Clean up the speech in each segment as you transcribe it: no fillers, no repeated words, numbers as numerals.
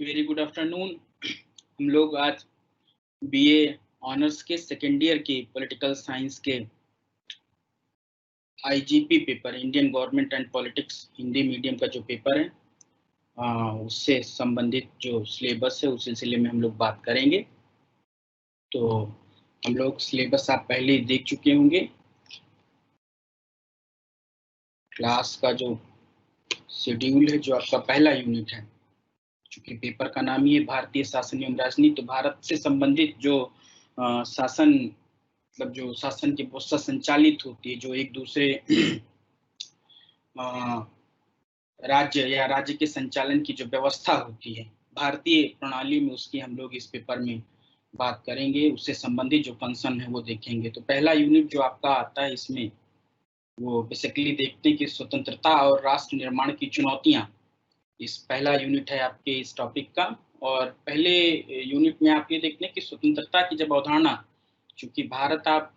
Very good afternoon. हम लोग आज बीए ऑनर्स के सेकेंड ईयर के पॉलिटिकल साइंस के IGP paper, Indian government and politics Hindi medium का जो पेपर है उससे संबंधित जो सिलेबस है उस सिलसिले में हम लोग बात करेंगे। तो हम लोग सिलेबस आप पहले ही देख चुके होंगे। क्लास का जो शेड्यूल है, जो आपका पहला यूनिट है, चूंकि पेपर का नाम ही है भारतीय शासन एवं राजनीति, तो भारत से संबंधित जो शासन, मतलब जो शासन की व्यवस्था संचालित होती है, जो एक दूसरे राज्य या राज्य के संचालन की जो व्यवस्था होती है भारतीय प्रणाली में, उसकी हम लोग इस पेपर में बात करेंगे। उससे संबंधित जो फंक्शन है वो देखेंगे। तो पहला यूनिट जो आपका आता है, इसमें वो बेसिकली देखते हैं कि स्वतंत्रता और राष्ट्र निर्माण की चुनौतियां। इस पहला यूनिट है आपके इस टॉपिक का। और पहले यूनिट में आप ये देखते हैं कि स्वतंत्रता की जब अवधारणा, चूंकि भारत आप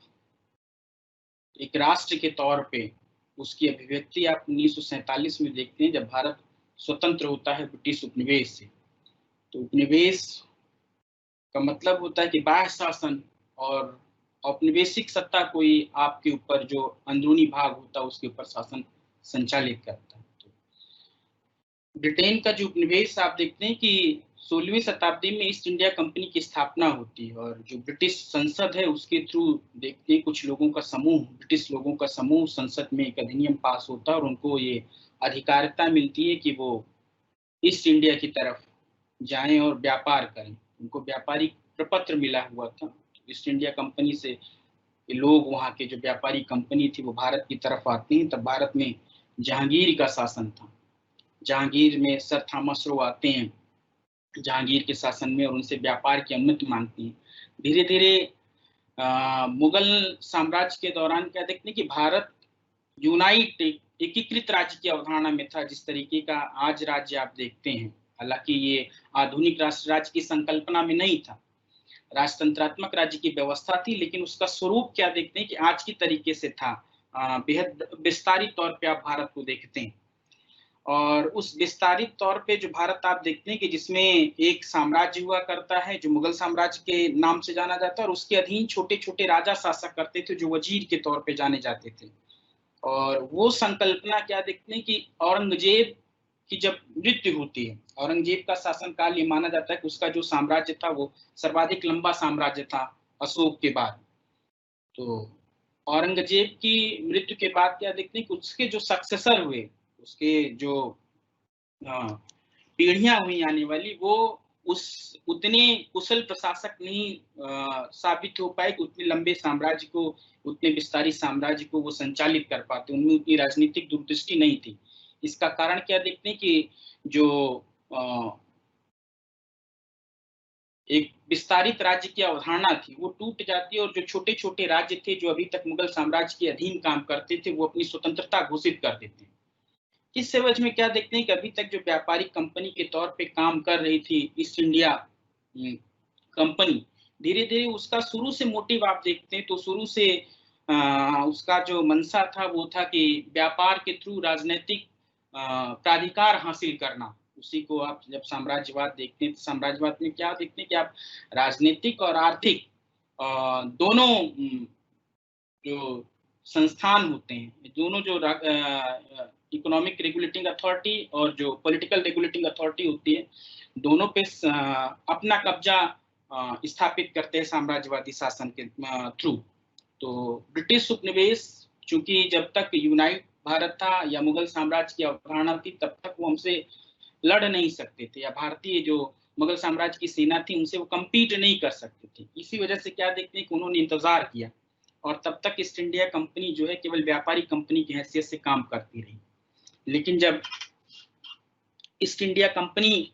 एक राष्ट्र के तौर पे उसकी अभिव्यक्ति आप 1947 में देखते हैं, जब भारत स्वतंत्र होता है ब्रिटिश उपनिवेश से। तो उपनिवेश का मतलब होता है कि बाह्य शासन और औपनिवेशिक सत्ता कोई आपके ऊपर जो अंदरूनी भाग होता है उसके ऊपर शासन संचालित करता है। तो ब्रिटेन का जो उपनिवेश आप देखते हैं कि 16वीं शताब्दी में ईस्ट इंडिया कंपनी की स्थापना होती है, और जो ब्रिटिश संसद है उसके थ्रू देखते हैं कुछ लोगों का समूह, ब्रिटिश लोगों का समूह संसद में एक अधिनियम पास होता है और उनको ये अधिकारिता मिलती है कि वो ईस्ट इंडिया की तरफ जाएं और व्यापार करें। उनको व्यापारिक प्रपत्र मिला हुआ था ईस्ट इंडिया कंपनी से। लोग, वहाँ के जो व्यापारी कंपनी थी, वो भारत की तरफ आते हैं। तब भारत में जहांगीर का शासन था। जहांगीर में सर थॉमस रो आते हैं जहांगीर के शासन में, और उनसे व्यापार की अनुमति मांगती हैं। धीरे धीरे मुगल साम्राज्य के दौरान क्या देखते हैं कि भारत यूनाइट, एकीकृत राज्य की अवधारणा में था, जिस तरीके का आज राज्य आप देखते हैं। हालांकि ये आधुनिक राष्ट्र राज्य की संकल्पना में नहीं था, राजतंत्रात्मक राज्य की व्यवस्था थी, लेकिन उसका स्वरूप क्या देखते हैं कि आज की तरीके से था। बेहद विस्तारित तौर पे आप भारत को देखते हैं, और उस विस्तारित तौर पे जो भारत आप देखते हैं कि जिसमें एक साम्राज्य हुआ करता है जो मुगल साम्राज्य के नाम से जाना जाता है, और उसके अधीन छोटे छोटे राजा शासक करते थे जो वजीर के तौर पे जाने जाते थे। और वो संकल्पना क्या देखते हैं कि औरंगजेब की जब मृत्यु होती है, औरंगजेब का शासनकाल ये माना जाता है कि उसका जो साम्राज्य था वो सर्वाधिक लंबा साम्राज्य था अशोक के बाद। तो औरंगजेब की मृत्यु के बाद क्या देखते हैं कि उसके जो सक्सेसर हुए, उसके जो पीढ़ियां हुई आने वाली, वो उस उतने कुशल प्रशासक नहीं साबित हो पाए कि उतने लंबे साम्राज्य को, उतने विस्तारित साम्राज्य को वो संचालित कर पाते। उनमें उतनी राजनीतिक दूरदृष्टि नहीं थी। इसका कारण क्या देखते हैं कि जो एक विस्तारित राज्य की अवधारणा थी वो टूट जाती है, और जो छोटे छोटे राज्य थे जो अभी तक मुगल साम्राज्य के अधीन काम करते थे, वो अपनी स्वतंत्रता घोषित कर देते हैं। इस एवज में क्या देखते हैं कि अभी तक जो व्यापारिक कंपनी के तौर पे काम कर रही थी ईस्ट इंडिया कंपनी, धीरे धीरे उसका शुरू से मोटिव आप देखते हैं तो शुरू से उसका जो मंशा था वो था कि व्यापार के थ्रू राजनीतिक प्राधिकार हासिल करना। उसी को आप जब साम्राज्यवाद देखते हैं तो साम्राज्यवाद में क्या देखते हैं कि आप राजनीतिक और आर्थिक दोनों जो संस्थान होते हैं, दोनों जो इकोनॉमिक रेगुलेटिंग अथॉरिटी और जो पॉलिटिकल रेगुलेटिंग अथॉरिटी होती है, दोनों पे अपना कब्जा स्थापित करते हैं साम्राज्यवादी शासन के थ्रू। तो ब्रिटिश उपनिवेश, चूंकि जब तक यूनाइट भारत था या मुगल साम्राज्य की अवधारणा थी, तब तक वो हमसे लड़ नहीं सकते थे, या भारतीय जो मुगल साम्राज्य की सेना थी उनसे वो कम्पीट नहीं कर सकते थे। इसी वजह से क्या देखते हैं कि उन्होंने इंतजार किया, और तब तक ईस्ट इंडिया कंपनी जो है केवल व्यापारी कंपनी की हैसियत से काम करती रही। लेकिन जब ईस्ट इंडिया कंपनी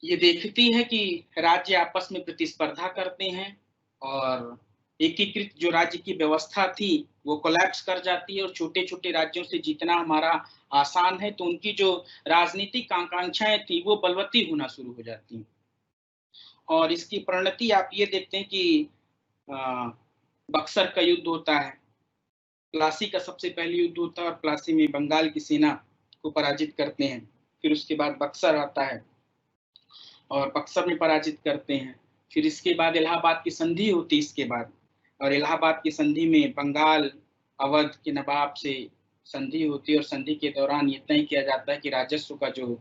ये देखती है कि राज्य आपस में प्रतिस्पर्धा करते हैं और एकीकृत जो राज्य की व्यवस्था थी वो कोलैप्स कर जाती है, और छोटे छोटे राज्यों से जीतना हमारा आसान है, तो उनकी जो राजनीतिक आकांक्षाएं थी वो बलवती होना शुरू हो जाती हैं। और इसकी परिणति आप ये देखते हैं कि बक्सर का युद्ध होता है, प्लासी का सबसे पहले युद्ध होता है, और प्लासी में बंगाल की सेना को पराजित करते हैं। फिर उसके बाद बक्सर आता है, और बक्सर में पराजित करते हैं। फिर इसके बाद इलाहाबाद की संधि होती है इसके बाद, और इलाहाबाद की संधि में बंगाल अवध के नवाब से संधि होती है, और संधि के दौरान ये तय किया जाता है कि राजस्व का जो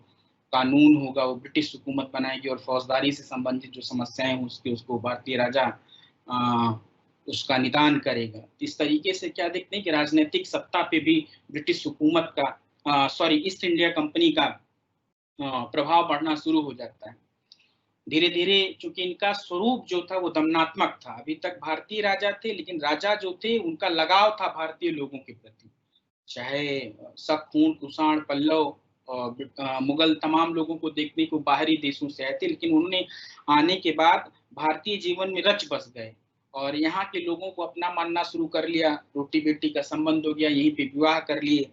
कानून होगा वो ब्रिटिश हुकूमत बनाएगी, और फौजदारी से संबंधित जो समस्याएं हैं उसको भारतीय राजा उसका निदान करेगा। इस तरीके से क्या देखते हैं कि राजनीतिक सत्ता पे भी ब्रिटिश हुकूमत का ईस्ट इंडिया कंपनी का प्रभाव बढ़ना शुरू हो जाता है। धीरे धीरे चूंकि इनका स्वरूप जो था वो दमनात्मक था, अभी तक भारतीय राजा थे, लेकिन राजा जो थे उनका लगाव था भारतीय लोगों के प्रति, चाहे शक, खून, कुषाण, पल्लव और मुगल तमाम लोगों को देखने को बाहरी देशों से आए थे, लेकिन उन्होंने आने के बाद भारतीय जीवन में रच बस गए और यहाँ के लोगों को अपना मानना शुरू कर लिया। रोटी बेटी का संबंध हो गया, यहीं पे विवाह कर लिए,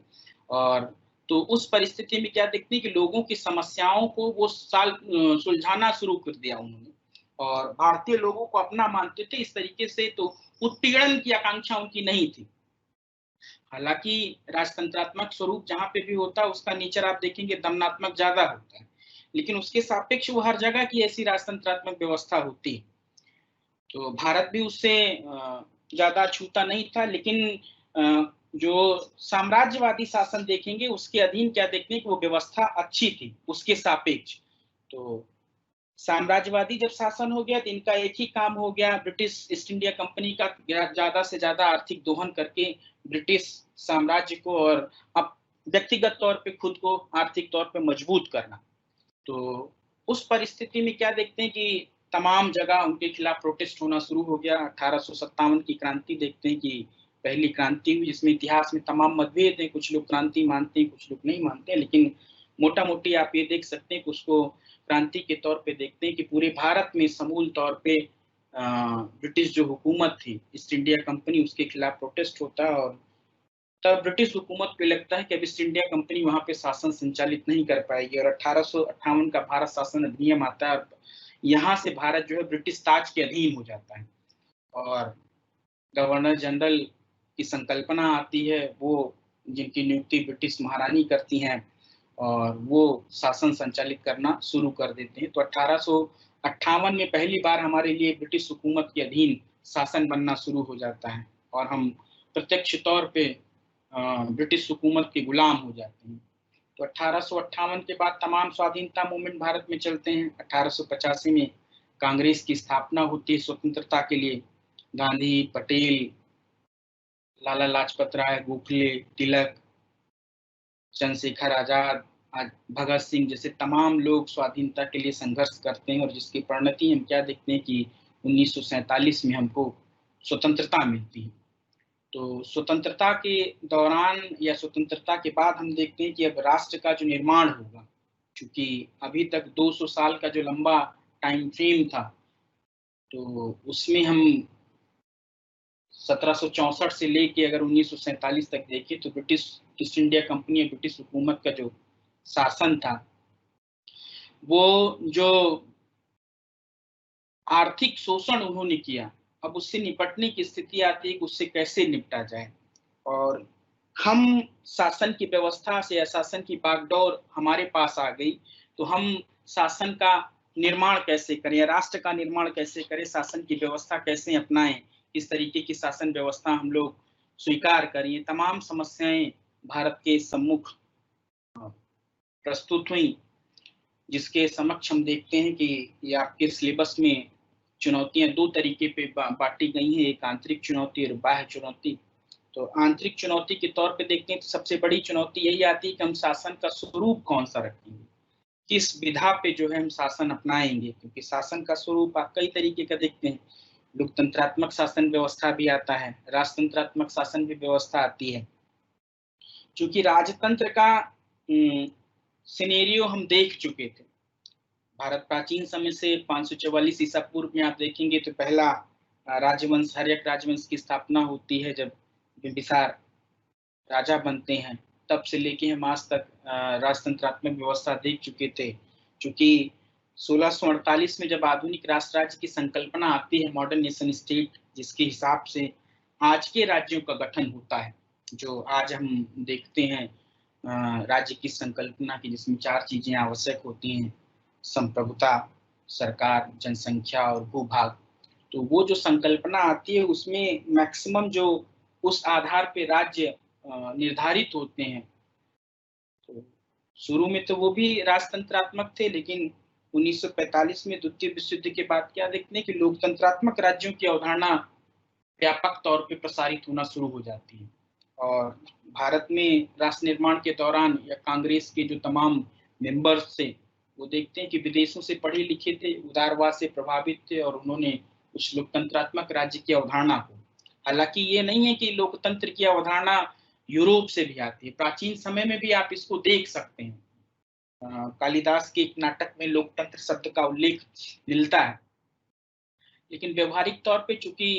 और तो उस परिस्थिति में क्या देखते हैं कि लोगों की समस्याओं को वो सुलझाना शुरू कर दिया उन्होंने, और भारतीय लोगों को अपना मानते थे। इस तरीके से तो उत्पीड़न की आकांक्षा उनकी नहीं थी। हालांकि राजतंत्रात्मक स्वरूप जहां पे भी होता है उसका नेचर आप देखेंगे दमनात्मक ज्यादा होता है, लेकिन उसके सापेक्ष वो हर जगह की ऐसी राजतंत्रात्मक व्यवस्था होती है। तो भारत भी उससे ज्यादा छूता नहीं था, लेकिन जो साम्राज्यवादी शासन देखेंगे उसके अधीन क्या देखते हैं कि वो व्यवस्था अच्छी थी उसके सापेक्ष। तो साम्राज्यवादी जब शासन हो गया तो इनका एक ही काम हो गया, ब्रिटिश ईस्ट इंडिया कंपनी का ज्यादा से ज्यादा आर्थिक दोहन करके ब्रिटिश साम्राज्य को और अब व्यक्तिगत तौर पे खुद को आर्थिक तौर पे मजबूत करना। तो उस परिस्थिति में क्या देखते हैं कि तमाम जगह उनके खिलाफ प्रोटेस्ट होना शुरू हो गया। 1857 की क्रांति देखते हैं कि पहली क्रांति हुई, जिसमें इतिहास में तमाम मतभेद हैं, कुछ लोग क्रांति मानते हैं, कुछ लोग नहीं मानते हैं, लेकिन मोटा मोटी आप ये देख सकते हैं कि उसको क्रांति के तौर पे देखते हैं कि पूरे भारत में समूल तौर पे ब्रिटिश जो हुकूमत थी ईस्ट इंडिया कंपनी उसके खिलाफ प्रोटेस्ट होता है, और तब ब्रिटिश हुकूमत को लगता है कि अब ईस्ट इंडिया कंपनी वहां पे शासन संचालित नहीं कर पाएगी, और 1858 का भारत शासन अधिनियम आता है। यहाँ से भारत जो है ब्रिटिश ताज के अधीन हो जाता है, और गवर्नर जनरल की संकल्पना आती है, वो जिनकी नियुक्ति ब्रिटिश महारानी करती हैं, और वो शासन संचालित करना शुरू कर देते हैं। तो 1858 में पहली बार हमारे लिए ब्रिटिश हुकूमत के अधीन शासन बनना शुरू हो जाता है, और हम प्रत्यक्ष तौर पे ब्रिटिश हुकूमत के गुलाम हो जाते हैं। तो 1858 के बाद तमाम स्वाधीनता मूवमेंट भारत में चलते हैं। 1885 में कांग्रेस की स्थापना होती है स्वतंत्रता के लिए। गांधी, पटेल, लाला लाजपत राय, गोखले, तिलक, चंद्रशेखर आजाद, भगत सिंह जैसे तमाम लोग स्वाधीनता के लिए संघर्ष करते हैं, और जिसकी परिणति हम क्या देखते हैं कि 1947 में हमको स्वतंत्रता मिलती है। तो स्वतंत्रता के दौरान या स्वतंत्रता के बाद हम देखते हैं कि अब राष्ट्र का जो निर्माण होगा, क्योंकि अभी तक 200 साल का जो लंबा टाइम फ्रेम था, तो उसमें हम 1764 से लेके अगर 1947 तक देखें तो ब्रिटिश ईस्ट इंडिया कंपनी या ब्रिटिश हुकूमत का जो शासन था, वो जो आर्थिक शोषण उन्होंने किया, अब उससे निपटने की स्थिति आती है कि उससे कैसे निपटा जाए, और हम शासन की व्यवस्था से या शासन की बागडोर हमारे पास आ गई, तो हम शासन का निर्माण कैसे करें या राष्ट्र का निर्माण कैसे करें, शासन की व्यवस्था कैसे अपनाएं, किस तरीके की शासन व्यवस्था हम लोग स्वीकार करें। तमाम समस्याएं भारत के सम्मुख प्रस्तुत हुई, जिसके समक्ष हम देखते हैं कि ये आपके सिलेबस में चुनौतियां दो तरीके पे बांटी गई हैं, एक आंतरिक चुनौती और बाह्य चुनौती। तो आंतरिक चुनौती के तौर पे देखते हैं तो सबसे बड़ी चुनौती यही आती है कि हम शासन का स्वरूप कौन सा रखेंगे, किस विधा पे जो है हम शासन अपनाएंगे, क्योंकि शासन का स्वरूप आप कई तरीके का देखते हैं। लोकतंत्रात्मक शासन व्यवस्था भी आता है, राजतंत्रात्मक शासन भी व्यवस्था आती है। क्योंकि राजतंत्र का सिनेरियो हम देख चुके थे, भारत प्राचीन समय से 544 ईसा पूर्व में आप देखेंगे तो पहला राजवंश, हर्यक राजवंश की स्थापना होती है जब बिंबिसार राजा बनते हैं, तब से लेके हम आज तक राजतंत्रात्मक व्यवस्था देख चुके थे। क्योंकि 1648 में जब आधुनिक राष्ट्र राज्य की संकल्पना आती है, मॉडर्न नेशन स्टेट, जिसके हिसाब से आज के राज्यों का गठन होता है, जो आज हम देखते हैं राज्य की संकल्पना की, जिसमें 4 चीजें आवश्यक होती हैं: संप्रभुता, सरकार, जनसंख्या और भूभाग। तो वो जो संकल्पना आती है उसमें मैक्सिमम जो उस आधार पे राज्य निर्धारित होते हैं। तो शुरू में तो वो भी राजतंत्रात्मक थे, लेकिन 1945 में द्वितीय विश्व युद्ध के बाद क्या देखते हैं कि लोकतंत्रात्मक राज्यों की अवधारणा व्यापक तौर पे प्रसारित होना शुरू हो जाती है। और भारत में राष्ट्र निर्माण के दौरान या कांग्रेस के जो तमाम मेंबर्स थे, वो देखते हैं कि विदेशों से पढ़े लिखे थे, उदारवाद से प्रभावित थे और उन्होंने उस लोकतंत्रात्मक राज्य की अवधारणा को, हालांकि ये नहीं है कि लोकतंत्र की अवधारणा यूरोप से भी आती है, प्राचीन समय में भी आप इसको देख सकते हैं। कालिदास के एक नाटक में लोकतंत्र शब्द का उल्लेख मिलता है, लेकिन व्यवहारिक तौर पे चूंकि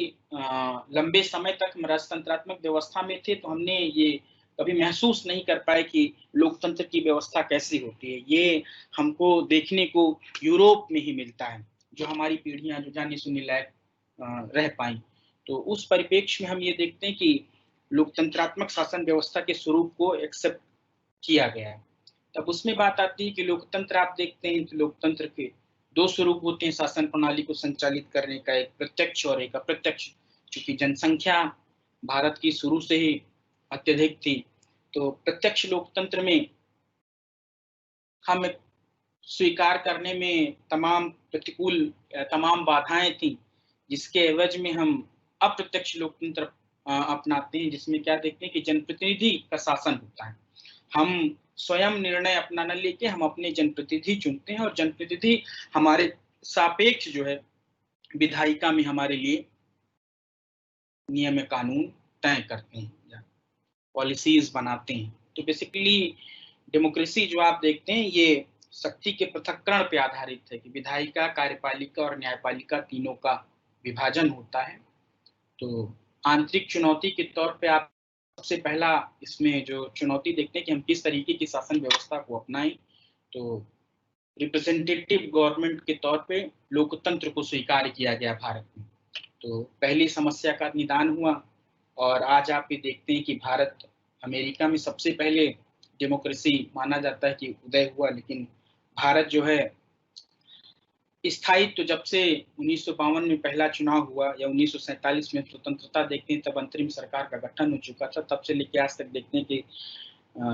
लंबे समय तक हम राजतंत्रात्मक व्यवस्था में थे, तो हमने ये कभी महसूस नहीं कर पाए कि लोकतंत्र की व्यवस्था कैसी होती है। ये हमको देखने को यूरोप में ही मिलता है, जो हमारी पीढ़ियां जो जाने सुनने लायक रह पाई। तो उस परिप्रेक्ष्य में हम ये देखते हैं कि लोकतंत्रात्मक शासन व्यवस्था के स्वरूप को एक्सेप्ट किया गया है। तब उसमें बात आती है कि लोकतंत्र आप देखते हैं तो लोकतंत्र के दो स्वरूप होते हैं शासन प्रणाली को संचालित करने का, एक प्रत्यक्ष और एक अप्रत्यक्ष। चूंकि जनसंख्या भारत की शुरू से ही अत्यधिक थी, तो प्रत्यक्ष लोकतंत्र में हम स्वीकार करने में तमाम बाधाएं थी, जिसके एवज में हम अप्रत्यक्ष लोकतंत्र अपनाते हैं, जिसमें क्या देखते हैं कि जनप्रतिनिधि का शासन होता है। हम स्वयं निर्णय अपना न लेके हम अपने जनप्रतिनिधि चुनते हैं और जनप्रतिनिधि हमारे सापेक्ष जो है विधायिका में हमारे लिए नियम कानून तय करते हैं या पॉलिसीज बनाते हैं। तो बेसिकली डेमोक्रेसी जो आप देखते हैं ये शक्ति के पृथक्करण पे आधारित है कि विधायिका, कार्यपालिका और न्यायपालिका तीनों का विभाजन होता है। तो आंतरिक चुनौती के तौर पे आप सबसे पहला इसमें जो चुनौती देखते हैं कि हम किस तरीके की शासन व्यवस्था को अपनाएं। तो रिप्रेजेंटेटिव गवर्नमेंट के तौर पे लोकतंत्र को स्वीकार किया गया भारत में। तो पहली समस्या का निदान हुआ और आज आप ये देखते हैं कि भारत अमेरिका में सबसे पहले डेमोक्रेसी माना जाता है कि उदय हुआ, लेकिन भारत जो है स्थायित्व जब से 1952 में पहला चुनाव हुआ या 1947 में स्वतंत्रता देखते हैं तब अंतरिम सरकार का गठन हो चुका था, तब से लेकर आज तक देखते हैं कि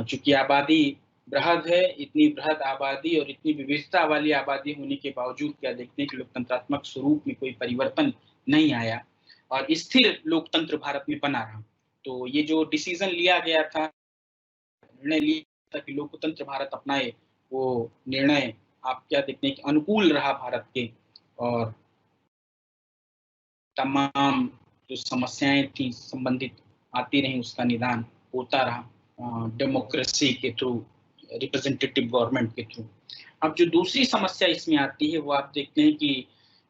चूंकि आबादी बृहद है, इतनी बृहद आबादी और इतनी विविधता वाली आबादी होने के बावजूद क्या देखते हैं कि लोकतंत्रात्मक स्वरूप में कोई परिवर्तन नहीं आया और स्थिर लोकतंत्र भारत में बना रहा। तो ये जो डिसीजन लिया गया था, निर्णय लिया था कि लोकतंत्र भारत अपनाए, वो निर्णय आप क्या देखते हैं कि अनुकूल रहा भारत के, और तमाम जो समस्याएं थी संबंधित आती रही, उसका निदान होता रहा डेमोक्रेसी के थ्रू, रिप्रेजेंटेटिव गवर्नमेंट के थ्रू। अब जो दूसरी समस्या इसमें आती है वो आप देखते हैं कि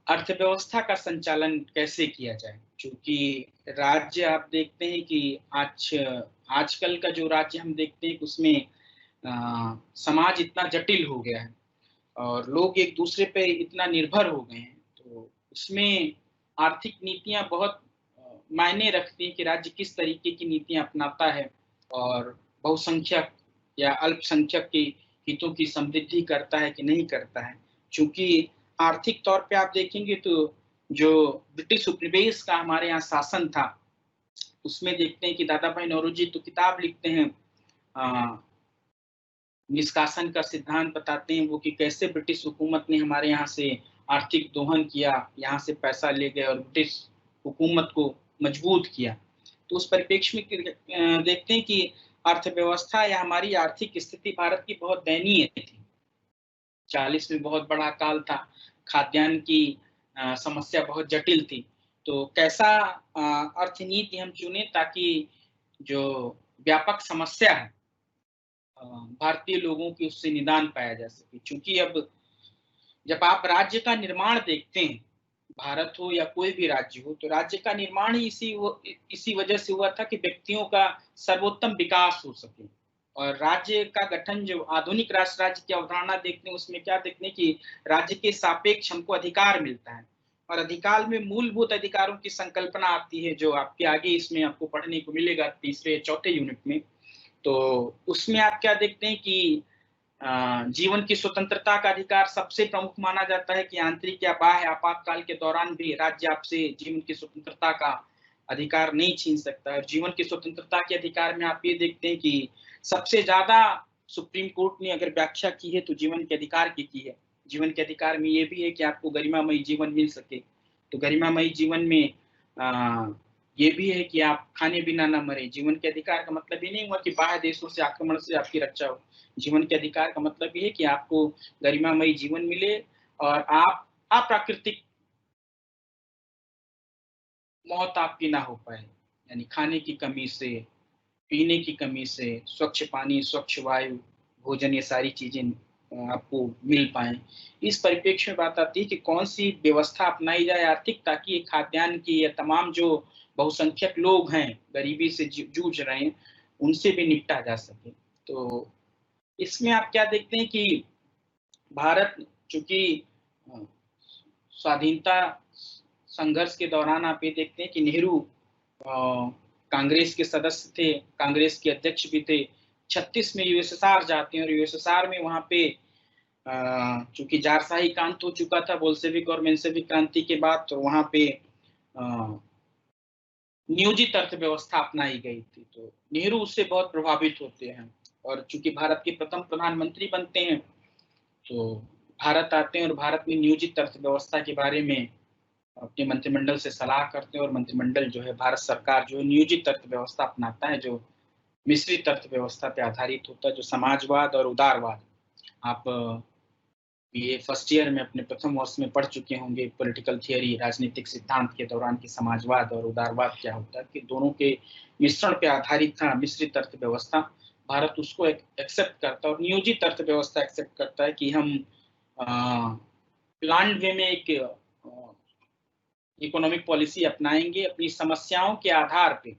अर्थव्यवस्था का संचालन कैसे किया जाए। क्योंकि राज्य आप देखते हैं कि आजकल का जो राज्य हम देखते हैं उसमें समाज इतना जटिल हो गया है और लोग एक दूसरे पे इतना निर्भर हो गए हैं, तो उसमें आर्थिक नीतियां बहुत मायने रखती हैं कि राज्य किस तरीके की नीतियां अपनाता है और बहुसंख्यक या अल्पसंख्यक के हितों की समृद्धि करता है कि नहीं करता है। क्योंकि आर्थिक तौर पे आप देखेंगे तो जो ब्रिटिश उपनिवेश का हमारे यहाँ शासन था, उसमें देखते हैं कि दादा भाई नौरोजी तो किताब लिखते हैं, निष्कासन का सिद्धांत बताते हैं वो कि कैसे ब्रिटिश हुकूमत ने हमारे यहाँ से आर्थिक दोहन किया, यहाँ से पैसा ले गए और ब्रिटिश हुकूमत को मजबूत किया। तो उस परिप्रेक्ष्य में देखते हैं कि अर्थव्यवस्था या हमारी आर्थिक स्थिति भारत की बहुत दयनीय थी। 40 में बहुत बड़ा काल था, खाद्यान्न की समस्या बहुत जटिल थी। तो कैसा अर्थनीति हम चुने ताकि जो व्यापक समस्या है भारतीय लोगों की उससे निदान पाया जा सके। क्योंकि अब जब आप राज्य का निर्माण देखते हैं, भारत हो या कोई भी राज्य हो, तो राज्य का निर्माण ही इसी वजह से हुआ था कि व्यक्तियों का सर्वोत्तम विकास हो सके। और राज्य का गठन जो आधुनिक राष्ट्र राज्य की अवधारणा देखते हैं उसमें क्या देखते हैं कि राज्य के सापेक्ष हमको अधिकार मिलता है और अधिकार में मूलभूत अधिकारों की संकल्पना आती है, जो आपके आगे इसमें आपको पढ़ने को मिलेगा तीसरे चौथे यूनिट में। तो उसमें आप क्या देखते हैं कि जीवन की स्वतंत्रता का अधिकार सबसे प्रमुख माना जाता है कि आंतरिक या बाह्य आपातकाल के दौरान भी राज्य आपसे जीवन की स्वतंत्रता का अधिकार नहीं छीन सकता है। जीवन की स्वतंत्रता के अधिकार में आप ये देखते हैं कि सबसे ज्यादा सुप्रीम कोर्ट ने अगर व्याख्या की है तो जीवन के अधिकार की है। जीवन के अधिकार में ये भी है कि आपको गरिमामयी जीवन मिल सके। तो गरिमामयी जीवन में ये भी है कि आप खाने बिना न मरे। जीवन के अधिकार का मतलब ये नहीं हुआ कि बाह्य देशों से आक्रमण से आपकी रक्षा हो। जीवन के अधिकार का मतलब ये है कि आपको गरिमामयी जीवन मिले और आप अप्राकृतिक मौत आपकी ना हो पाए, यानी खाने की कमी से, पीने की कमी से, स्वच्छ पानी, स्वच्छ वायु, भोजन, ये सारी चीजें आपको मिल पाए। इस परिप्रेक्ष्य में बात आती है कि कौन सी व्यवस्था अपनाई जाए आर्थिक, ताकि खाद्यान्न की या तमाम जो बहुसंख्यक लोग हैं गरीबी से जूझ रहे हैं उनसे भी निपटा जा सके। तो इसमें आप क्या देखते हैं कि भारत चूंकि स्वाधीनता संघर्ष के दौरान आप ये देखते हैं कि नेहरू कांग्रेस के सदस्य थे, कांग्रेस के अध्यक्ष भी थे। 36 में यूएसएसआर जाते हैं और यूएसएसआर में वहां पे चूंकि जारशाही का अंत हो चुका था बोल्शेविक और मेंशेविक क्रांति के बाद, तो वहां पे नियोजित अर्थव्यवस्था अपनाई गई थी। तो नेहरू उससे बहुत प्रभावित होते हैं और चूंकि भारत के प्रथम प्रधानमंत्री बनते हैं तो भारत आते हैं और भारत में नियोजित अर्थव्यवस्था के बारे में अपने मंत्रिमंडल से सलाह करते हैं और मंत्रिमंडल जो है, भारत सरकार जो है नियोजित अर्थव्यवस्था अपनाता है जो मिश्रित अर्थव्यवस्था पे आधारित होता है, जो समाजवाद और उदारवाद। आप ये फर्स्ट ईयर में अपने प्रथम वर्ष में पढ़ चुके होंगे पॉलिटिकल थियरी, राजनीतिक सिद्धांत के दौरान की समाजवाद और उदारवाद क्या होता है, कि दोनों के मिश्रण पे आधारित था मिश्रित अर्थव्यवस्था। भारत उसको एक्सेप्ट करता है और नियोजित अर्थव्यवस्था एक्सेप्ट करता है कि हम प्लान्ड वे में एक इकोनॉमिक पॉलिसी अपनाएंगे। अपनी समस्याओं के आधार पे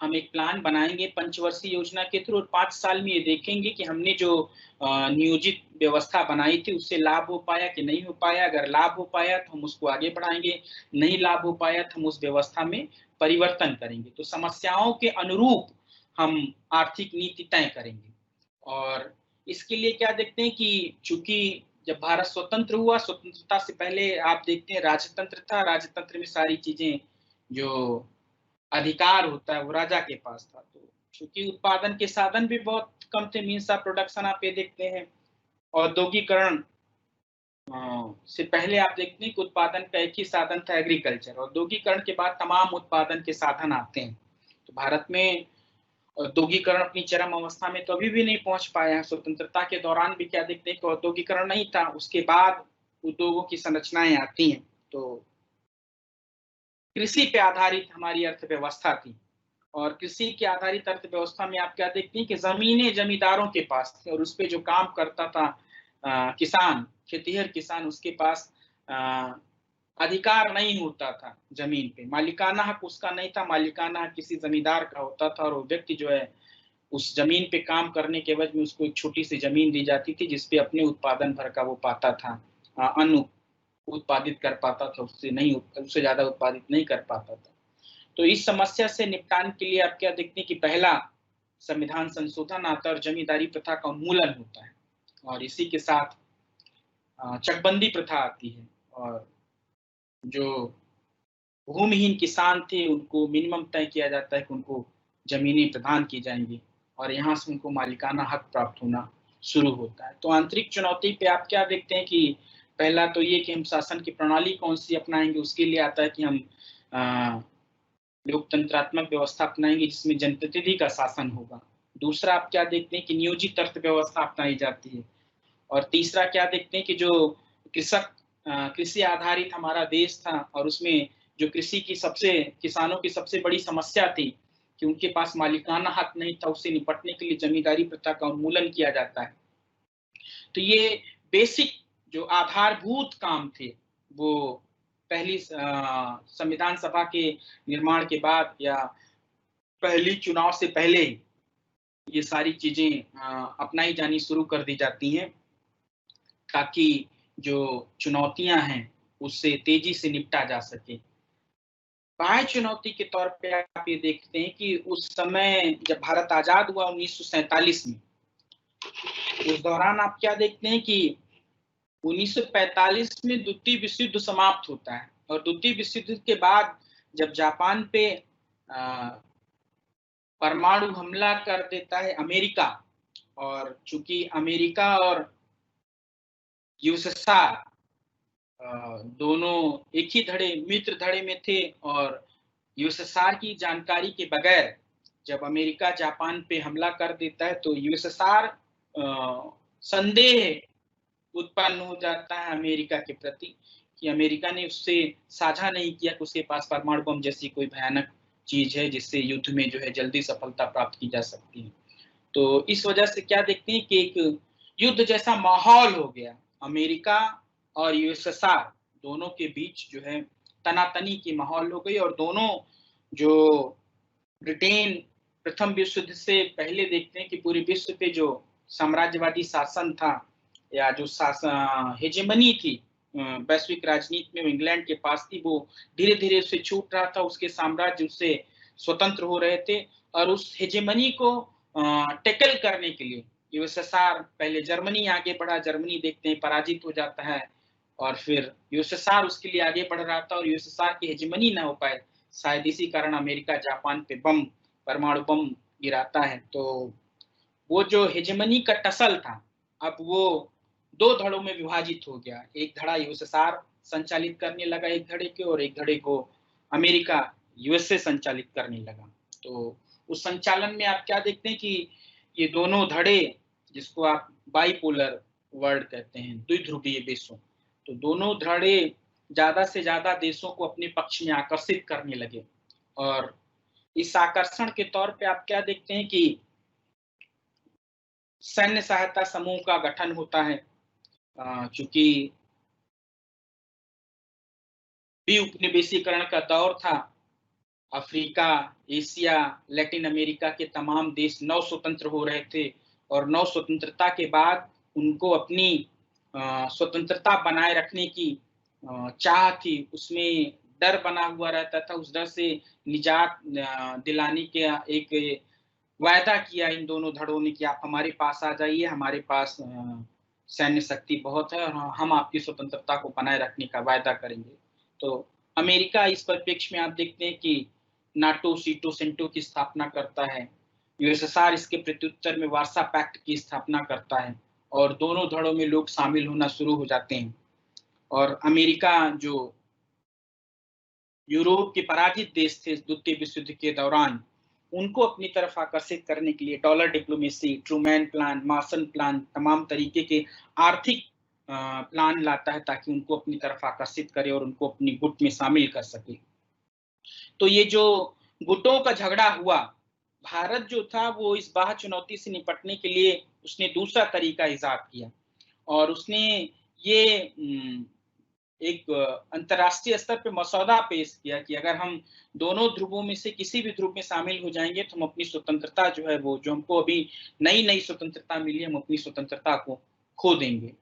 हम एक प्लान बनाएंगे पंचवर्षीय योजना के थ्रू और 5 साल में ये देखेंगे कि हमने जो नियोजित व्यवस्था बनाई थी उससे लाभ हो पाया कि नहीं हो पाया। अगर लाभ हो पाया तो हम उसको आगे बढ़ाएंगे, नहीं लाभ हो पाया तो हम उस व्यवस्था में परिवर्तन करेंगे। तो समस्याओं के अनुरूप हम आर्थिक नीति तय करेंगे। और इसके लिए क्या देखते हैं कि चूंकि जब भारत स्वतंत्र हुआ, स्वतंत्रता से पहले आप देखते हैं राजतंत्र था। राजतंत्र में सारी चीजें जो अधिकार होता है वो राजा के पास था। तो चूंकि उत्पादन के साधन भी बहुत कम थे, मीन्स ऑफ प्रोडक्शन आप ये देखते हैं। औद्योगिकरण से पहले आप देखते हैं कि उत्पादन का एक ही साधन था, एग्रीकल्चर। औद्योगिकरण के बाद तमाम उत्पादन के साधन आते हैं। तो भारत में औद्योगिकरण अपनी चरम अवस्था में तो अभी भी नहीं पहुंच पाया है। स्वतंत्रता के दौरान भी क्या देखते हैं कि औद्योगिकरण नहीं था, उसके बाद उद्योगों की संरचनाएं आती हैं। तो कृषि पे आधारित हमारी अर्थव्यवस्था थी और कृषि के आधारित अर्थव्यवस्था में आप क्या देखते हैं कि जमीनें जमींदारों के पास थी और उस पे जो काम करता था किसान, खेतीहर किसान, उसके पास अधिकार नहीं होता था जमीन पे। मालिकाना हक उसका नहीं था, मालिकाना हक किसी जमींदार का होता था और वो व्यक्ति जो है उस जमीन पे काम करने के एवज में उसको एक छोटी सी जमीन दी जाती थी जिसपे अपने उत्पादन भर का वो पाता था, अन्न उत्पादित कर पाता था, उससे ज्यादा उत्पादित नहीं कर पाता था। तो इस समस्या से निपटान के लिए आप क्या देखते हैं कि पहला संविधान संशोधन आता है और जमींदारी प्रथा का उन्मूलन होता है और इसी के साथ चकबंदी प्रथा आती है और जो भूमिहीन किसान थे उनको मिनिमम तय किया जाता है कि उनको जमीनें प्रदान की जाएंगी और यहाँ से उनको मालिकाना हक प्राप्त होना शुरू होता है। तो आंतरिक चुनौती पे आप क्या देखते हैं कि पहला तो ये कि हम शासन की प्रणाली कौन सी अपनाएंगे, उसके लिए आता है कि हम लोकतंत्रात्मक व्यवस्था अपनाएंगे जिसमें जनप्रतिनिधि का शासन होगा। दूसरा आप क्या देखते हैं कि नियोजित अर्थव्यवस्था अपनाई जाती है और तीसरा क्या देखते हैं कि जो कृषि आधारित हमारा देश था और उसमें जो कृषि की किसानों की सबसे बड़ी समस्या थी कि उनके पास मालिकाना हक नहीं था, उससे निपटने के लिए जमींदारी प्रथा का उन्मूलन किया जाता है। तो ये बेसिक जो आधारभूत काम थे वो पहली संविधान सभा के निर्माण के बाद या पहली चुनाव से पहले ये सारी चीजें अपनाई जानी शुरू कर दी जाती हैं ताकि जो चुनौतियां हैं उससे तेजी से निपटा जा सके। बाह्य चुनौती के तौर पे आप ये देखते हैं कि उस समय जब भारत आजाद हुआ 1947 में, उस दौरान आप क्या देखते हैं कि 1945 में द्वितीय विश्व युद्ध समाप्त होता है, और द्वितीय विश्व युद्ध के बाद जब जापान पे परमाणु हमला कर देता है अमेरिका, और चूंकि अमेरिका और यूएसएसआर दोनों एक ही मित्र धड़े में थे, और यूएसएसआर की जानकारी के बगैर जब अमेरिका जापान पे हमला कर देता है तो यूएसएसआर संदेह उत्पन्न हो जाता है अमेरिका के प्रति कि अमेरिका ने उससे साझा नहीं किया कि उसके पास परमाणु बम जैसी कोई भयानक चीज है जिससे युद्ध में जो है जल्दी सफलता प्राप्त की जा सकती है। तो इस वजह से क्या देखते हैं कि एक युद्ध जैसा माहौल हो गया, अमेरिका और यूएसएसआर दोनों के बीच जो है तनातनी की माहौल हो गई, और दोनों जो ब्रिटेन प्रथम विश्व युद्ध से पहले देखते हैं कि पूरे विश्व पे जो साम्राज्यवादी शासन था या जो हेजेमनी थी वैश्विक राजनीति में इंग्लैंड के पास थी, वो धीरे धीरे उससे छूट रहा था, उसके साम्राज्य उससे स्वतंत्र हो रहे थे, और उस हेजेमनी को टैकल करने के लिए यूएसएसआर पहले जर्मनी आगे बढ़ा, जर्मनी देखते हैं पराजित हो जाता है, और फिर यूएसएसआर उसके लिए आगे बढ़ रहा था और यूएसएसआर की हेजेमनी ना हो पाए, शायद इसी कारण अमेरिका जापान पे परमाणु बम गिराता है। तो वो जो हेजेमनी का टसल था अब वो दो धड़ों में विभाजित हो गया, एक धड़ा यूएसएसआर संचालित करने लगा एक धड़े के, और एक धड़े को अमेरिका यूएसए संचालित करने लगा। तो उस संचालन में आप क्या देखते हैं कि ये दोनों धड़े, जिसको आप बाइपोलर वर्ल्ड कहते हैं, द्विध्रुवीय विश्व, तो दोनों धड़े ज्यादा से ज्यादा देशों को अपने पक्ष में आकर्षित करने लगे, और इस आकर्षण के तौर पे आप क्या देखते हैं कि सैन्य सहायता समूह का गठन होता है, चूंकि उपनिवेशीकरण का दौर था, अफ्रीका, एशिया, लैटिन अमेरिका के तमाम देश नव स्वतंत्र हो रहे थे, और नव स्वतंत्रता के बाद उनको अपनी स्वतंत्रता बनाए रखने की चाह थी, उसमें डर बना हुआ रहता था, उस डर से निजात दिलाने के एक वायदा किया इन दोनों धड़ों ने कि आप हमारे पास आ जाइए, हमारे पास सैन्य शक्ति बहुत है और हम आपकी स्वतंत्रता को बनाए रखने का वायदा करेंगे। तो अमेरिका इस परिप्रेक्ष्य में आप देखते हैं कि नाटो, सीटो, सेंटो की स्थापना करता है, यूएसएसआर इसके प्रत्युत्तर में वार्सा पैक्ट की स्थापना करता है, और दोनों धड़ों में लोग शामिल होना शुरू हो जाते हैं, और अमेरिका जो यूरोप के पराजित देश थे द्वितीय विश्व युद्ध के दौरान, उनको अपनी तरफ आकर्षित करने के लिए dollar diplomacy, Truman plan, Marshall plan, तमाम तरीके के आर्थिक प्लान लाता है ताकि उनको अपनी तरफ आकर्षित करे और उनको अपनी गुट में शामिल कर सके। तो ये जो गुटों का झगड़ा हुआ, भारत जो था वो इस बाह्य चुनौती से निपटने के लिए उसने दूसरा तरीका इजाद किया, और उसने ये एक अंतर्राष्ट्रीय स्तर पे मसौदा पेश किया कि अगर हम दोनों ध्रुवों में से किसी भी ध्रुव में शामिल हो जाएंगे तो हम अपनी स्वतंत्रता जो है वो, जो हमको अभी नई नई स्वतंत्रता मिली, हम अपनी स्वतंत्रता को खो देंगे।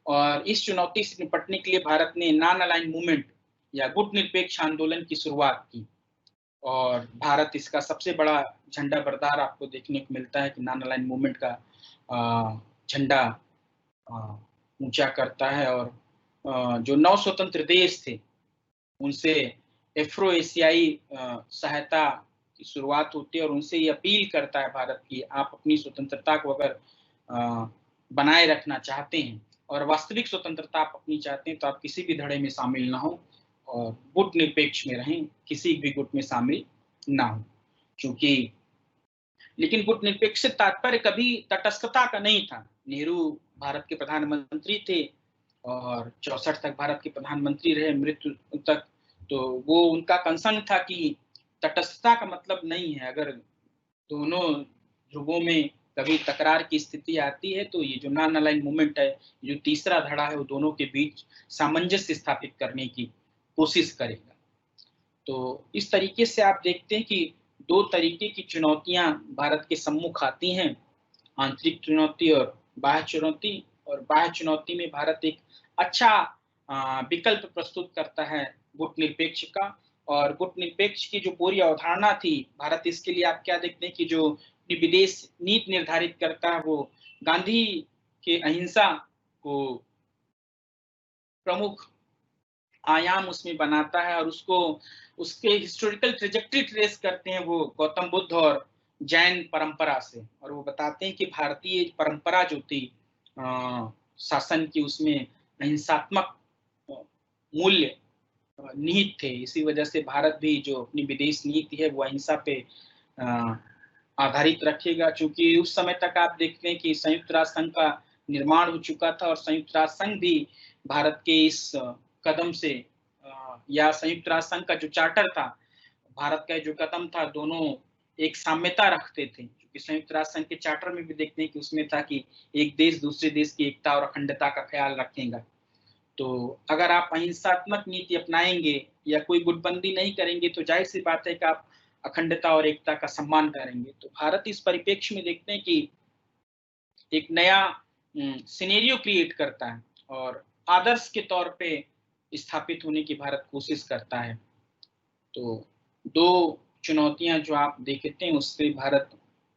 और इस चुनौती से निपटने के लिए भारत ने नॉन अलाइन मूवमेंट या गुट निरपेक्ष आंदोलन की शुरुआत की, और भारत इसका सबसे बड़ा झंडा बरदार आपको देखने को मिलता है कि नॉन अलाइन मूवमेंट का झंडा ऊंचा करता है, और जो नौ स्वतंत्र देश थे उनसे एफ्रो एशियाई सहायता की शुरुआत होती है, और उनसे ये अपील करता है भारत की आप अपनी स्वतंत्रता को अगर बनाए रखना चाहते हैं और वास्तविक स्वतंत्रता आप अपनी चाहते हैं तो आप किसी भी धड़े में शामिल ना हो और गुट निरपेक्ष में रहें, किसी भी गुट में शामिल ना हो। क्योंकि लेकिन गुट निरपेक्ष से तात्पर्य कभी तटस्थता का नहीं था। नेहरू भारत के प्रधानमंत्री थे और 64 तक भारत के प्रधानमंत्री रहे, मृत्यु तक। तो वो उनका कंसर्न था कि तटस्थता का मतलब नहीं है, अगर दोनों ध्रुवों में कभी तकरार की स्थिति आती है तो ये जो नॉन अलाइन मूवमेंट है, जो तीसरा धड़ा है, वो दोनों के बीच सामंजस्य स्थापित करने की कोशिश करेगा। तो इस तरीके से आप देखते हैं कि दो तरीके की चुनौतियां भारत के सम्मुख आती हैं, आंतरिक चुनौती और बाह्य चुनौती। और बाह्य चुनौती में भारत एक अच्छा विकल्प प्रस्तुत करता है गुट निरपेक्ष का। और गुट निरपेक्ष की जो पूरी अवधारणा थी, भारत इसके लिए आप क्या देखते हैं कि जो विदेश नीति निर्धारित करता है वो गांधी के अहिंसा को प्रमुख आयाम उसमें बनाता है और उसको उसके हिस्टोरिकल ट्रेजेक्टरी ट्रेस करते हैं वो गौतम बुद्ध और जैन परंपरा से, और वो बताते हैं कि भारतीय परंपरा जो थी शासन की, उसमें अहिंसात्मक मूल्य निहित थे। इसी वजह से भारत भी जो अपनी विदेश नीति है वो अहिंसा पे आधारित रखेगा। चूंकि उस समय तक आप देखते हैं कि संयुक्त राष्ट्र संघ का निर्माण हो चुका था और संयुक्त राष्ट्र संघ भी भारत के इस कदम से या संयुक्त राष्ट्र संघ का जो चार्टर था, भारत का जो कदम था, दोनों एक साम्यता रखते थे। क्योंकि संयुक्त राष्ट्र संघ के चार्टर में भी देखते हैं कि उसमें था कि एक देश दूसरे देश की एकता और अखंडता का ख्याल रखेगा। तो अगर आप अहिंसात्मक नीति अपनाएंगे या कोई गुटबंदी नहीं करेंगे तो जाहिर सी बात है कि आप अखंडता और एकता का सम्मान करेंगे। तो भारत इस परिप्रेक्ष्य में देखते हैं कि एक नया सिनेरियो क्रिएट करता है और आदर्श के तौर पे स्थापित होने की भारत कोशिश करता है। तो दो चुनौतियां जो आप देखते हैं उससे भारत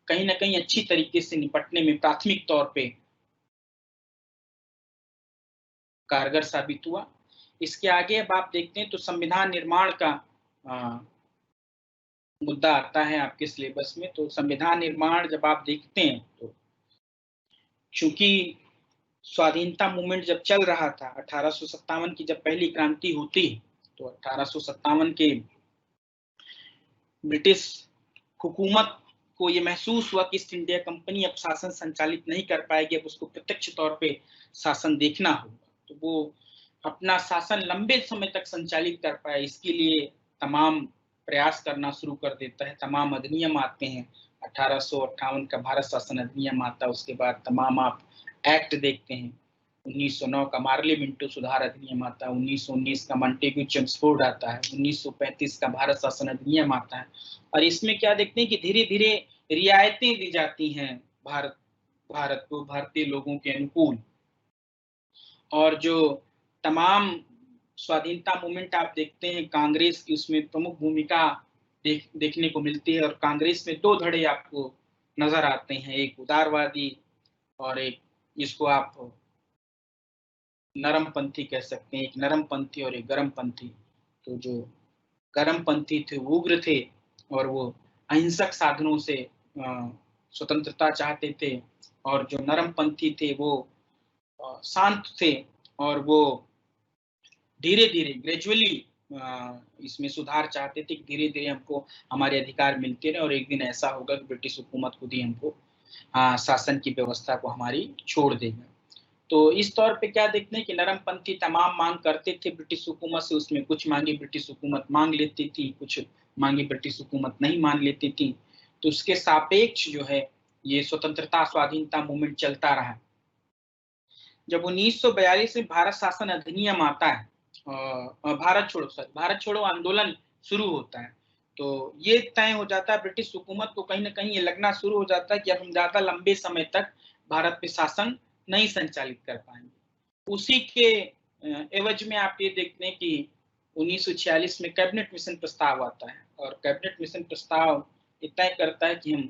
कहीं ना कहीं अच्छी तरीके से निपटने में प्राथमिक तौर पे कारगर साबित हुआ। इसके आगे अब आप देखते हैं तो संविधान निर्माण का मुद्दा आता है आपके सिलेबस में। तो संविधान निर्माण जब आप देखते हैं तो चूंकि स्वाधीनता मूवमेंट जब चल रहा था, 1857 की जब पहली क्रांति होती तो 1857 के ब्रिटिश हुकूमत को ये महसूस हुआ कि ईस्ट इंडिया कंपनी अब शासन संचालित नहीं कर पाएगी, अब उसको प्रत्यक्ष तौर पे शासन देखना होगा। तो वो अपना शासन लंबे समय तक संचालित कर पाए, इसके लिए तमाम प्रयास करना शुरू कर देता है। तमाम अधिनियम आते हैं, 1858 का भारत शासन अधिनियम आता है, उसके बाद तमाम आप एक्ट देखते हैं। 1909 का मार्ले मिंटो सुधार अधिनियम आता है, 1919 का मॉन्टेग्यू चेम्सफोर्ड आता है, 1935 का भारत शासन अधिनियम आता है। और इसमें क्या देखते हैं कि धीरे धीरे रियायतें दी जाती हैं भारत को, भारतीय लोगों के अनुकूल। और जो तमाम स्वाधीनता मूवमेंट आप देखते हैं, कांग्रेस की उसमें प्रमुख भूमिका देखने को मिलती है। और कांग्रेस में दो धड़े आपको नजर आते हैं, एक उदारवादी और एक जिसको आप नरमपंथी कह सकते हैं, एक नरमपंथी और एक गर्मपंथी। तो जो गर्मपंथी थे वो उग्र थे और वो अहिंसक साधनों से स्वतंत्रता चाहते थे, और जो नरमपंथी थे वो शांत थे और वो धीरे धीरे ग्रेजुअली इसमें सुधार चाहते थे कि धीरे धीरे हमको हमारे अधिकार मिलते रहे और एक दिन ऐसा होगा कि ब्रिटिश हुकूमत खुद ही हमको शासन की व्यवस्था को हमारी छोड़ देगा। तो इस तौर पे क्या देखते हैं कि नरमपंथी तमाम मांग करते थे ब्रिटिश हुकूमत से, उसमें कुछ मांगे ब्रिटिश हुकूमत मान लेती थी, कुछ मांगे ब्रिटिश हुकूमत नहीं मान लेती थी। तो उसके सापेक्ष जो है ये स्वतंत्रता स्वाधीनता मूवमेंट चलता रहा। जब 1942 में भारत शासन अधिनियम आता है, भारत छोड़ो आंदोलन शुरू होता है, तो ये तय हो जाता है ब्रिटिश हुकूमत को, कहीं ना कहीं ये लगना शुरू हो जाता है कि अब हम ज्यादा लंबे समय तक भारत पे शासन नहीं संचालित कर पाएंगे। उसी के एवज में आप ये देखते हैं कि 1946 में कैबिनेट मिशन प्रस्ताव आता है और कैबिनेट मिशन प्रस्ताव तय करता है कि हम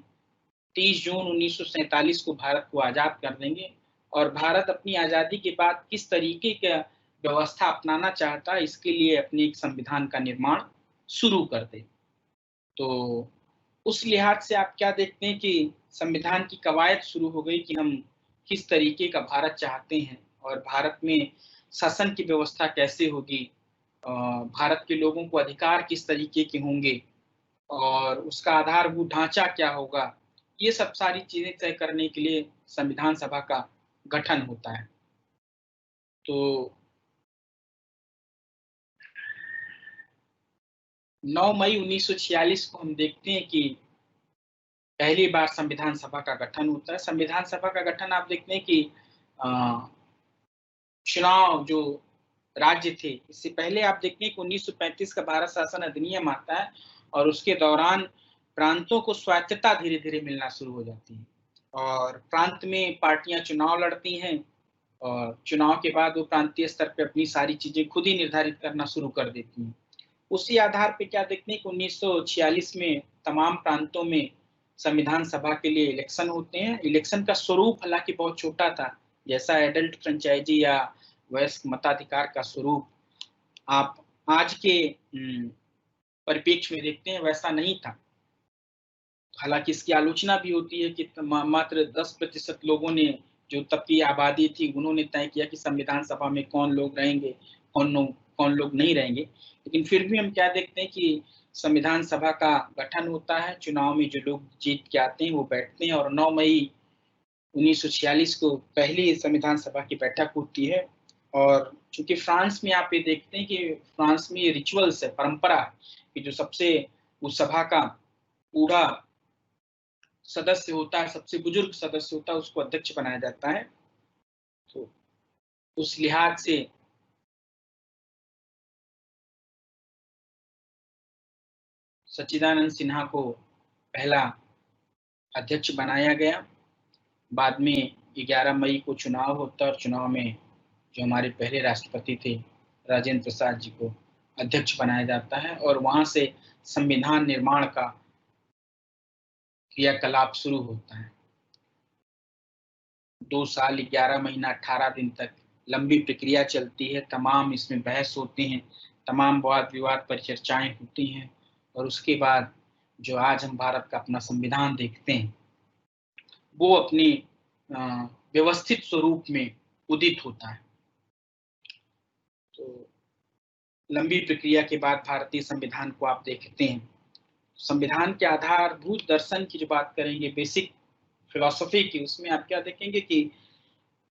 30 जून 1947 को भारत को आजाद कर देंगे और भारत अपनी आजादी के बाद किस तरीके का व्यवस्था अपनाना चाहता है इसके लिए अपने एक संविधान का निर्माण शुरू कर दे। तो उस लिहाज से आप क्या देखते हैं कि संविधान की कवायद शुरू हो गई कि हम किस तरीके का भारत चाहते हैं और भारत में शासन की व्यवस्था कैसे होगी, भारत के लोगों को अधिकार किस तरीके के होंगे और उसका आधारभूत ढांचा क्या होगा। ये सब सारी चीजें तय करने के लिए संविधान सभा का गठन होता है। तो 9 मई 1946 को हम देखते हैं कि पहली बार संविधान सभा का गठन होता है। संविधान सभा का गठन आप देखते हैं कि चुनाव जो राज्य थे, इससे पहले आप देखते हैं कि 1935 का भारत शासन अधिनियम आता है और उसके दौरान प्रांतों को स्वायत्तता धीरे धीरे मिलना शुरू हो जाती है और प्रांत में पार्टियां चुनाव लड़ती हैं और चुनाव के बाद वो प्रांतीय स्तर पे अपनी सारी चीजें खुद ही निर्धारित करना शुरू कर देती हैं। उसी आधार पे क्या देखते हैं कि 1946 में तमाम प्रांतों में संविधान सभा के लिए इलेक्शन होते हैं। इलेक्शन का स्वरूप हालांकि बहुत छोटा था, जैसा एडल्ट फ्रेंचाइजी या वयस्क मताधिकार का स्वरूप आप आज के परिप्रेक्ष्य में देखते हैं वैसा नहीं था। हालांकि इसकी आलोचना भी होती है कि मात्र 10% लोगों ने, जो तब की आबादी थी, उन्होंने तय किया कि संविधान सभा में कौन लोग रहेंगे, कौन लोग नहीं रहेंगे। लेकिन फिर भी हम क्या देखते हैं कि संविधान सभा का गठन होता है, चुनाव में जो लोग जीत के आते हैं वो बैठते हैं, और 9 मई 1946 को पहली संविधान सभा की बैठक होती है। और चूंकि फ्रांस में आप ये देखते हैं कि फ्रांस में ये रिचुअल्स है, परंपरा है कि जो सबसे उस सभा का बूढ़ा सदस्य होता है, सबसे बुजुर्ग सदस्य होता है, उसको अध्यक्ष बनाया जाता है। तो उस लिहाज से सच्चिदानंद सिन्हा को पहला अध्यक्ष बनाया गया। बाद में 11 मई को चुनाव होता है और चुनाव में जो हमारे पहले राष्ट्रपति थे राजेंद्र प्रसाद जी को अध्यक्ष बनाया जाता है, और वहां से संविधान निर्माण का क्रियाकलाप शुरू होता है। 2 साल 11 महीना 18 दिन तक लंबी प्रक्रिया चलती है, तमाम इसमें बहस होते हैं, तमाम वाद विवाद पर चर्चाएं होती हैं, और उसके बाद जो आज हम भारत का अपना संविधान देखते हैं वो अपने व्यवस्थित स्वरूप में उदित होता है। तो लंबी प्रक्रिया के बाद भारतीय संविधान को आप देखते हैं। संविधान के आधारभूत दर्शन की जो बात करेंगे, बेसिक फिलॉसफी की, उसमें आप क्या देखेंगे कि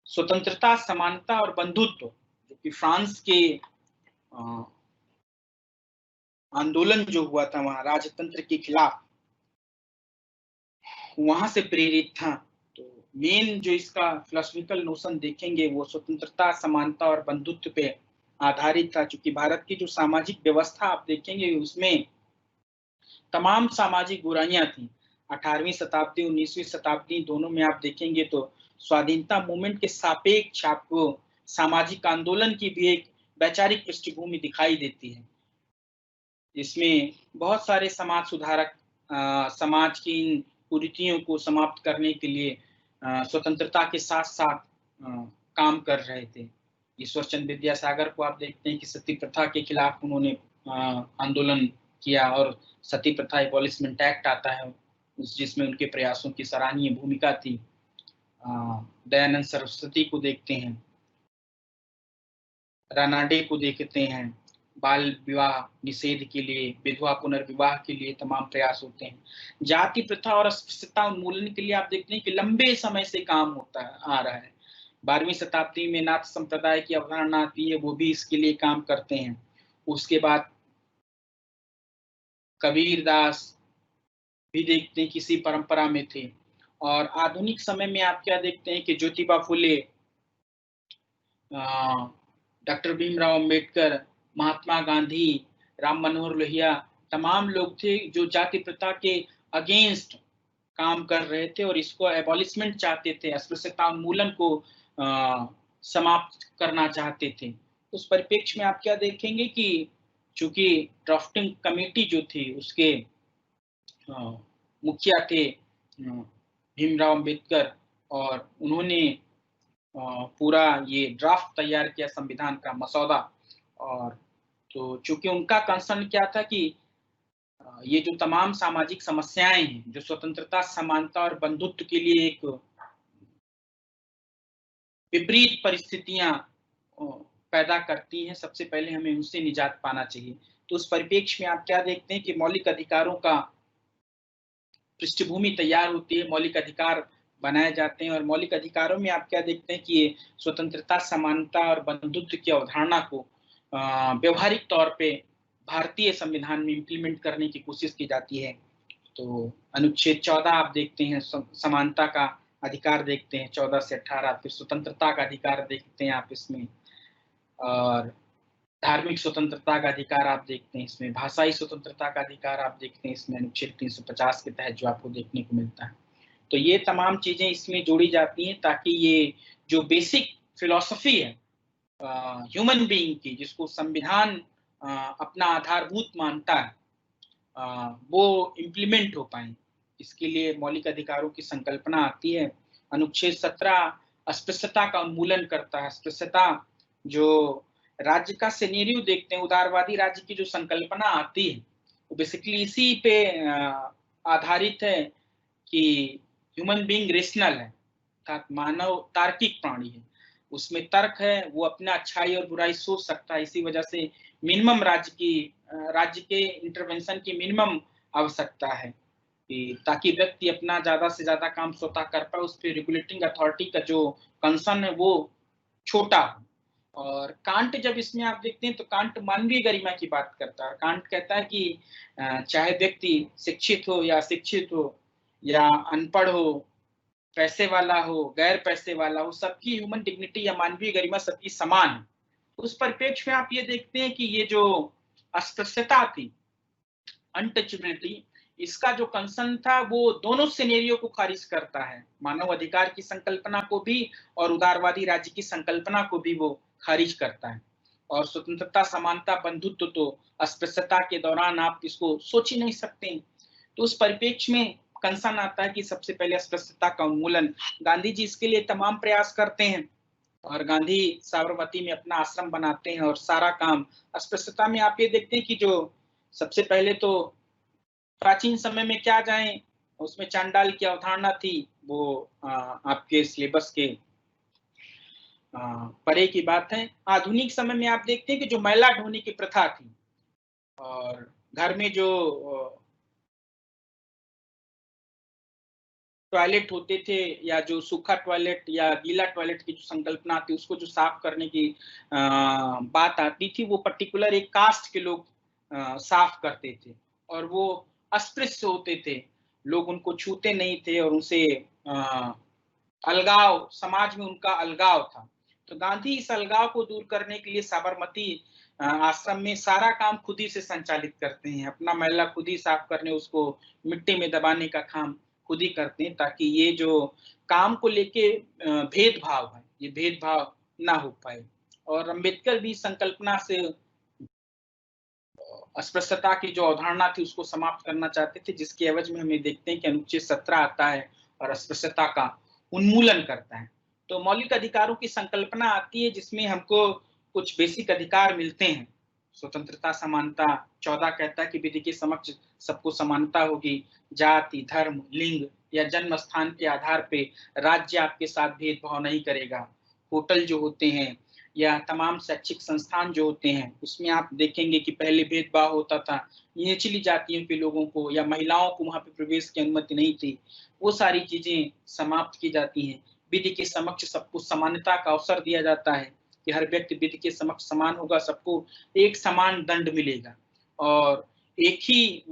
स्वतंत्रता, समानता और बंधुत्व, जो कि फ्रांस के आंदोलन जो हुआ था वहां राजतंत्र के खिलाफ, वहां से प्रेरित था। तो मेन जो इसका फिलोसफिकल नोशन देखेंगे वो स्वतंत्रता, समानता और बंधुत्व पे आधारित था। चूंकि भारत की जो सामाजिक व्यवस्था आप देखेंगे उसमें तमाम सामाजिक बुराइयां थी। 18वीं शताब्दी 19वीं शताब्दी दोनों में आप देखेंगे तो स्वाधीनता मूवमेंट के सापेक्ष आपको सामाजिक आंदोलन की भी एक वैचारिक पृष्ठभूमि दिखाई देती है। इसमें बहुत सारे समाज सुधारक समाज की इन कुरीतियों को समाप्त करने के लिए स्वतंत्रता के साथ साथ काम कर रहे थे। ईश्वर चंद्र विद्यासागर को आप देखते हैं कि सती प्रथा के खिलाफ उन्होंने आंदोलन किया, और सती प्रथा एबॉलिशमेंट एक्ट आता है जिसमें उनके प्रयासों की सराहनीय भूमिका थी। दयानंद सरस्वती को देखते हैं, रानाडे को देखते हैं, बाल विवाह निषेध के लिए, विधवा पुनर्विवाह के लिए तमाम प्रयास होते हैं। जाति प्रथा और अस्पृश्यता उन्मूलन के लिए आप देखते हैं कि लंबे समय से काम होता आ रहा है। 12वीं शताब्दी में नाथ संप्रदाय की अवधारणा आती है, वो भी इसके लिए काम करते हैं। उसके बाद कबीरदास भी देखते हैं किसी परंपरा में थे। और आधुनिक समय में आप क्या देखते हैं कि ज्योतिबा फुले, डॉक्टर भीमराव अंबेडकर, महात्मा गांधी, राम मनोहर लोहिया, तमाम लोग थे जो जाति प्रथा के अगेंस्ट काम कर रहे थे और इसको एबॉलिशमेंट चाहते थे, अस्पृश्यता उन्मूलन को समाप्त करना चाहते थे। उस परिप्रेक्ष्य में आप क्या देखेंगे कि चूंकि ड्राफ्टिंग कमेटी जो थी उसके मुखिया थे भीमराव अंबेडकर, और उन्होंने पूरा ये ड्राफ्ट तैयार किया संविधान का मसौदा। और तो चूंकि उनका कंसर्न क्या था कि ये जो तमाम सामाजिक समस्याएं हैं जो स्वतंत्रता, समानता और बंधुत्व के लिए एक विपरीत परिस्थितियां पैदा करती हैं, सबसे पहले हमें उनसे निजात पाना चाहिए। तो उस परिप्रेक्ष्य में आप क्या देखते हैं कि मौलिक अधिकारों का पृष्ठभूमि तैयार होती है, मौलिक अधिकार बनाए जाते हैं, और मौलिक अधिकारों में आप क्या देखते हैं कि ये स्वतंत्रता, समानता और बंधुत्व की अवधारणा को व्यवहारिक तौर पे भारतीय संविधान में इम्प्लीमेंट करने की कोशिश की जाती है। तो अनुच्छेद 14 आप देखते हैं, समानता का अधिकार देखते हैं 14 से 18, फिर स्वतंत्रता का अधिकार देखते हैं आप इसमें, और धार्मिक स्वतंत्रता का अधिकार आप देखते हैं इसमें, भाषाई स्वतंत्रता का अधिकार आप देखते हैं इसमें अनुच्छेद 350 के तहत जो आपको देखने को मिलता है। तो ये तमाम चीजें इसमें जोड़ी जाती हैं ताकि ये जो बेसिक फिलॉसफी है ह्यूमन बीइंग की, जिसको संविधान अपना आधारभूत मानता है, वो इम्प्लीमेंट हो पाए। इसके लिए मौलिक अधिकारों की संकल्पना आती है। अनुच्छेद 17 अस्पृश्यता का उन्मूलन करता है। अस्पृश्यता जो राज्य का सिनेरियो देखते हैं, उदारवादी राज्य की जो संकल्पना आती है वो बेसिकली इसी पे आधारित है कि ह्यूमन बीइंग रेशनल है, अर्थात मानव तार्किक प्राणी है, उसमें तर्क है, वो अपना अच्छाई और बुराई सोच सकता है। इसी वजह से मिनिमम राज्य के इंटरवेंशन की मिनिमम आवश्यकता है कि ताकि व्यक्ति अपना ज्यादा से ज्यादा काम स्वतः कर पाए, उस पर रेगुलेटिंग अथॉरिटी का जो कंसर्न है वो छोटा हो। और कांट जब इसमें आप देखते हैं तो कांट मानवीय गरिमा की बात करता है। कांट कहता है कि चाहे व्यक्ति शिक्षित हो या अशिक्षित हो या अनपढ़ हो, पैसे वाला हो, गैर पैसे वाला हो, सबकी ह्यूमन डिग्निटी या मानवीय गरिमा सबकी समान है। उस परिप्रेक्ष्य में आप ये देखते हैं कि ये जो अस्पृश्यता थी, अनटचेबिलिटी, इसका जो कंसर्न था वो दोनों सिनेरियो को खारिज करता है, मानव अधिकार की संकल्पना को भी और उदारवादी राज्य की संकल्पना को भी वो खारिज करता है। और स्वतंत्रता, समानता, बंधुत्व तो अस्पृश्यता के दौरान आप इसको सोच ही नहीं सकते। तो उस परिप्रेक्ष्य में कंसर्न आता है कि सबसे पहले अस्पृश्यता का उन्मूलन। गांधी जी इसके लिए तमाम प्रयास करते हैं और गांधी साबरमती में अपना आश्रम बनाते हैं और सारा काम अस्पृश्यता में आप ये देखते हैं कि जो सबसे पहले तो प्राचीन समय में क्या जाएं, उसमें चांडाल की अवधारणा थी, वो आपके सिलेबस के परे की बात है। आधुनिक समय में आप देखते हैं कि जो मैला ढोने की प्रथा थी और घर में जो टॉयलेट होते थे या जो सूखा टॉयलेट या गीला टॉयलेट की जो संकल्पना आती, उसको जो साफ करने की बात आती थी, वो पर्टिकुलर एक कास्ट के लोग साफ करते थे और वो अस्पृश्य होते थे, लोग उनको छूते नहीं थे और उनसे अलगाव, समाज में उनका अलगाव था। तो गांधी इस अलगाव को दूर करने के लिए साबरमती आश्रम में सारा काम खुद ही से संचालित करते हैं, अपना मैला खुद ही साफ करने, उसको मिट्टी में दबाने का काम खुद ही करते हैं, ताकि ये जो काम को लेके भेदभाव है, ये भेदभाव ना हो पाए। और अंबेडकर भी संकल्पना से अस्पृश्यता की जो अवधारणा थी उसको समाप्त करना चाहते थे, जिसके एवज में हमें देखते हैं कि अनुच्छेद 17 आता है और अस्पृश्यता का उन्मूलन करता है। तो मौलिक अधिकारों की संकल्पना आती है जिसमें हमको कुछ बेसिक अधिकार मिलते हैं। स्वतंत्रता, समानता, 14 कहता है कि विधि के समक्ष सबको समानता होगी, जाति, धर्म, लिंग या जन्म स्थान के आधार पे राज्य आपके साथ भेदभाव नहीं करेगा। होटल जो होते हैं या तमाम शैक्षिक संस्थान जो होते हैं, उसमें आप देखेंगे कि पहले भेदभाव होता था, निचली जातियों के लोगों को या महिलाओं को वहां पे प्रवेश की अनुमति नहीं थी, वो सारी चीजें समाप्त की जाती हैं। विधि के समक्ष सबको समानता का अवसर दिया जाता है कि हर व्यक्ति विधि के समक्ष समान होगा, सबको एक समान दंड मिलेगा और एक ही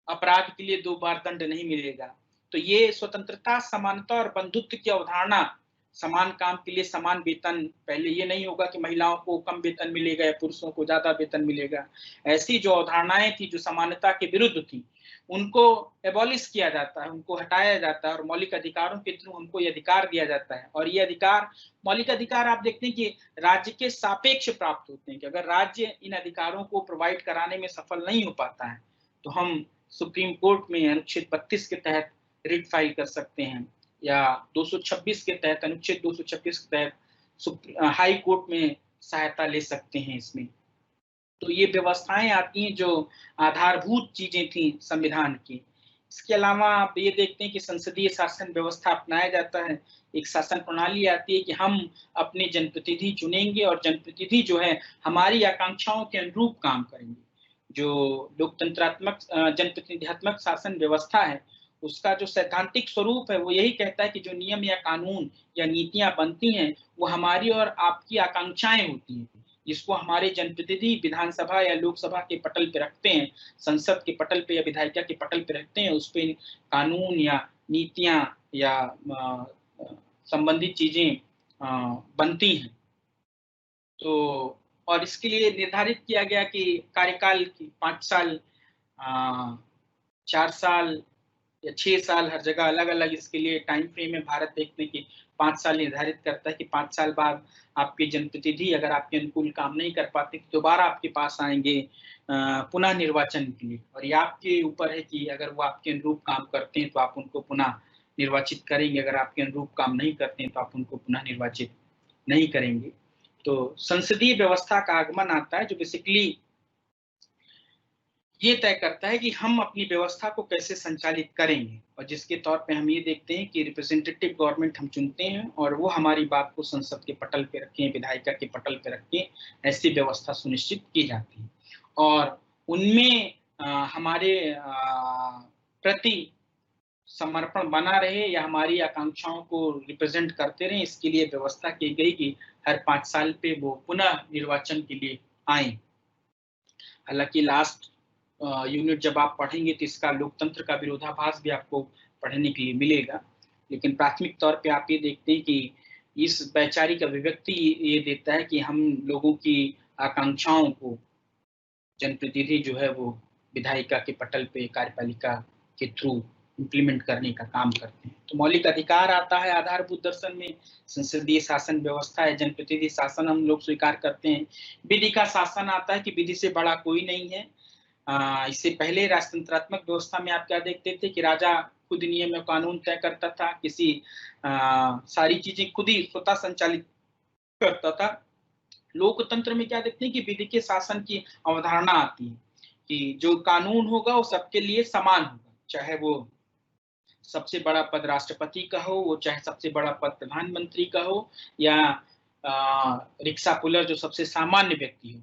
अपराध के लिए 2 बार दंड नहीं मिलेगा। तो ये स्वतंत्रता, समानता और बंधुत्व की अवधारणा, समान काम के लिए समान वेतन, पहले ये नहीं होगा कि महिलाओं को कम वेतन मिलेगा या पुरुषों को ज्यादा वेतन मिलेगा, ऐसी जो अवधारणाएं थी जो समानता के विरुद्ध थी, उनको एबॉलिश किया जाता है, उनको हटाया जाता है और मौलिक अधिकारों के थ्रू हमको ये अधिकार दिया जाता है। और ये अधिकार, मौलिक अधिकार आप देखते हैं कि राज्य के सापेक्ष प्राप्त होते हैं, कि अगर राज्य इन अधिकारों को प्रोवाइड कराने में सफल नहीं हो पाता है तो हम सुप्रीम कोर्ट में अनुच्छेद 32 के तहत रिट फाइल कर सकते हैं या 226 के तहत, अनुच्छेद 226 के तहत हाई कोर्ट में सहायता ले सकते हैं इसमें। तो ये व्यवस्थाएं आती हैं जो आधारभूत चीजें थी संविधान की। इसके अलावा आप ये देखते हैं कि संसदीय शासन व्यवस्था अपनाया जाता है, एक शासन प्रणाली आती है कि हम अपने जनप्रतिनिधि चुनेंगे और जनप्रतिनिधि जो है हमारी आकांक्षाओं के अनुरूप काम करेंगे। जो लोकतंत्रात्मक जनप्रतिनिधित्मक शासन व्यवस्था है, उसका जो सैद्धांतिक स्वरूप है वो यही कहता है कि जो नियम या कानून या नीतियां बनती हैं वो हमारी और आपकी आकांक्षाएं होती हैं, जिसको हमारे जनप्रतिनिधि विधानसभा या लोकसभा के पटल पे रखते हैं, संसद के पटल पे या विधायिका के पटल पे रखते हैं, उस पे कानून या नीतियां या संबंधित चीजें बनती हैं। तो और इसके लिए निर्धारित किया गया कि कार्यकाल की 5 साल, 4 साल या 6 साल, हर जगह अलग अलग इसके लिए टाइम फ्रेम है। भारत देखते हैं कि 5 साल निर्धारित करता है कि 5 साल बाद आपके जनप्रतिनिधि अगर आपके अनुकूल काम नहीं कर पाते तो दोबारा आपके पास आएंगे पुनः निर्वाचन के लिए, और ये आपके ऊपर है कि अगर वो आपके अनुरूप काम करते हैं तो आप उनको पुनः निर्वाचित करेंगे, अगर आपके अनुरूप काम नहीं करते हैं तो आप उनको पुनः निर्वाचित नहीं करेंगे। तो संसदीय व्यवस्था का आगमन आता है जो बेसिकली ये तय करता है कि हम अपनी व्यवस्था को कैसे संचालित करेंगे, और जिसके तौर पे हम ये देखते हैं कि रिप्रेजेंटेटिव गवर्नमेंट हम चुनते हैं और वो हमारी बात को संसद के पटल पे रखें, विधायिका के पटल पे रखें, ऐसी व्यवस्था सुनिश्चित की जाती है। और उनमें हमारे प्रति समर्पण बना रहे या हमारी आकांक्षाओं को रिप्रेजेंट करते रहे, इसके लिए व्यवस्था की गई कि हर 5 साल पे वो पुनः निर्वाचन के लिए आए। हालांकि लास्ट यूनिट जब आप पढ़ेंगे तो इसका लोकतंत्र का विरोधाभास भी आपको पढ़ने के लिए मिलेगा, लेकिन प्राथमिक तौर पे आप ये देखते हैं कि इस वैचारिक अभिव्यक्ति ये देता है कि हम लोगों की आकांक्षाओं को जनप्रतिनिधि जो है वो विधायिका के पटल पे कार्यपालिका के थ्रू इम्प्लीमेंट करने का काम करते हैं। तो मौलिक अधिकार आता है आधारभूत दर्शन में, संसदीय शासन व्यवस्था है, जनप्रतिनिधि शासन हम लोग स्वीकार करते हैं, विधि का शासन आता है कि विधि से बड़ा कोई नहीं है। इससे पहले राजतंत्रात्मक व्यवस्था में आप क्या देखते थे कि राजा खुद नियम और कानून तय करता था, किसी सारी चीजें खुद ही स्वतः संचालित करता था। लोकतंत्र में क्या देखते हैं कि विधि के शासन की अवधारणा आती है कि जो कानून होगा वो सबके लिए समान होगा, चाहे वो सबसे बड़ा पद राष्ट्रपति का हो, वो चाहे सबसे बड़ा पद प्रधानमंत्री का हो, या रिक्शा पुलर जो सबसे सामान्य व्यक्ति हो,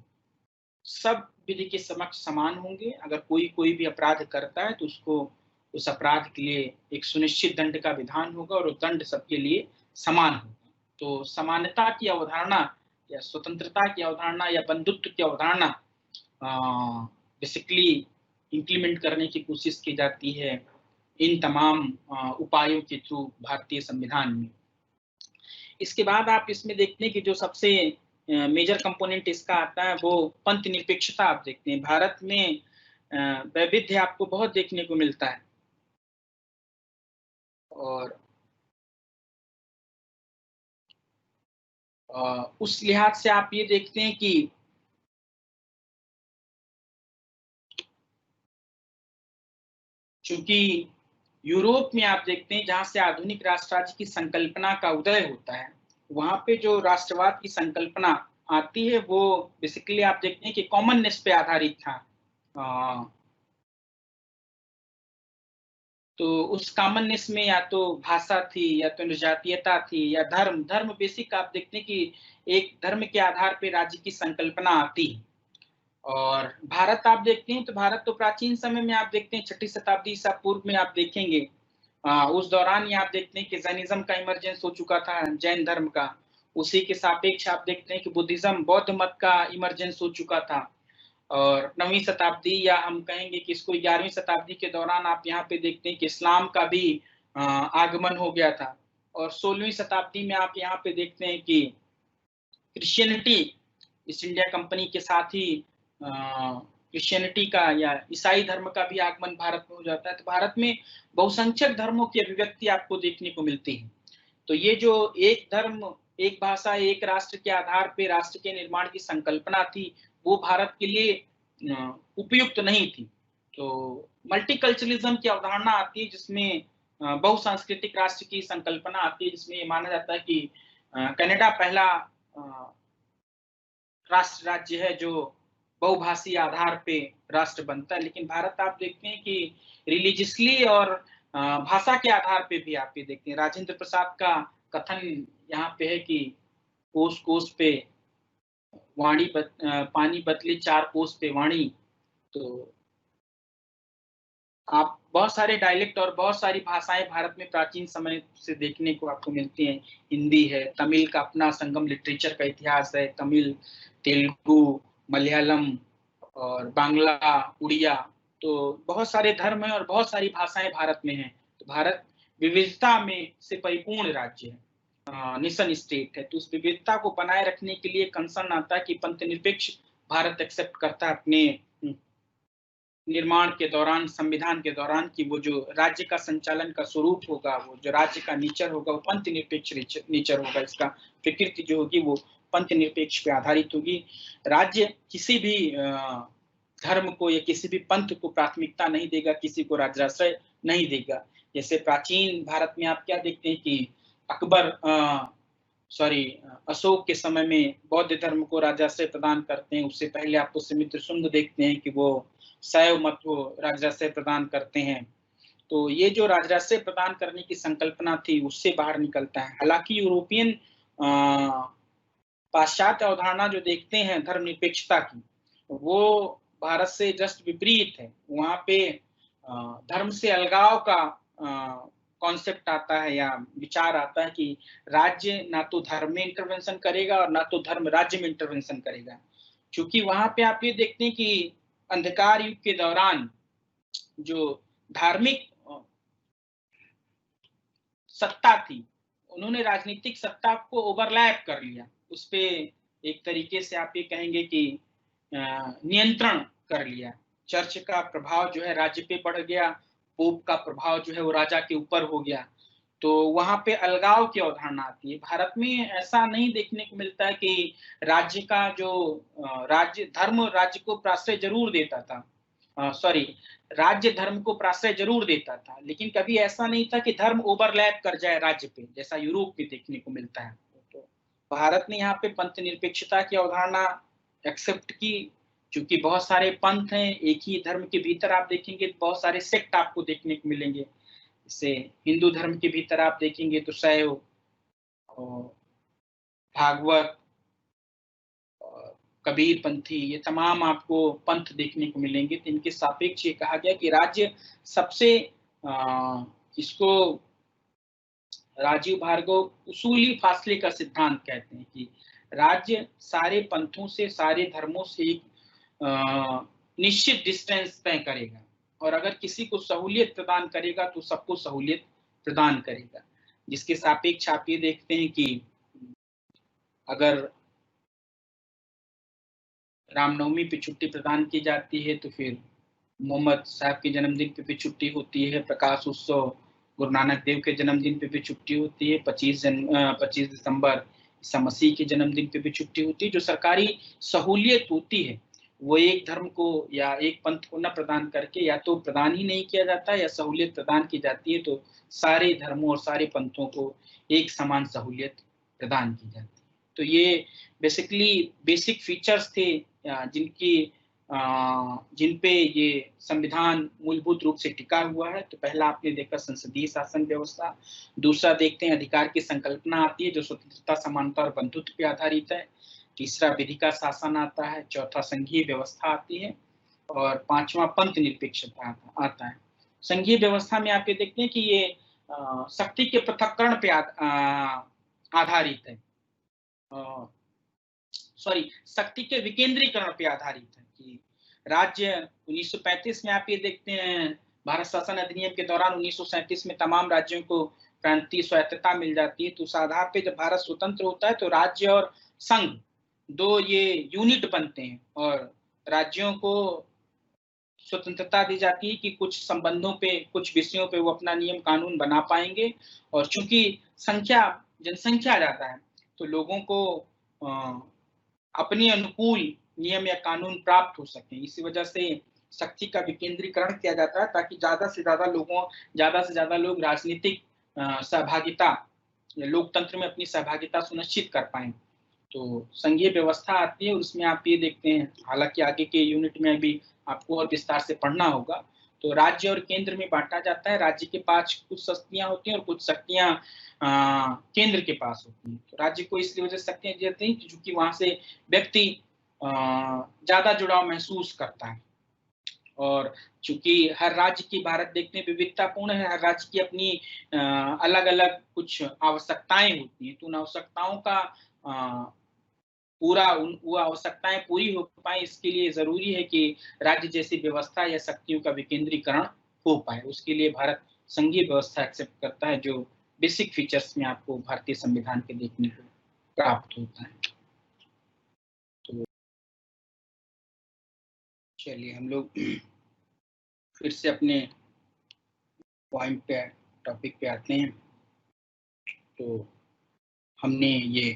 सब विधि के समक्ष समान होंगे। अगर कोई भी अपराध करता है तो उसको उस अपराध के लिए एक सुनिश्चित दंड का विधान होगा और वो दंड सबके लिए समान होगा। तो समानता की अवधारणा या स्वतंत्रता की अवधारणा या बंधुत्व की अवधारणा बेसिकली इंप्लीमेंट करने की कोशिश की जाती है इन तमाम उपायों के थ्रू भारतीय संविधान में। इसके बाद आप इसमें देखते हैं कि जो सबसे मेजर कंपोनेंट इसका आता है वो पंथ निरपेक्षता आप देखते हैं। भारत में वैविध्य आपको बहुत देखने को मिलता है, और उस लिहाज से आप ये देखते हैं कि चूंकि यूरोप में आप देखते हैं जहां से आधुनिक राष्ट्र राज्य की संकल्पना का उदय होता है, वहां पे जो राष्ट्रवाद की संकल्पना आती है वो बेसिकली आप देखते हैं कि कॉमननेस पे आधारित था। तो उस कॉमननेस में या तो भाषा थी, या तो निर्जातीयता थी, या धर्म बेसिक आप देखते हैं कि एक धर्म के आधार पे राज्य की संकल्पना आती है। और भारत आप देखते हैं तो भारत तो प्राचीन समय में आप देखते हैं 6ठी शताब्दी ईसा पूर्व में आप देखेंगे उस दौरान ही आप देखते हैं कि जैनिज्म का इमरजेंस हो चुका था, जैन धर्म का। उसी के सापेक्ष आप देखते हैं कि बुद्धिज्म, बौद्ध मत का इमरजेंस हो चुका था। और 9वीं शताब्दी या हम कहेंगे कि इसको 11वीं शताब्दी के दौरान आप यहाँ पे देखते हैं कि इस्लाम का भी आगमन हो गया था। और 16वीं शताब्दी में आप यहाँ पे देखते हैं कि क्रिश्चियनिटी ईस्ट इंडिया कंपनी के साथ ही क्रिश्चियनिटी का या ईसाई धर्म का भी आगमन भारत में हो जाता है। तो भारत में बहुसंख्यक धर्मों की अभिव्यक्ति आपको देखने को मिलती है। तो ये जो एक धर्म, एक भाषा, एक राष्ट्र के आधार पे राष्ट्र के निर्माण की संकल्पना थी, वो भारत के लिए उपयुक्त नहीं थी। तो मल्टीकल्चरलिज्म की अवधारणा आती है जिसमें बहुसांस्कृतिक राष्ट्र की संकल्पना आती है, जिसमें ये माना जाता है कि कनाडा पहला राष्ट्र राज्य है जो बहुभाषी आधार पे राष्ट्र बनता है। लेकिन भारत आप देखते हैं कि रिलीजियसली और भाषा के आधार पे भी आप ये देखते हैं। राजेंद्र प्रसाद का कथन यहाँ पे है कि कोस कोस पे पानी बदली 4 कोस पे वाणी। तो आप बहुत सारे डायलेक्ट और बहुत सारी भाषाएं भारत में प्राचीन समय से देखने को आपको मिलती हैं। हिंदी है, तमिल का अपना संगम लिटरेचर का इतिहास है, तमिल, तेलुगु, मलयालम और बांग्ला, उड़िया। तो बहुत सारे धर्म हैं और बहुत सारी भाषाएं भारत में हैं। तो भारत विविधता में से परिपूर्ण राज्य है, नेशन स्टेट है। तो उस विविधता को बनाए रखने के लिए कंसर्न आता है कि पंथ निरपेक्ष भारत एक्सेप्ट करता है अपने निर्माण के दौरान, संविधान के दौरान, कि वो जो राज्य का संचालन का स्वरूप होगा, वो जो राज्य का नेचर होगा, वो पंथ निरपेक्ष नेचर होगा। इसका प्रकृति जो होगी वो पंथ निरपेक्ष पे आधारित होगी। राज्य किसी भी धर्म को या किसी भी पंथ को प्राथमिकता नहीं देगा, किसी को राजराश्रय नहीं देगा। जैसे प्राचीन भारत में आप क्या देखते हैं कि अकबर अशोक के समय में बौद्ध धर्म को राजराश्रय प्रदान करते हैं। उससे पहले आपको समुद्र शुंग देखते हैं कि वो शैव मत को राजराश्रय प्रदान करते हैं। तो ये जो राजराश्रय प्रदान करने की संकल्पना थी उससे बाहर निकलता है। हालांकि यूरोपियन पाश्चात्य अवधारणा जो देखते हैं धर्मनिरपेक्षता की, वो भारत से जस्ट विपरीत है। वहां पे धर्म से अलगाव का कॉन्सेप्ट आता है या विचार आता है कि राज्य ना तो धर्म में इंटरवेंशन करेगा और ना तो धर्म राज्य में इंटरवेंशन करेगा। क्योंकि वहां पे आप ये देखते हैं कि अंधकार युग के दौरान जो धार्मिक सत्ता थी, उन्होंने राजनीतिक सत्ता को ओवरलैप कर लिया। उस पे एक तरीके से आप ये कहेंगे कि नियंत्रण कर लिया। चर्च का प्रभाव जो है राज्य पे बढ़ गया, पोप का प्रभाव जो है वो राजा के ऊपर हो गया। तो वहां पे अलगाव की अवधारणा आती है। भारत में ऐसा नहीं देखने को मिलता है कि राज्य का जो राज्य धर्म राज्य को प्राश्रय जरूर देता था, राज्य धर्म को प्राश्रय जरूर देता था, लेकिन कभी ऐसा नहीं था कि धर्म ओवरलैप कर जाए राज्य पे, जैसा यूरोप में देखने को मिलता है। तो भारत ने यहाँ पे पंथ निरपेक्षता की अवधारणा एक्सेप्ट की। क्योंकि बहुत सारे पंथ हैं, एक ही धर्म के भीतर आप देखेंगे तो बहुत सारे सेक्ट आपको देखने को मिलेंगे। जैसे हिंदू धर्म के भीतर आप देखेंगे तो शैव, भागवत, कबीर पंथी, ये तमाम आपको पंथ देखने को मिलेंगे। तो इनके सापेक्ष ये कहा गया कि राज्य सबसे इसको राजीव भार्गव उसूली फासले का सिद्धांत कहते हैं कि राज्य सारे पंथों से, सारे धर्मों से एक निश्चित डिस्टेंस तय करेगा, और अगर किसी को सहूलियत प्रदान करेगा तो सबको सहूलियत प्रदान करेगा। जिसके सापेक्ष आप ये देखते हैं कि अगर रामनवमी पे छुट्टी प्रदान की जाती है तो फिर मोहम्मद साहब के जन्मदिन पे भी छुट्टी होती है, प्रकाश उत्सव गुरु नानक देव के जन्मदिन पे भी छुट्टी होती है, 25 दिसंबर ईसा मसीह के जन्मदिन पे भी छुट्टी होती है। जो सरकारी सहूलियत होती है वो एक धर्म को या एक पंथ को न प्रदान करके या तो प्रदान ही नहीं किया जाता या सहूलियत प्रदान की जाती है तो सारे धर्मों और सारे पंथों को एक समान सहूलियत प्रदान की जाती है। तो ये बेसिकली बेसिक फीचर्स थे जिन पे ये संविधान मूलभूत रूप से टिका हुआ है। तो पहला आपने देखा संसदीय शासन व्यवस्था, दूसरा देखते हैं अधिकार की संकल्पना आती है जो स्वतंत्रता, समानता और बंधुत्व पे आधारित है, तीसरा विधि का शासन आता है, चौथा संघीय व्यवस्था आती है और पांचवा पंथ निरपेक्षता आता है। संघीय व्यवस्था में आप ये देखते हैं कि ये शक्ति के पृथक्करण पे आधारित है, शक्ति के विकेंद्रीकरण पे आधारित है कि राज्य 1935 में आप ये देखते हैं भारत शासन अधिनियम के दौरान 1937 में तमाम राज्यों को प्रांतीय स्वायत्तता मिल जाती है। तो उस आधार पे जब भारत स्वतंत्र होता है तो राज्य और संघ दो ये यूनिट बनते हैं और राज्यों को स्वतंत्रता दी जाती है कि कुछ संबंधों पे, कुछ विषयों पे वो अपना नियम कानून बना पाएंगे। और चूंकि जनसंख्या ज्यादा है तो लोगों को अपने अनुकूल नियम या कानून प्राप्त हो सके। इसी वजह से शक्ति का विकेंद्रीकरण किया जाता है ताकि ज्यादा से ज्यादा लोग राजनीतिक सहभागिता, लोकतंत्र में अपनी सहभागिता सुनिश्चित कर पाए। तो संघीय व्यवस्था आती है, उसमें आप ये देखते हैं, हालांकि आगे के यूनिट में भी आपको और विस्तार से पढ़ना होगा। तो राज्य और केंद्र में बांटा जाता है। राज्य के पास कुछ शक्तियां होती हैं और कुछ शक्तियां केंद्र के पास होती हैं। तो राज्य को इसलिए वजह से शक्तियां दी जाती हैं क्योंकि वहां से व्यक्ति ज्यादा जुड़ाव महसूस करता है। और चूंकि हर राज्य की, भारत देखने विविधतापूर्ण है, हर राज्य की अपनी अलग अलग कुछ आवश्यकताएं होती हैं। तो उन आवश्यकताओं का वो आवश्यकताएं पूरी हो पाए, इसके लिए जरूरी है कि राज्य जैसी व्यवस्था या शक्तियों का विकेंद्रीकरण हो पाए। उसके लिए भारत संघीय व्यवस्था एक्सेप्ट करता है जो बेसिक फीचर्स में आपको भारतीय संविधान के देखने को प्राप्त होता है। तो चलिए हम लोग फिर से अपने पॉइंट पे, टॉपिक पे आते हैं। तो हमने ये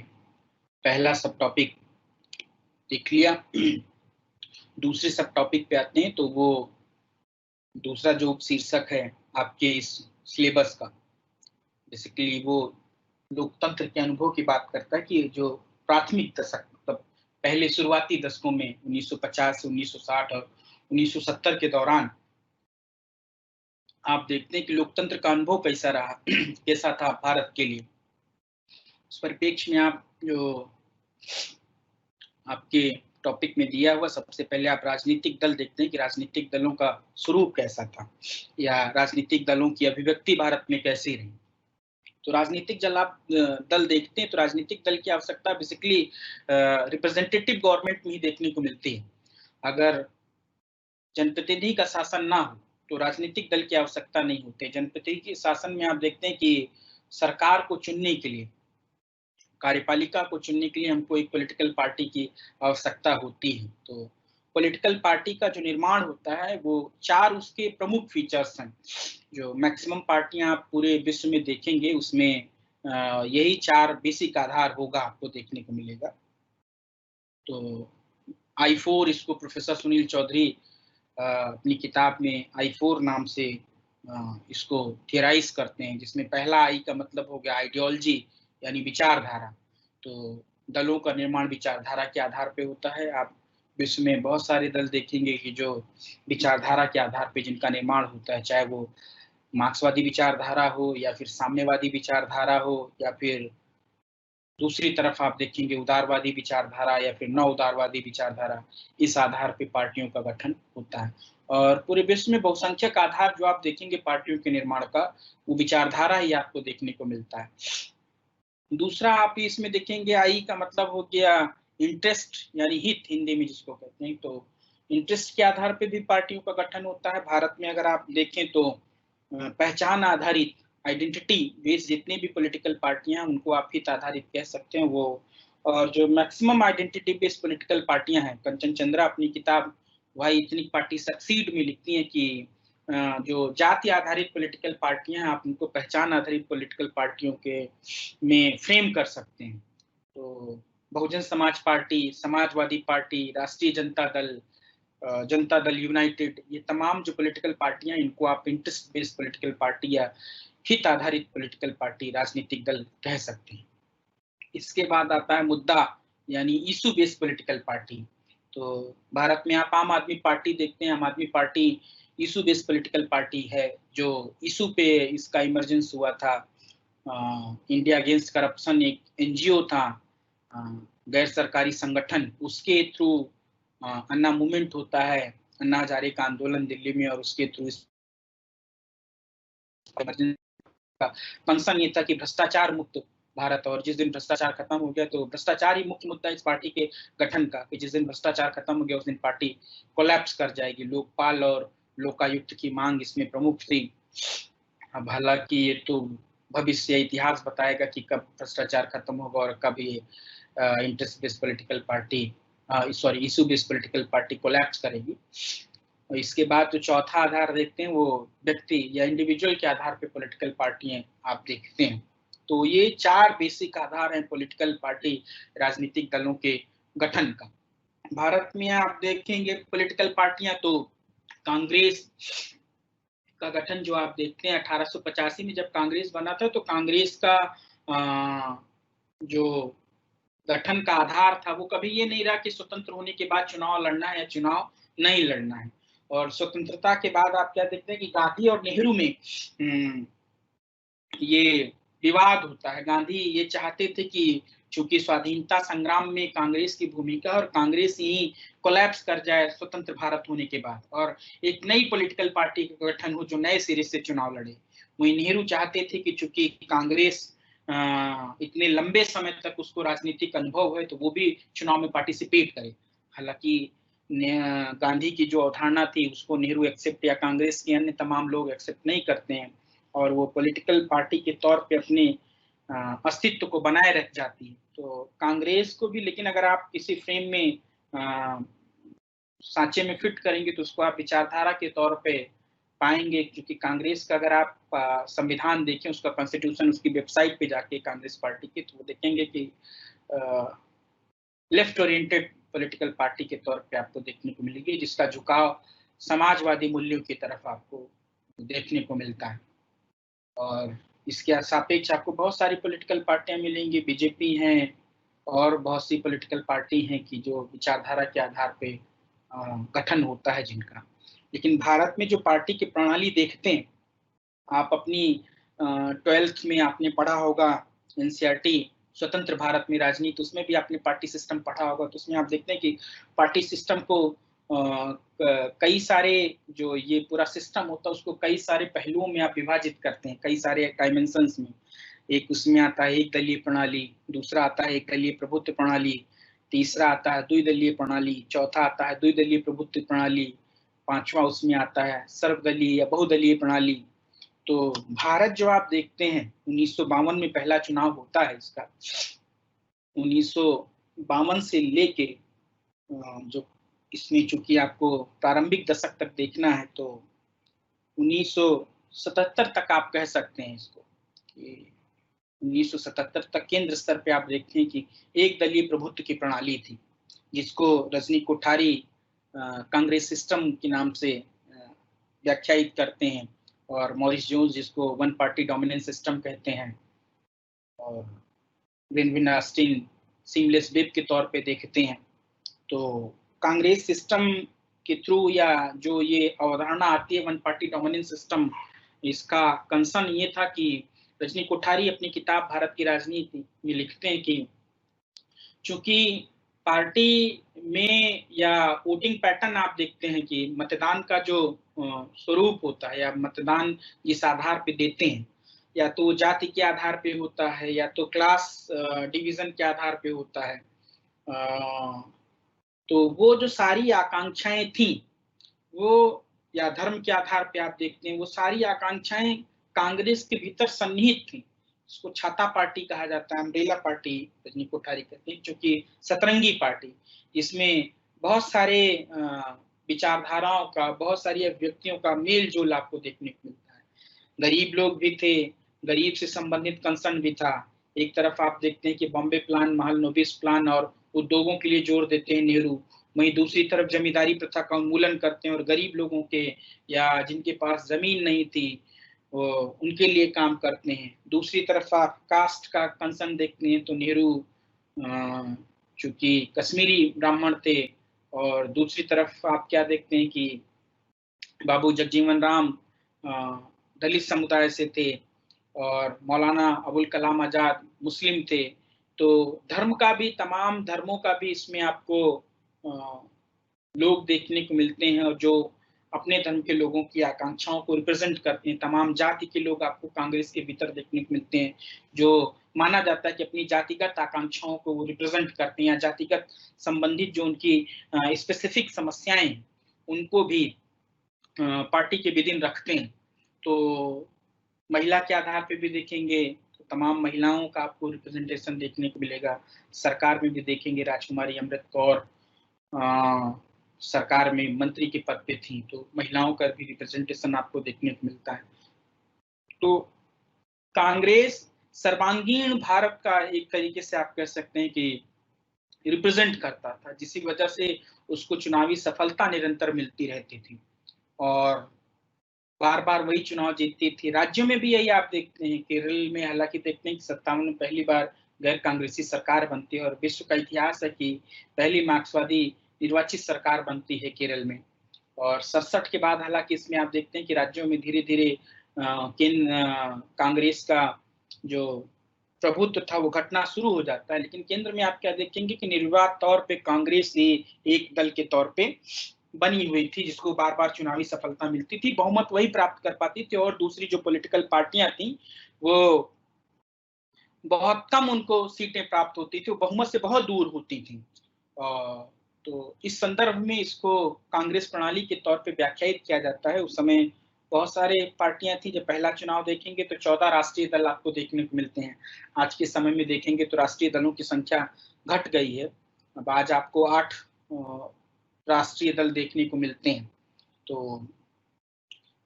पहला सब टॉपिक देख लिया। दूसरे सब टॉपिक पे आते हैं। तो वो दूसरा जो शीर्षक है आपके इस सिलेबस का, बेसिकली वो लोकतंत्र के अनुभव की बात करता है कि जो प्राथमिक दशक, मतलब पहले शुरुआती दशकों में 1950 से 1960 और 1970 के दौरान आप देखते हैं कि लोकतंत्र का अनुभव कैसा रहा, कैसा था भारत के लिए। उस परिप्रेक्ष्य में आप जो आपके टॉपिक में दिया हुआ, सबसे पहले आप राजनीतिक दल देखते हैं कि राजनीतिक दलों का स्वरूप कैसा था या राजनीतिक दलों की अभिव्यक्ति भारत में कैसी रही। तो राजनीतिक दल देखते हैं तो राजनीतिक दल की आवश्यकता बेसिकली रिप्रेजेंटेटिव गवर्नमेंट में ही देखने को मिलती है। अगर जनप्रतिनिधि का शासन ना हो तो राजनीतिक दल की आवश्यकता नहीं होती। जनप्रतिनिधि के शासन में आप देखते हैं कि सरकार को चुनने के लिए, कार्यपालिका को चुनने के लिए हमको एक पॉलिटिकल पार्टी की आवश्यकता होती है। तो पॉलिटिकल पार्टी का जो निर्माण होता है वो 4 उसके प्रमुख फीचर्स हैं। जो मैक्सिमम पार्टियां आप पूरे विश्व में देखेंगे उसमें यही 4 बेसिक आधार होगा, आपको देखने को मिलेगा। तो I4 इसको प्रोफेसर सुनील चौधरी अपनी किताब में I4 नाम से इसको थियराइज करते हैं, जिसमें पहला आई का मतलब हो गया आइडियोलॉजी यानी विचारधारा। तो दलों का निर्माण विचारधारा के आधार पे होता है। आप विश्व में बहुत सारे दल देखेंगे कि जो विचारधारा के आधार पे जिनका निर्माण होता है, चाहे वो मार्क्सवादी विचारधारा हो या फिर साम्यवादी विचारधारा हो या फिर दूसरी तरफ आप देखेंगे उदारवादी विचारधारा या फिर नव उदारवादी विचारधारा, इस आधार पे पार्टियों का गठन होता है। और पूरे विश्व में बहुसंख्यक आधार जो आप देखेंगे पार्टियों के निर्माण का, वो विचारधारा ही आपको देखने को मिलता है। दूसरा आप इसमें देखेंगे आई का मतलब हो गया इंटरेस्ट यानी हित, हिंदी में जिसको कहते हैं। तो इंटरेस्ट के आधार पे भी पार्टियों का गठन होता है। भारत में अगर आप देखें तो पहचान आधारित, आइडेंटिटी बेस्ड जितनी भी पॉलिटिकल पार्टियां हैं उनको आप हित आधारित कह सकते हैं वो। और जो मैक्सिमम आइडेंटिटी बेस्ड पॉलिटिकल पार्टियां हैं, कंचन चंद्रा अपनी किताब व्हाई इथनिक पार्टी सक्सीड में लिखती हैं कि जो जाति आधारित पॉलिटिकल पार्टियां हैं आप उनको पहचान आधारित पॉलिटिकल पार्टियों के में फ्रेम कर सकते हैं। तो बहुजन समाज पार्टी, समाजवादी पार्टी, राष्ट्रीय जनता दल, जनता दल यूनाइटेड, ये तमाम जो पॉलिटिकल पार्टियां, इनको आप इंटरेस्ट बेस्ड पॉलिटिकल पार्टी या हित आधारित पॉलिटिकल पार्टी, राजनीतिक दल कह सकते हैं। इसके बाद आता है मुद्दा यानी इशू बेस्ड पॉलिटिकल पार्टी। तो भारत में आप आम आदमी पार्टी देखते हैं। आम आदमी party issue based political party है, जो इशू पे इसका इमरजेंस हुआ था। इंडिया अगेंस्ट करप्शन एक एनजीओ था, गैर सरकारी संगठन, उसके थ्रू अन्ना मूवमेंट होता है, अन्ना हजारे का आंदोलन दिल्ली में, और उसके थ्रू कंसर्न ये था कि भ्रष्टाचार मुक्त भारत। और जिस दिन भ्रष्टाचार खत्म हो गया, तो भ्रष्टाचार ही मुख्य मुद्दा इस पार्टी के गठन का, कि जिस दिन भ्रष्टाचार खत्म हो गया उस दिन पार्टी कोलैप्स कर जाएगी। लोकपाल और लोकायुक्त की मांग इसमें प्रमुख थी। अब हालांकि ये तो भविष्य इतिहास बताएगा कि कब भ्रष्टाचार खत्म होगा और कब ये interest based political party, sorry issue based political party collapse करेगी। और इसके बाद जो चौथा आधार देखते हैं वो व्यक्ति या इंडिविजुअल के आधार पे पॉलिटिकल पार्टियां आप देखते हैं। तो ये 4 बेसिक आधार हैं पॉलिटिकल पार्टी, राजनीतिक दलों के गठन का। भारत में आप देखेंगे पॉलिटिकल पार्टियां, तो कांग्रेस का गठन जो आप देखते हैं 1885 में जब कांग्रेस बना था, तो कांग्रेस का जो गठन का आधार था वो कभी ये नहीं रहा कि स्वतंत्र होने के बाद चुनाव लड़ना है या चुनाव नहीं लड़ना है। और स्वतंत्रता के बाद आप क्या देखते हैं कि गांधी और नेहरू में ये विवाद होता है। गांधी ये चाहते थे कि चूंकि स्वाधीनता संग्राम में कांग्रेस की भूमिका, और कांग्रेस ही कोलैप्स कर जाए स्वतंत्र भारत होने के बाद, और एक नई पॉलिटिकल पार्टी का गठन हो जो नए सिरे से चुनाव लड़े। वहीं नेहरू चाहते थे कि चूंकि कांग्रेस इतने लंबे समय तक उसको राजनीतिक अनुभव है, तो वो भी चुनाव में पार्टिसिपेट करे। हालांकि गांधी की जो अवधारणा थी उसको नेहरू एक्सेप्ट या कांग्रेस के अन्य तमाम लोग एक्सेप्ट नहीं करते हैं, और वो पॉलिटिकल पार्टी के तौर पे अपने अस्तित्व को बनाए रख जाती है। तो कांग्रेस को भी, लेकिन अगर आप किसी फ्रेम में सांचे में फिट करेंगे तो उसको आप विचारधारा के तौर पे पाएंगे, क्योंकि कांग्रेस का अगर आप संविधान देखें, उसका कॉन्स्टिट्यूशन, उसकी वेबसाइट पे जाके कांग्रेस पार्टी की, तो वो देखेंगे कि लेफ्ट ओरिएंटेड पॉलिटिकल पार्टी के तौर पे आपको देखने को मिलेगी, जिसका झुकाव समाजवादी मूल्यों की तरफ आपको देखने को मिलता है। और इसके सापेक्ष आपको बहुत सारी पॉलिटिकल पार्टियां मिलेंगी, बीजेपी हैं और बहुत सी पॉलिटिकल पार्टी हैं कि जो विचारधारा के आधार पे गठन होता है जिनका। लेकिन भारत में जो पार्टी की प्रणाली देखते हैं, आप अपनी 12th में आपने पढ़ा होगा एनसीईआरटी स्वतंत्र भारत में राजनीति, उसमें भी आपने पार्टी सिस्टम पढ़ा होगा। तो उसमें आप देखते हैं कि पार्टी सिस्टम को कई सारे, जो ये पूरा सिस्टम होता है उसको कई सारे पहलुओं में आप विभाजित करते हैं, कई सारे डायमेंशंस में। एक उसमें आता है एक दलीय प्रणाली, दूसरा आता है एक दलीय प्रभुत्व प्रणाली, तीसरा आता है द्विदलीय प्रणाली, चौथा आता है द्विदलीय प्रभुत्व प्रणाली, पांचवा उसमें आता है सर्वदलीय या बहुदलीय प्रणाली। तो भारत जो आप देखते हैं 1952 में पहला चुनाव होता है इसका, 1952 से लेके जो इसमें चूंकि आपको प्रारंभिक दशक तक देखना है, तो 1977 तक आप कह सकते हैं इसको कि 1977 तक केंद्र स्तर पे आप देखते हैं कि एक दलीय प्रभुत्व की प्रणाली थी, जिसको रजनी कोठारी कांग्रेस सिस्टम के नाम से व्याख्यायित करते हैं, और मॉरिस जोन्स जिसको वन पार्टी डोमिनेंस सिस्टम कहते हैं, और ग्रीनविन ऑस्टिन सीमलेस वेब के तौर पे देखते हैं। तो कांग्रेस सिस्टम के थ्रू या जो ये अवधारणा आती है वन पार्टी डोमिनेंस सिस्टम, इसका कंसर्न ये था कि रजनी कोठारी अपनी किताब भारत की राजनीति में लिखते हैं कि चूंकि पार्टी में या वोटिंग पैटर्न आप देखते हैं कि मतदान का जो स्वरूप होता है या मतदान जिस आधार पे देते हैं, या तो जाति के आधार पे होता है या तो क्लास डिवीजन के आधार पे होता है। तो वो जो सारी आकांक्षाएं थी वो, या धर्म के आधार पे आप देखते हैं, वो सारी आकांक्षाएं कांग्रेस के भीतर सन्निहित थी। इसको छाता पार्टी कहा जाता है, अम्ब्रेला पार्टी रजनी कोठारी कहते हैं, जो कि सतरंगी पार्टी, इसमें बहुत सारे विचारधाराओं का, बहुत सारी अभिव्यक्तियों का मेल जोल आपको देखने को मिलता है। गरीब लोग भी थे, गरीब से संबंधित कंसर्न भी था। एक तरफ आप देखते हैं कि बॉम्बे प्लान, महालनोबिस प्लान और उद्योगों के लिए जोर देते हैं नेहरू, वहीं दूसरी तरफ जमींदारी प्रथा का उन्मूलन करते हैं और गरीब लोगों के या जिनके पास जमीन नहीं थी वो उनके लिए काम करते हैं। दूसरी तरफ आप कास्ट का कंसर्न देखते हैं तो नेहरू चूंकि कश्मीरी ब्राह्मण थे, और दूसरी तरफ आप क्या देखते हैं कि बाबू जगजीवन राम दलित समुदाय से थे, और मौलाना अबुल कलाम आजाद मुस्लिम थे। तो धर्म का भी, तमाम धर्मों का भी इसमें आपको लोग देखने को मिलते हैं, और जो अपने धर्म के लोगों की आकांक्षाओं को रिप्रेजेंट करते हैं। तमाम जाति के लोग आपको कांग्रेस के भीतर देखने को मिलते हैं, जो माना जाता है कि अपनी जातिगत आकांक्षाओं को वो रिप्रेजेंट करते हैं, या जातिगत संबंधित जो उनकी स्पेसिफिक समस्याएं उनको भी पार्टी के विदिन रखते हैं। तो महिला के आधार पे भी देखेंगे तो तमाम महिलाओं का आपको रिप्रेजेंटेशन देखने को मिलेगा। सरकार में भी देखेंगे राजकुमारी अमृत कौर सरकार में मंत्री के पद पे थी, तो महिलाओं का भी रिप्रेजेंटेशन आपको देखने को मिलता है। तो कांग्रेस सर्वांगीण भारत का एक तरीके से आप कह सकते हैं कि रिप्रेजेंट करता था, जिसकी वजह से उसको चुनावी सफलता निरंतर मिलती रहती थी और बार बार वही चुनाव जीतती थी। राज्यों में भी यही आप देखते हैं। केरल में हालांकि देखते हैं कि 57 में पहली बार गैर कांग्रेसी सरकार बनती है, और विश्व का इतिहास है कि पहली मार्क्सवादी निर्वाचित सरकार बनती है केरल में। और 67 के बाद हालांकि इसमें आप देखते हैं कि राज्यों में धीरे धीरे कांग्रेस का जो प्रभुत्व था वो घटना शुरू हो जाता है। लेकिन केंद्र में आप क्या देखेंगे कि निर्विवाद तौर पे कांग्रेस एक दल के तौर पे बनी हुई थी, जिसको बार बार चुनावी सफलता मिलती थी, बहुमत वही प्राप्त कर पाती थी, और दूसरी जो पॉलिटिकल पार्टियां थी वो बहुत कम उनको सीटें प्राप्त होती थी, वो बहुमत से बहुत दूर होती थी। तो इस संदर्भ में इसको कांग्रेस प्रणाली के तौर पे व्याख्यायित किया जाता है। उस समय बहुत सारे पार्टियां थी। जब पहला चुनाव देखेंगे तो 14 राष्ट्रीय दल आपको देखने को मिलते हैं। आज के समय में देखेंगे तो राष्ट्रीय दलों की संख्या घट गई है। अब आज आपको 8 राष्ट्रीय दल देखने को मिलते हैं। तो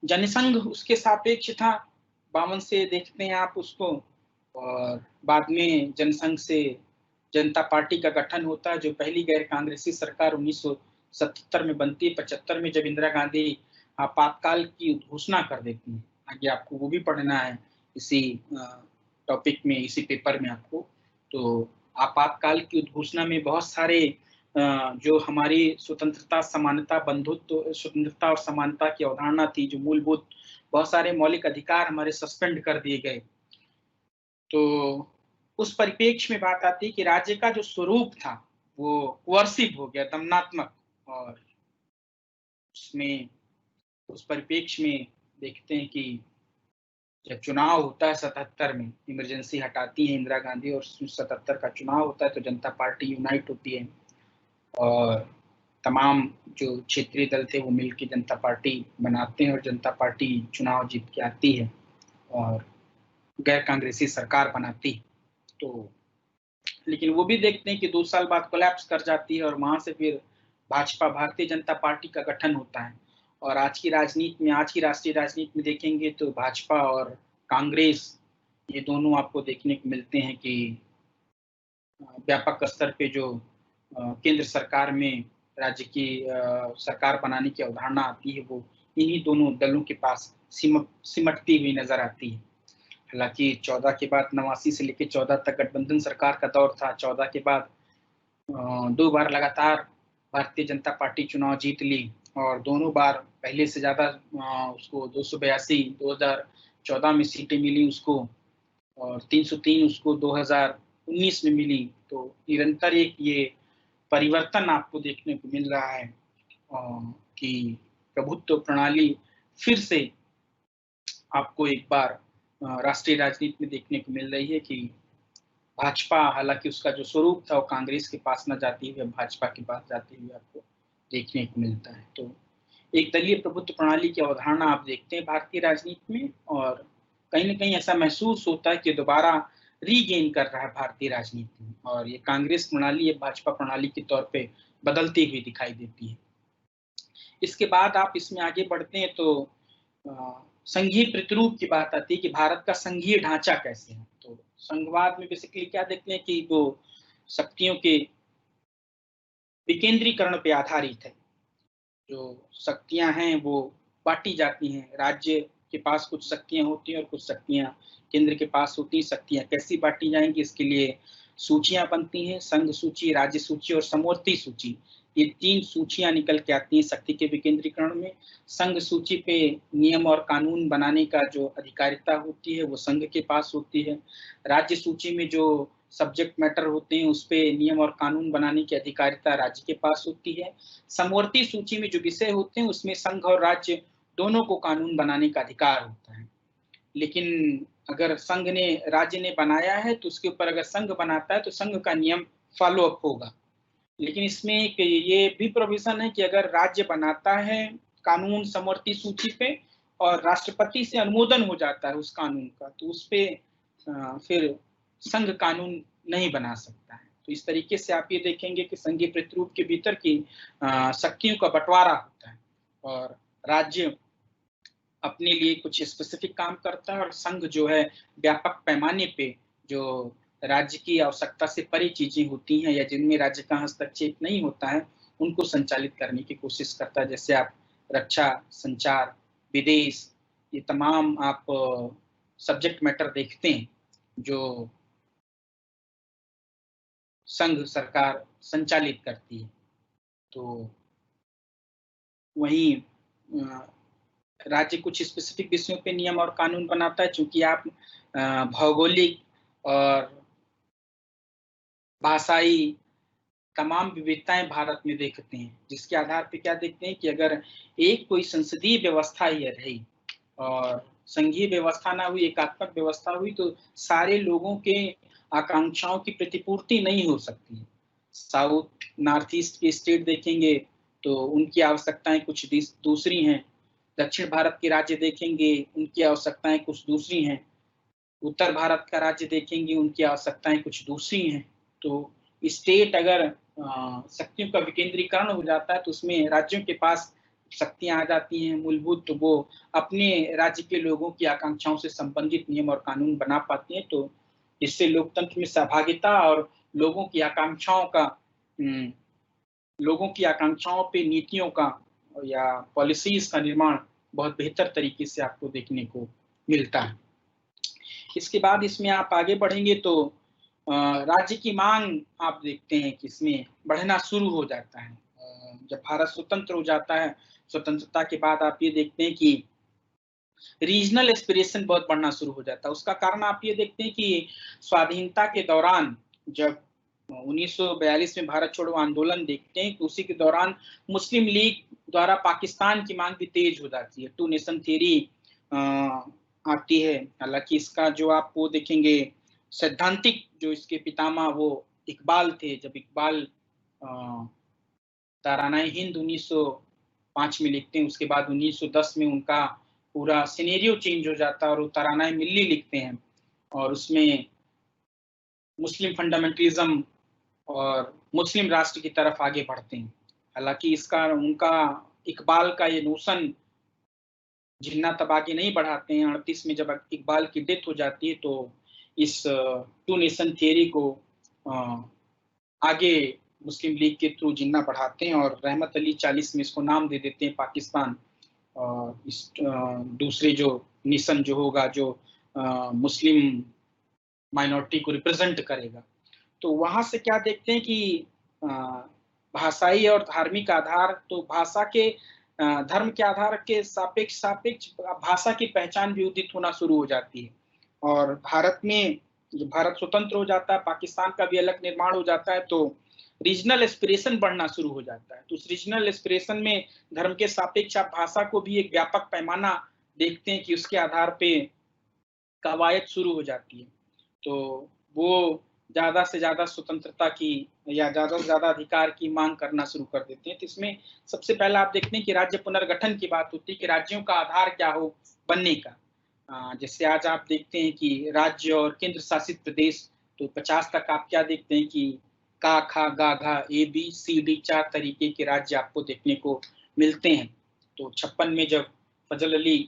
जनसंघ उसके सापेक्ष था, 52 से देखते हैं आप उसको, और बाद में जनसंघ से जनता पार्टी का गठन होता है, जो पहली गैर कांग्रेसी सरकार 1977 में बनती है। 75 में जब इंदिरा गांधी आपातकाल की घोषणा कर देती है, आगे आपको वो भी पढ़ना है इसी टॉपिक में, इसी पेपर में आपको। तो आपातकाल की घोषणा में बहुत सारे जो हमारी स्वतंत्रता, समानता, बंधुत्व, स्वतंत्रता और समानता की अवधारणा थी, जो मूलभूत बहुत सारे मौलिक अधिकार हमारे सस्पेंड कर दिए गए। तो उस परिप्रेक्ष्य में बात आती है कि राज्य का जो स्वरूप था वो कोर्सिव हो गया, दमनात्मक, और उसमें उस परिप्रेक्ष्य में देखते हैं कि जब चुनाव होता है 77 में, इमरजेंसी हटाती है इंदिरा गांधी और 77 का चुनाव होता है, तो जनता पार्टी यूनाइट होती है और तमाम जो क्षेत्रीय दल थे वो मिलकर जनता पार्टी बनाते हैं और जनता पार्टी चुनाव जीत के आती है और गैर कांग्रेसी सरकार बनाती है। तो लेकिन वो भी देखते हैं कि 2 साल बाद कोलैप्स कर जाती है और वहां से फिर भाजपा, भारतीय जनता पार्टी का गठन होता है। और आज की राजनीति में, आज की राष्ट्रीय राजनीति में देखेंगे तो भाजपा और कांग्रेस, ये दोनों आपको देखने को मिलते हैं कि व्यापक स्तर पे जो केंद्र सरकार में राज्य की सरकार बनाने की अवधारणा आती है, वो इन्हीं दोनों दलों के पास सिमटती हुई नजर आती है। हालांकि 14 के बाद, 89 से लेकर 14 तक गठबंधन सरकार का दौर था। 14 के बाद 2 बार लगातार भारतीय जनता पार्टी चुनाव जीत ली और दोनों बार पहले से ज्यादा उसको 282 2014 में सीटें मिली उसको, और 303 उसको 2019 में मिली। तो निरंतर एक ये परिवर्तन आपको देखने को मिल रहा है कि प्रभुत्व प्रणाली फिर से आपको एक बार राष्ट्रीय राजनीति में देखने को मिल रही है कि भाजपा, हालांकि उसका जो स्वरूप था वो कांग्रेस के पास न जाती हुई भाजपा के पास जाती हुई आपको देखने को मिलता है। तो एक दलीय प्रभुत्व प्रणाली की अवधारणा आप देखते हैं भारतीय राजनीति में, और कहीं न कहीं ऐसा महसूस होता है कि दोबारा रीगेन कर रहा है भारतीय राजनीति में, और ये कांग्रेस प्रणाली ये भाजपा प्रणाली के तौर पे बदलती हुई दिखाई देती है। इसके बाद आप इसमें आगे बढ़ते हैं तो संघीय प्रतिरूप की बात आती है कि भारत का संघीय ढांचा कैसे है। तो संघवाद में बेसिकली क्या देखते हैं कि वो शक्तियों के विकेंद्रीकरण पे आधारित है। जो शक्तियां हैं वो बांटी जाती हैं, राज्य के पास कुछ शक्तियां होती हैं और कुछ शक्तियां केंद्र के पास होती हैं। शक्तियां कैसी बांटी जाएंगी, इसके लिए सूचियां बनती हैं, संघ सूची, राज्य सूची और समवर्ती सूची। ये 3 सूचियां निकल के आती हैं शक्ति के विकेंद्रीकरण में। संघ सूची पे नियम और कानून बनाने का जो अधिकारिता होती है वो संघ के पास होती है। राज्य सूची में जो सब्जेक्ट मैटर होते हैं उस पे नियम और कानून बनाने की अधिकारिता राज्य के पास होती है। समवर्ती सूची में जो विषय होते हैं उसमें संघ और राज्य दोनों को कानून बनाने का अधिकार होता है। लेकिन अगर संघ ने, राज्य ने बनाया है तो उसके ऊपर अगर संघ बनाता है तो संघ का नियम फॉलो अप होगा। लेकिन इसमें एक ये भी प्रोविजन है कि अगर राज्य बनाता है कानून समवर्ती सूची पे और राष्ट्रपति से अनुमोदन हो जाता है उस कानून का, तो उस पे फिर संघ कानून नहीं बना सकता है। तो इस तरीके से आप ये देखेंगे कि संघीय प्रतिरूप के भीतर की शक्तियों का बंटवारा होता है और राज्य अपने लिए कुछ स्पेसिफिक काम करता है और संघ जो है व्यापक पैमाने पे जो राज्य की आवश्यकता से परे चीजें होती हैं या जिनमें राज्य का हस्तक्षेप नहीं होता है उनको संचालित करने की कोशिश करता है। जैसे आप रक्षा, संचार, विदेश, ये तमाम आप सब्जेक्ट मैटर देखते हैं जो संघ सरकार संचालित करती है। तो वहीं राज्य कुछ स्पेसिफिक विषयों पे नियम और कानून बनाता है। चूंकि आप भौगोलिक और भाषाई तमाम विविधताएं भारत में देखते हैं, जिसके आधार पे क्या देखते हैं कि अगर एक कोई संसदीय व्यवस्था ही रही और संघीय व्यवस्था ना हुई, एकात्मक व्यवस्था हुई, तो सारे लोगों के आकांक्षाओं की प्रतिपूर्ति नहीं हो सकती। साउथ, नॉर्थ ईस्ट के स्टेट देखेंगे तो उनकी आवश्यकताएं कुछ दूसरी हैं। दक्षिण भारत के राज्य देखेंगे उनकी आवश्यकताएं कुछ दूसरी हैं। उत्तर भारत का राज्य देखेंगे उनकी आवश्यकताएं कुछ दूसरी हैं। तो स्टेट अगर शक्तियों का विकेंद्रीकरण हो जाता है तो उसमें राज्यों के पास शक्तियां आ जाती हैं मूलभूत, तो वो अपने राज्य के लोगों की आकांक्षाओं से संबंधित नियम और कानून बना पाती हैं। तो इससे लोकतंत्र में सहभागिता और लोगों की आकांक्षाओं का लोगों की आकांक्षाओं पे नीतियों का या पॉलिसीज का निर्माण बहुत बेहतर तरीके से आपको देखने को मिलता है। इसके बाद इसमें आप आगे बढ़ेंगे तो राज्य की मांग आप देखते हैं कि इसमें बढ़ना शुरू हो जाता है। जब भारत स्वतंत्र हो जाता है, स्वतंत्रता के बाद आप ये देखते हैं कि रीजनल एस्पिरेशन बहुत बढ़ना शुरू हो जाता है। उसका कारण आप ये देखते हैं कि स्वाधीनता के दौरान जब 1942 में भारत छोड़ो आंदोलन देखते हैं, तो उसी के दौरान मुस्लिम लीग द्वारा पाकिस्तान की मांग भी तेज हो जाती है। 2 नेशन थ्योरी आती है। हालांकि इसका जो आप वो देखेंगे सैद्धांतिक जो इसके पितामह वो इकबाल थे। जब इकबाल तारानाए हिंद 1905 में लिखते हैं, उसके बाद 1910 में उनका पूरा सिनेरियो चेंज हो जाता है और वो तारानाए मिल्ली लिखते हैं और उसमें मुस्लिम फंडामेंटलिज्म और मुस्लिम राष्ट्र की तरफ आगे बढ़ते हैं। हालांकि इसका उनका इकबाल का ये नोशन जिन्ना तब आगे नहीं बढ़ाते हैं। 38 में जब इकबाल की डेथ हो जाती है तो इस 2 नेशन थियरी को आगे मुस्लिम लीग के थ्रू जिन्ना बढ़ाते हैं और रहमत अली 40 में इसको नाम दे देते हैं पाकिस्तान। और इस दूसरे जो नेशन जो होगा जो मुस्लिम माइनॉरिटी को रिप्रेजेंट करेगा। तो वहां से क्या देखते हैं कि भाषाई और धार्मिक आधार, तो भाषा के धर्म के आधार के सापेक्ष भाषा की पहचान भी उदित होना शुरू हो जाती है। और भारत में जब भारत स्वतंत्र हो जाता है, पाकिस्तान का भी अलग निर्माण हो जाता है, तो रीजनल एस्पिरेशन बढ़ना शुरू हो जाता है। तो उस रीजनल एस्पिरेशन में धर्म के सापेक्ष आप भाषा को भी एक व्यापक पैमाना देखते हैं कि उसके आधार पे कवायद शुरू हो जाती है। तो वो ज्यादा से ज्यादा स्वतंत्रता की या ज्यादा से ज्यादा अधिकार की मांग करना शुरू कर देते हैं। तो इसमें सबसे पहला आप देखते हैं कि राज्य पुनर्गठन की बात होती है कि राज्यों का आधार क्या हो बनने का। जैसे आज आप देखते हैं कि राज्य और केंद्र शासित प्रदेश, तो 50 तक आप क्या देखते हैं कि का खा गा घा ABCD 4 तरीके के राज्य आपको देखने को मिलते हैं। तो 56 में जब फजल अली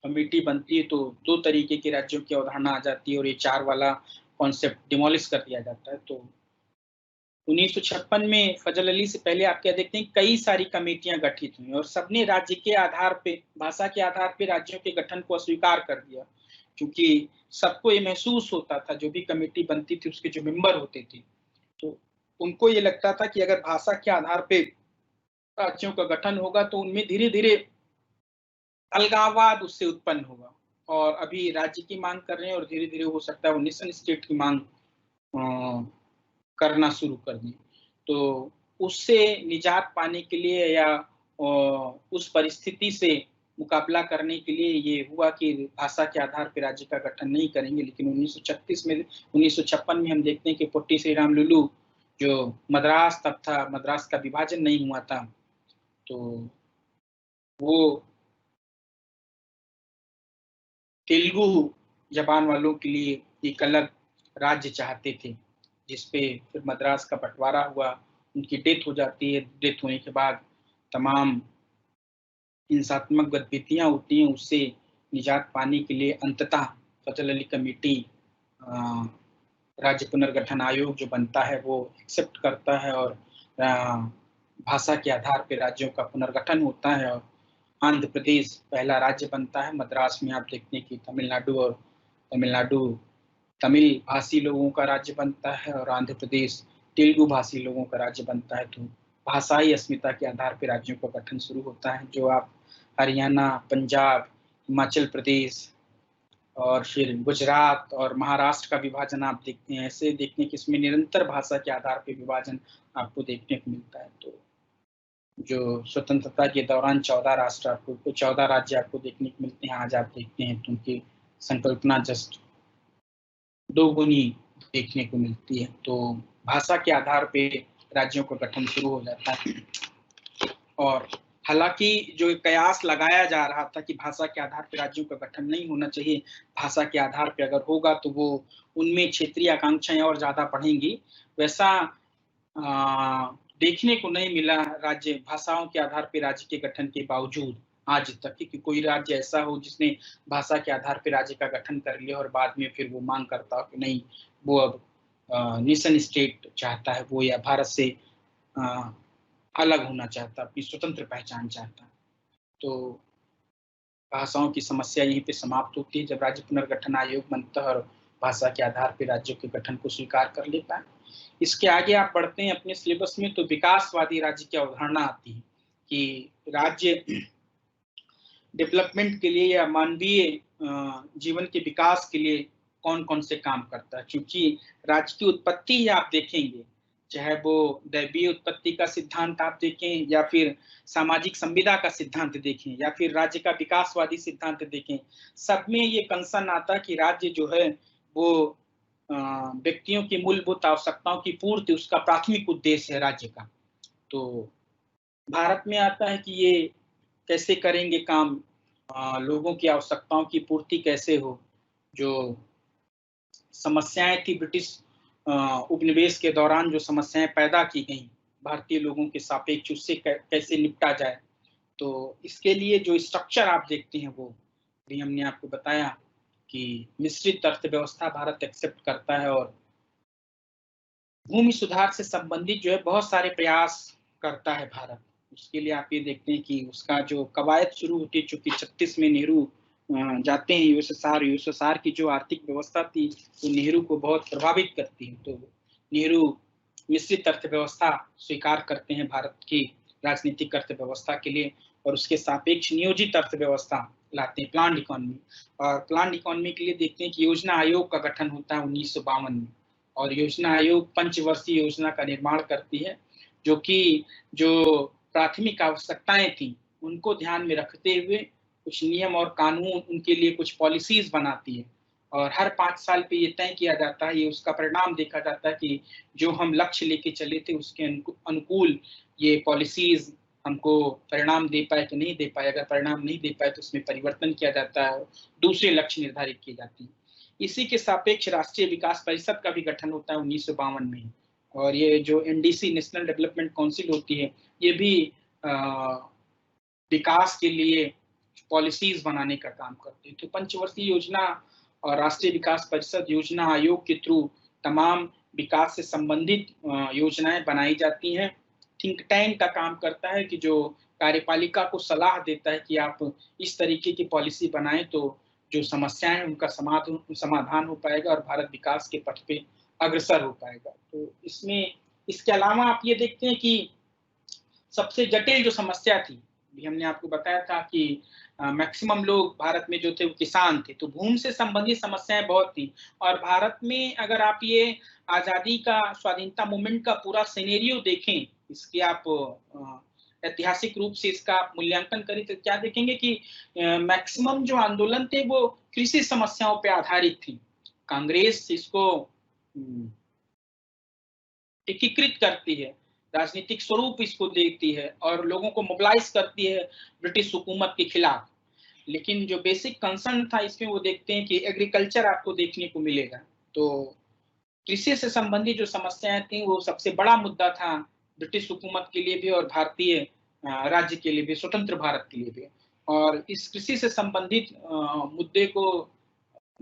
कमेटी बनती है तो 2 तरीके के राज्यों की अवधारणा आ जाती है और ये 4 वाला कॉन्सेप्ट डिमोलिश कर दिया जाता है। तो 1956 में फजल अली से पहले आप क्या देखते हैं कई सारी कमेटियां गठित हुई और सबने राज्य के आधार पे, भाषा के आधार पे राज्यों के गठन को अस्वीकार कर दिया, क्योंकि सबको ये महसूस होता था, जो भी कमेटी बनती थी उसके जो मेंबर होते थे, तो उनको ये लगता था कि अगर भाषा के आधार पे राज्यों का गठन होगा तो उनमें धीरे धीरे अलगाववाद उससे उत्पन्न होगा। और अभी राज्य की मांग कर रहे हैं और धीरे धीरे हो सकता है वो नेशन स्टेट की मांग करना शुरू कर दें। तो उससे निजात पाने के लिए या उस परिस्थिति से मुकाबला करने के लिए ये हुआ कि भाषा के आधार पर राज्य का गठन नहीं करेंगे। लेकिन 1956 में हम देखते हैं कि पोट्टी श्री राम लुलू जो मद्रास तब था, मद्रास का विभाजन नहीं हुआ था, तो वो तेलुगु जबान वालों के लिए एक अलग राज्य चाहते थे, जिसपे फिर मद्रास का बंटवारा हुआ। उनकी डेथ हो जाती है। डेथ होने के बाद तमाम हिंसात्मक गतिविधियां होती हैं, उससे निजात पाने के लिए अंततः फजल अली कमेटी राज्य पुनर्गठन आयोग जो बनता है वो एक्सेप्ट करता है और भाषा के आधार पर राज्यों का पुनर्गठन होता है और आंध्र प्रदेश पहला राज्य बनता है। मद्रास में आप देखते हैं कि तमिलनाडु तमिल भाषी लोगों का राज्य बनता है और आंध्र प्रदेश तेलुगु भाषी लोगों का राज्य बनता है। तो भाषाई अस्मिता के आधार पर राज्यों का गठन शुरू होता है, जो आप हरियाणा, पंजाब, हिमाचल प्रदेश और फिर गुजरात और महाराष्ट्र का विभाजन आप देखते हैं। ऐसे देखने कि इसमें निरंतर भाषा के आधार पर विभाजन आपको देखने को मिलता है। तो जो स्वतंत्रता के दौरान 14 राज्य आपको देखने को मिलते हैं, आज आप देखते हैं तो उनकी संकल्पना जस्ट दोगुनी देखने को मिलती है। तो भाषा के आधार पे राज्यों का गठन शुरू हो जाता है। और हालांकि जो कयास लगाया जा रहा था कि भाषा के आधार पर राज्यों का गठन नहीं होना चाहिए, भाषा के आधार पर अगर होगा तो वो उनमें क्षेत्रीय आकांक्षाएं और ज्यादा बढ़ेंगी, वैसा देखने को नहीं मिला राज्य भाषाओं के आधार पर राज्य के गठन के बावजूद आज तक कि कोई राज्य ऐसा हो जिसने भाषा के आधार पर राज्य का गठन कर लिया और बाद में फिर वो मांग करता हो कि नहीं वो अब नेशन स्टेट चाहता है वो, या भारत से अलग होना चाहता, अपनी स्वतंत्र पहचान चाहता। तो भाषाओं की समस्या यहीं पे समाप्त होती है जब राज्य पुनर्गठन आयोग बनता है और भाषा के आधार पर राज्यों के गठन को स्वीकार कर लेता है। इसके आगे आप बढ़ते हैं अपने सिलेबस में तो विकासवादी राज्य की अवधारणा आती है कि राज्य डेवलपमेंट के लिए या मानवीय जीवन के विकास के लिए कौन कौन से काम करता है। क्योंकि राज्य की उत्पत्ति ही आप देखेंगे, चाहे वो दैवीय उत्पत्ति का सिद्धांत आप देखें या फिर सामाजिक संविदा का सिद्धांत देखें या फिर राज्य का विकासवादी सिद्धांत देखें, सब में ये कंसर्न आता कि राज्य जो है वो व्यक्तियों की मूलभूत आवश्यकताओं की पूर्ति उसका प्राथमिक उद्देश्य है राज्य का। तो भारत में आता है कि ये कैसे करेंगे काम, लोगों की आवश्यकताओं की पूर्ति कैसे हो। जो समस्याएं थी ब्रिटिश उपनिवेश के दौरान, जो समस्याएं पैदा की गई भारतीय लोगों के सापेक्ष, उससे कैसे निपटा जाए। तो इसके लिए जो स्ट्रक्चर आप देखते हैं वो भी हमने आपको बताया कि मिश्रित अर्थव्यवस्था भारत एक्सेप्ट करता है और भूमि सुधार से संबंधित जो है बहुत सारे प्रयास करता है भारत। उसके लिए आप ये देखते हैं कि उसका जो कवायद शुरू होती है, चूंकि 36 में नेहरू जाते हैं यूएसएसआर की जो आर्थिक व्यवस्था थी वो तो नेहरू को बहुत प्रभावित करती है। तो नेहरू मिश्रित अर्थव्यवस्था स्वीकार करते हैं भारत की राजनीतिक अर्थव्यवस्था के लिए और उसके सापेक्ष नियोजित अर्थव्यवस्था लाते हैं, प्लान्ड इकोनॉमी। और प्लान्ड इकोनॉमी के लिए देखते हैं कि योजना आयोग का गठन होता है 1952 में और योजना आयोग पंचवर्षीय योजना का निर्माण करती है जो कि जो प्राथमिक आवश्यकताएं थी उनको ध्यान में रखते हुए कुछ नियम और कानून उनके लिए कुछ पॉलिसीज बनाती है और हर 5 साल पे ये तय किया जाता है, ये उसका परिणाम देखा जाता है कि जो हम लक्ष्य लेके चले थे उसके अनुकूल ये पॉलिसीज हमको परिणाम दे पाए कि नहीं दे पाए। अगर परिणाम नहीं दे पाए तो उसमें परिवर्तन किया जाता है, दूसरे लक्ष्य निर्धारित किए जाते हैं। इसी के सापेक्ष राष्ट्रीय विकास परिषद का भी गठन होता है 1952 में और ये जो एनडीसी नेशनल डेवलपमेंट काउंसिल होती है ये भी विकास के लिए पॉलिसीज बनाने का काम करती है। तो पंचवर्षीय योजना और राष्ट्रीय विकास परिषद योजना आयोग के थ्रू तमाम विकास से संबंधित योजनाएं बनाई जाती हैं। थिंक टैंक का काम करता है कि जो कार्यपालिका को सलाह देता है कि आप इस तरीके की पॉलिसी बनाएं तो जो समस्याएं हैं उनका समाधान हो पाएगा और भारत विकास के पथ पे अग्रसर हो पाएगा। तो इसमें इसके अलावा आप ये देखते हैं कि सबसे जटिल जो समस्या थी, भी हमने आपको बताया था कि मैक्सिमम लोग भारत में जो थे वो किसान थे, तो भूमि से संबंधित समस्याएं बहुत थी। और भारत में अगर आप ये आजादी का स्वाधीनता मूवमेंट का पूरा सिनेरियो देखें, इसके आप ऐतिहासिक रूप से इसका मूल्यांकन करें तो क्या देखेंगे कि मैक्सिमम जो आंदोलन थे वो कृषि समस्याओं पे आधारित थी। कांग्रेस इसको एकीकृत करती है, राजनीतिक स्वरूप इसको देती है और लोगों को मोबिलाइज करती है ब्रिटिश हुकूमत के खिलाफ। लेकिन जो बेसिक कंसर्न था इसमें वो देखते हैं कि एग्रीकल्चर आपको देखने को मिलेगा। तो कृषि से संबंधित जो समस्याएं थी वो सबसे बड़ा मुद्दा था ब्रिटिश हुकूमत के लिए भी और भारतीय राज्य के लिए भी, स्वतंत्र भारत के लिए भी। और इस कृषि से संबंधित मुद्दे को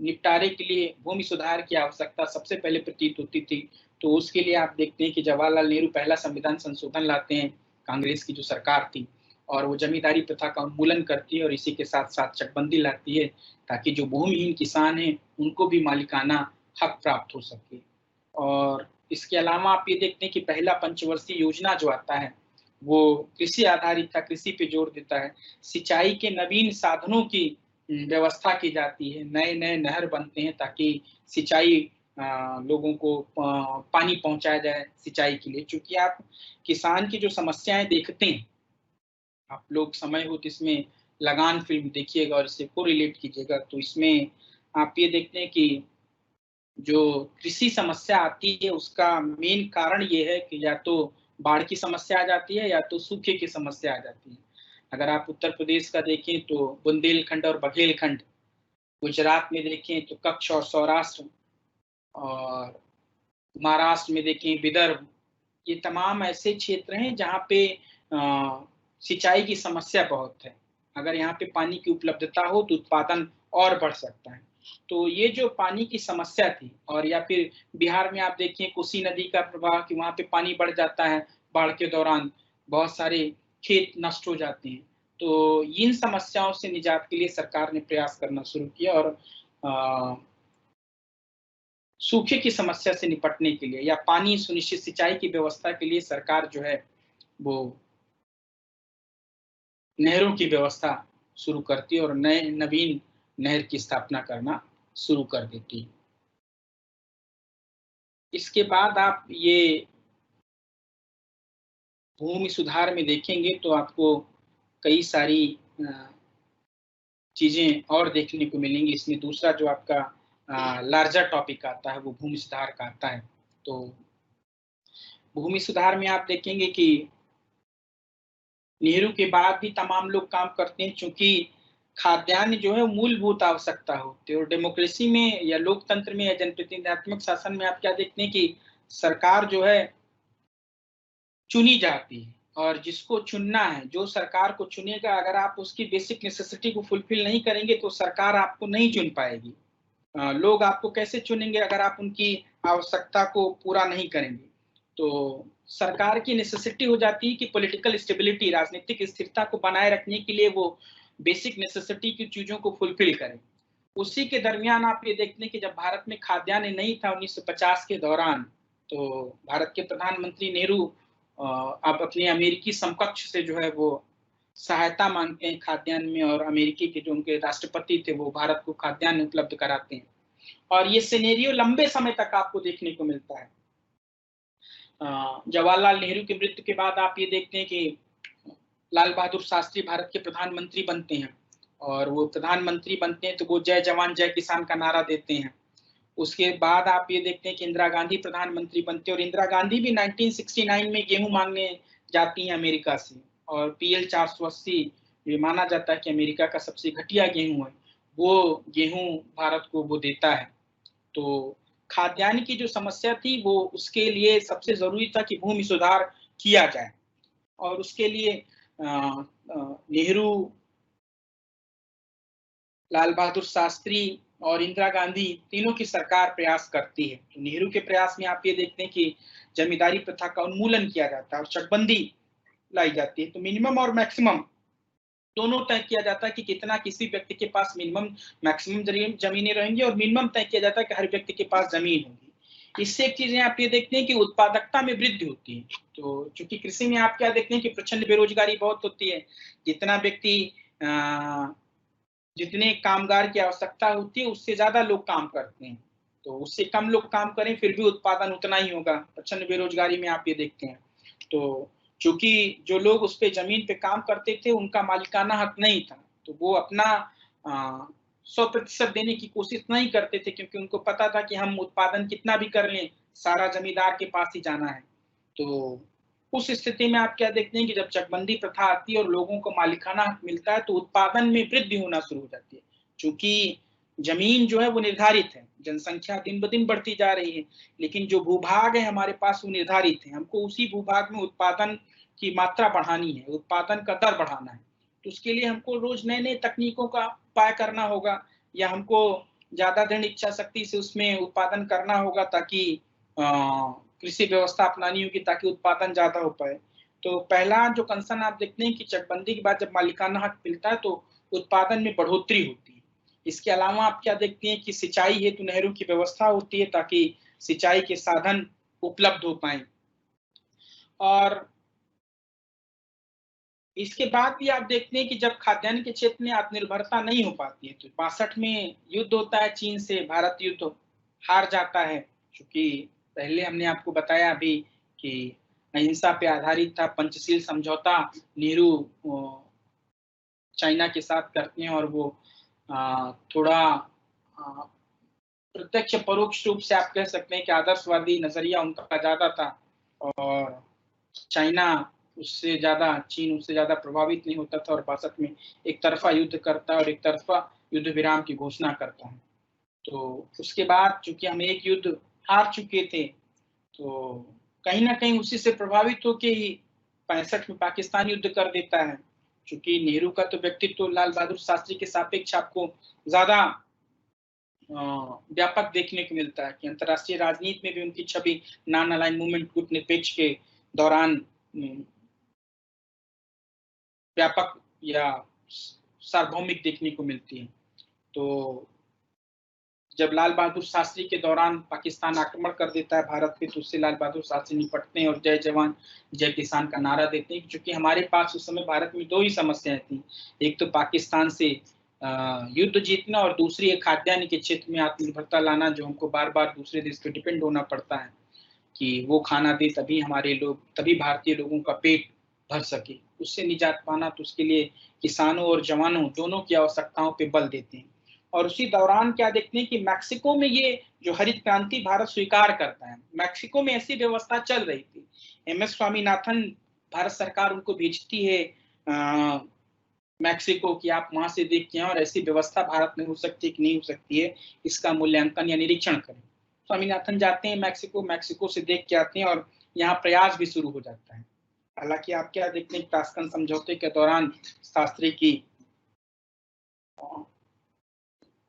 निपटारे के लिए भूमि सुधार की आवश्यकता सबसे पहले प्रतीत होती थी। तो उसके लिए आप देखते हैं कि जवाहरलाल नेहरू पहला संविधान संशोधन लाते हैं, कांग्रेस की जो सरकार थी, और वो जमींदारी प्रथा का उन्मूलन करती है और इसी के साथ साथ चकबंदी लाती है ताकि जो भूमिहीन किसान हैं उनको भी मालिकाना हक प्राप्त हो सके। और इसके अलावा आप ये देखते हैं कि पहला पंचवर्षीय योजना जो आता है वो कृषि आधारित था, कृषि पे जोर देता है। सिंचाई के नवीन साधनों की व्यवस्था की जाती है, नए नए नहर बनते हैं ताकि सिंचाई लोगों को पानी पहुंचाया जाए सिंचाई के लिए। क्योंकि आप किसान की जो समस्याएं देखते हैं, आप लोग समय हो तो इसमें लगान फिल्म देखिएगा और इससे को रिलेट कीजिएगा। तो इसमें आप ये देखते हैं कि जो कृषि समस्या आती है उसका मेन कारण ये है कि या तो बाढ़ की समस्या आ जाती है या तो सूखे की समस्या आ जाती है। अगर आप उत्तर प्रदेश का देखें तो बुंदेलखंड और बघेलखंड, गुजरात में देखें तो कच्छ और सौराष्ट्र, और महाराष्ट्र में देखें विदर्भ, ये तमाम ऐसे क्षेत्र हैं जहाँ पे सिंचाई की समस्या बहुत है। अगर यहाँ पे पानी की उपलब्धता हो तो उत्पादन और बढ़ सकता है। तो ये जो पानी की समस्या थी, और या फिर बिहार में आप देखिए कोसी नदी का प्रवाह कि वहाँ पे पानी बढ़ जाता है, बाढ़ के दौरान बहुत सारे खेत नष्ट हो जाते हैं। तो इन समस्याओं से निजात के लिए सरकार ने प्रयास करना शुरू किया, और सूखे की समस्या से निपटने के लिए या पानी सुनिश्चित सिंचाई की व्यवस्था के लिए सरकार जो है वो नहरों की व्यवस्था शुरू करती है और नए नवीन नहर की स्थापना करना शुरू कर देती है। इसके बाद आप ये भूमि सुधार में देखेंगे तो आपको कई सारी चीजें और देखने को मिलेंगी। इसमें दूसरा जो आपका लार्जर टॉपिक आता है वो भूमि सुधार का आता है। तो भूमि सुधार में आप देखेंगे कि नेहरू के बाद भी तमाम लोग काम करते हैं, चूंकि खाद्यान्न जो है मूलभूत आवश्यकता होती है, और डेमोक्रेसी में या लोकतंत्र में या जनप्रतिनिधित्वात्मक शासन में आप क्या देखते हैं कि सरकार जो है चुनी जाती है, और जिसको चुनना है, जो सरकार को चुनेगा, अगर आप उसकी बेसिक नेसेसिटी को फुलफिल नहीं करेंगे तो सरकार आपको नहीं चुन पाएगी। लोग आपको कैसे चुनेंगे अगर आप उनकी आवश्यकता को पूरा नहीं करेंगे। तो सरकार की नेसेसिटी हो जाती है कि पॉलिटिकल स्टेबिलिटी, राजनीतिक स्थिरता को बनाए रखने के लिए वो बेसिक नेसेसिटी की चीजों को फुलफिल करें। उसी के दरमियान आप ये देखते हैं कि जब भारत में खाद्यान्न नहीं था 1950 के दौरान, तो भारत के प्रधानमंत्री नेहरू अब अपने अमेरिकी समकक्ष से जो है वो सहायता मांगते हैं खाद्यान्न में, और अमेरिकी के जो उनके राष्ट्रपति थे वो भारत को खाद्यान्न उपलब्ध कराते हैं। और ये सिनेरियो लंबे समय तक आपको देखने को मिलता है। जवाहरलाल नेहरू की मृत्यु के बाद आप ये देखते हैं कि लाल बहादुर शास्त्री भारत के प्रधानमंत्री बनते हैं, और वो प्रधानमंत्री बनते हैं तो वो जय जवान जय किसान का नारा देते हैं। उसके बाद आप ये देखते हैं कि इंदिरा गांधी प्रधानमंत्री बनते हैं, और इंदिरा गांधी भी 1969 में गेहूं मांगने जाती हैं अमेरिका से, और PL 480 ये माना जाता है कि अमेरिका का सबसे घटिया गेहूं है, वो गेहूं भारत को वो देता है। तो खाद्यान्न की जो समस्या थी वो उसके लिए सबसे जरूरी था कि भूमि सुधार किया जाए, और उसके लिए नेहरू, लाल बहादुर शास्त्री और इंदिरा गांधी तीनों की सरकार प्रयास करती है। तो नेहरू के प्रयास में आप ये देखते हैं कि जमींदारी प्रथा का उन्मूलन किया जाता है और चकबंदी लाई जाती है। तो मिनिमम और मैक्सिमम दोनों तय किया जाता है कि कितना किसी व्यक्ति के पास मिनिमम मैक्सिमम जमीनें रहेंगी, और मिनिमम तय किया जाता है कि हर व्यक्ति के पास जमीन होगी। इससे एक चीजें आप ये देखते हैं कि उत्पादकता में वृद्धि होती है। तो चूंकि कृषि में आप क्या देखते हैं कि प्रचंड बेरोजगारी बहुत होती है, जितना व्यक्ति जितने कामगार की आवश्यकता होती है उससे ज्यादा लोग काम करते हैं, तो उससे कम लोग काम करें फिर भी उत्पादन उतना ही होगा। प्रचंड बेरोजगारी में आप ये देखते हैं। तो चूंकि जो लोग उस पे जमीन पे काम करते थे उनका मालिकाना हक नहीं था, तो वो अपना 100% देने की कोशिश नहीं करते थे, क्योंकि उनको पता था कि हम उत्पादन कितना भी कर लें सारा जमींदार के पास ही जाना है। तो उस स्थिति में आप क्या देखते हैं कि जब चकबंदी प्रथा आती है और लोगों को मालिकाना हक मिलता है तो उत्पादन में वृद्धि होना शुरू हो जाती है। चूंकि जमीन जो है वो निर्धारित है, जनसंख्या दिन ब दिन बढ़ती जा रही है, लेकिन जो भूभाग है हमारे पास वो निर्धारित है। हमको उसी भूभाग में उत्पादन की मात्रा बढ़ानी है, उत्पादन का दर बढ़ाना है। तो उसके लिए हमको रोज नए नए तकनीकों का उपाय करना होगा, या हमको ज्यादा दृढ़ इच्छा शक्ति से उसमें उत्पादन करना होगा, ताकि कृषि व्यवस्था अपनानी होगी ताकि उत्पादन ज्यादा हो पाए। तो पहला जो कंसर्न आप देखते हैं कि चकबंदी के बाद जब मालिकाना हक मिलता है तो उत्पादन में बढ़ोतरी होती है। इसके अलावा आप क्या देखते हैं कि सिंचाई हेतु नहरों की व्यवस्था होती है ताकि सिंचाई के साधन उपलब्ध हो पाए। और इसके बाद भी आप देखते हैं कि जब खाद्यान्न के क्षेत्र में आत्मनिर्भरता नहीं हो पाती है तो 62 में युद्ध होता है चीन से, भारत युद्ध हार जाता है। क्योंकि पहले हमने आपको बताया अभी कि अहिंसा पे आधारित था, पंचशील समझौता नेहरू चाइना के साथ करते हैं, और वो थोड़ा प्रत्यक्ष परोक्ष रूप से आप कह सकते हैं कि आदर्शवादी नजरिया उनका ज्यादा था, और चाइना उससे ज्यादा, चीन उससे ज्यादा प्रभावित नहीं होता था, और 62 में एक तरफा युद्ध करता है और एक तरफा युद्ध विराम की घोषणा करता है। तो उसके बाद चूंकि हम एक युद्ध हार चुके थे, तो कहीं ना कहीं उसी से प्रभावित होकर ही 65 में पाकिस्तान युद्ध कर देता है। क्योंकि नेहरू का तो व्यक्तित्व लाल बहादुर शास्त्री के सापेक्ष आपको ज्यादा व्यापक देखने को मिलता है कि अंतर्राष्ट्रीय राजनीति में भी उनकी छवि नॉन अलाइन मूवमेंट गुटनिरपेक्ष के दौरान व्यापक या सार्वभौमिक देखने को मिलती है। तो जब लाल बहादुर शास्त्री के दौरान पाकिस्तान आक्रमण कर देता है भारत पे, तो उससे लाल बहादुर शास्त्री निपटते हैं और जय जवान जय किसान का नारा देते हैं। क्योंकि हमारे पास उस समय भारत में दो ही समस्याएं थी, एक तो पाकिस्तान से युद्ध जीतना और दूसरी खाद्यान्न के क्षेत्र में आत्मनिर्भरता लाना, जो हमको बार बार दूसरे देश पे डिपेंड होना पड़ता है कि वो खाना दे तभी भारतीय लोगों का पेट भर सके। उससे निजात पाना तो उसके लिए किसानों और जवानों दोनों की आवश्यकताओं पे बल देते हैं। और उसी दौरान क्या देखते हैं कि मैक्सिको में ये जो हरित क्रांति भारत स्वीकार करता है, मैक्सिको में ऐसी व्यवस्था चल रही थी। MS स्वामीनाथन, भारत सरकार उनको भेजती है मैक्सिको की, आप वहां से देख के आए और ऐसी व्यवस्था भारत में हो सकती है कि नहीं हो सकती है, इसका मूल्यांकन या निरीक्षण करें। स्वामीनाथन जाते हैं मैक्सिको, मैक्सिको से देख के आते हैं और यहाँ प्रयास भी शुरू हो जाता है। हालांकि आप क्या देखते हैं, ताशकंद समझौते के दौरान शास्त्री की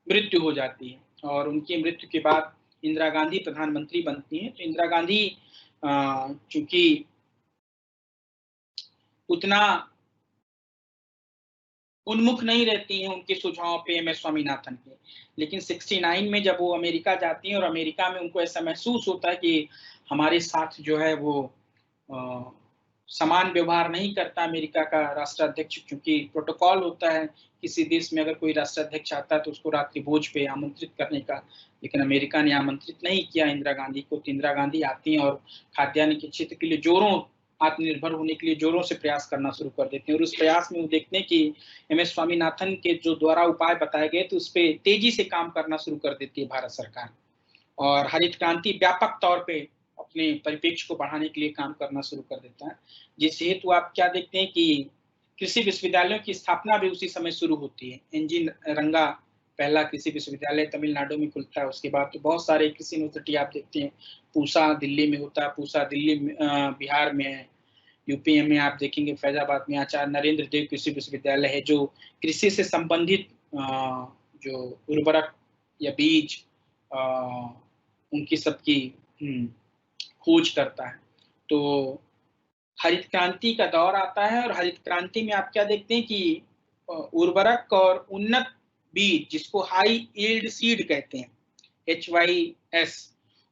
मृत्यु हो जाती है और उनकी मृत्यु के बाद इंदिरा गांधी प्रधानमंत्री बनती हैं। तो इंदिरा गांधी चूंकि उतना उन्मुख नहीं रहती हैं उनके सुझाव पे MS स्वामीनाथन के, लेकिन 69 में जब वो अमेरिका जाती हैं और अमेरिका में उनको ऐसा महसूस होता है कि हमारे साथ जो है वो समान व्यवहार नहीं करता अमेरिका का राष्ट्राध्यक्ष, क्योंकि प्रोटोकॉल होता है किसी देश में अगर कोई राष्ट्राध्यक्ष आता है तो उसको रात्रि भोज पे आमंत्रित करने का, लेकिन अमेरिका ने आमंत्रित नहीं किया इंदिरा गांधी को। तो इंदिरा गांधी आती हैं और खाद्यान्न के क्षेत्र के लिए जोरों आत्मनिर्भर होने के लिए जोरों से प्रयास करना शुरू कर देते हैं। और उस प्रयास में वो देखते हैं कि MS स्वामीनाथन के जो द्वारा उपाय बताए गए तो उस पर तेजी से काम करना शुरू कर देती है भारत सरकार और हरित क्रांति व्यापक तौर पे अपने परिप्रेक्ष्य को बढ़ाने के लिए काम करना शुरू कर देता है। जिस हेतु आप क्या देखते हैं कि कृषि विश्वविद्यालयों की स्थापना भी उसी समय शुरू होती है। NG रंगा पहला कृषि विश्वविद्यालय तमिलनाडु में खुलता है। उसके बाद तो बहुत सारे कृषि यूनिवर्सिटी आप देखते हैं, पूसा दिल्ली में होता है, पूसा दिल्ली में बिहार में है, यूपी में आप देखेंगे फैजाबाद में आचार्य नरेंद्र देव कृषि विश्वविद्यालय है जो कृषि से संबंधित जो उर्वरक या बीज उनकी सबकी खोज करता है। तो हरित क्रांति का दौर आता है और हरित क्रांति में आप क्या देखते हैं कि उर्वरक और उन्नत बीज, जिसको हाई यील्ड सीड कहते हैं, HYS,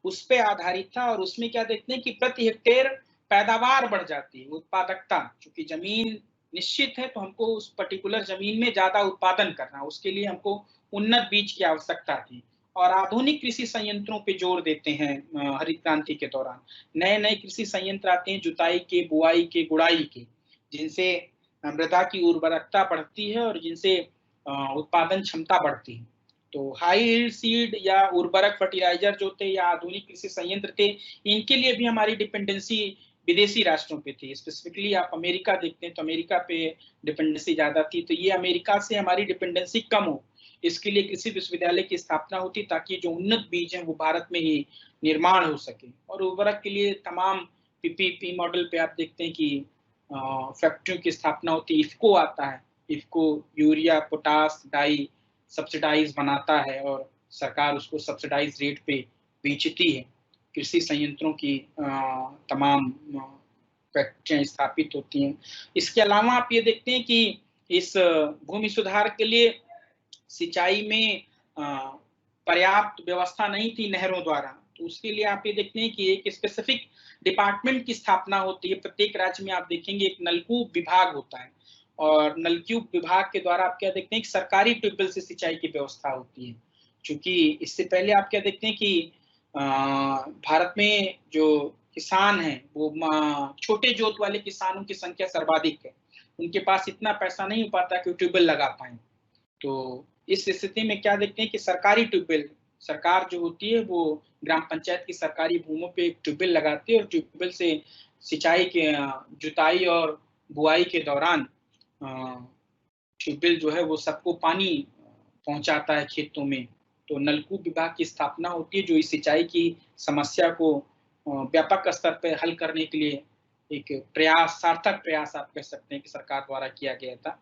उस पे आधारित था। और उसमें क्या देखते हैं कि प्रति हेक्टेयर पैदावार बढ़ जाती है, उत्पादकता। क्योंकि जमीन निश्चित है तो हमको उस पर्टिकुलर जमीन में ज्यादा उत्पादन करना, उसके लिए हमको उन्नत बीज की आवश्यकता थी। और आधुनिक कृषि संयंत्रों पे जोर देते हैं हरित क्रांति के दौरान। नए नए कृषि संयंत्र आते हैं, जुताई के, बुआई के, गुड़ाई के, जिनसे मृदा की उर्वरकता बढ़ती है और जिनसे उत्पादन क्षमता बढ़ती है। तो हाई यील्ड सीड या उर्वरक फर्टिलाइजर जो थे या आधुनिक कृषि संयंत्र थे, इनके लिए भी हमारी डिपेंडेंसी विदेशी राष्ट्रों पे थी। स्पेसिफिकली आप अमेरिका देखते हैं तो अमेरिका पे डिपेंडेंसी ज्यादा थी। तो ये अमेरिका से हमारी डिपेंडेंसी कम हो, इसके लिए कृषि विश्वविद्यालय की स्थापना होती ताकि जो उन्नत बीज हैं वो भारत में ही निर्माण हो सके। और उर्वरक के लिए तमाम PPP मॉडल पे आप देखते हैं कि फैक्ट्रियों की स्थापना होती है। इफ्को आता है, इफ्को यूरिया, पोटास, डाई सब्सिडाइज बनाता है और सरकार उसको सब्सिडाइज रेट पे बेचती है। कृषि संयंत्रों की तमाम फैक्ट्रियां स्थापित होती हैं। इसके अलावा आप ये देखते हैं कि इस भूमि सुधार के लिए सिंचाई में पर्याप्त व्यवस्था नहीं थी नहरों द्वारा। तो उसके लिए आप ये देखते हैं कि एक स्पेसिफिक डिपार्टमेंट की स्थापना होती है। प्रत्येक राज्य में आप देखेंगे एक नलकूप विभाग होता है और नलकूप विभाग के द्वारा आप क्या देखते हैं कि सरकारी ट्यूबवेल से सिंचाई की व्यवस्था होती है। क्योंकि इससे पहले आप क्या देखते हैं कि भारत में जो किसान हैं वो छोटे जोत वाले किसानों की संख्या सर्वाधिक है, उनके पास इतना पैसा नहीं हो पाता कि ट्यूबवेल लगा पाए। तो इस स्थिति में क्या देखते हैं कि सरकारी ट्यूबवेल, सरकार जो होती है वो ग्राम पंचायत की सरकारी भूमि पे एक ट्यूबवेल लगाती है और ट्यूबवेल से सिंचाई के जुताई और बुआई के दौरान ट्यूबवेल जो है वो सबको पानी पहुंचाता है खेतों में। तो नलकूप विभाग की स्थापना होती है जो इस सिंचाई की समस्या को व्यापक स्तर पर हल करने के लिए एक प्रयास, सार्थक प्रयास आप कह सकते हैं कि सरकार द्वारा किया गया था।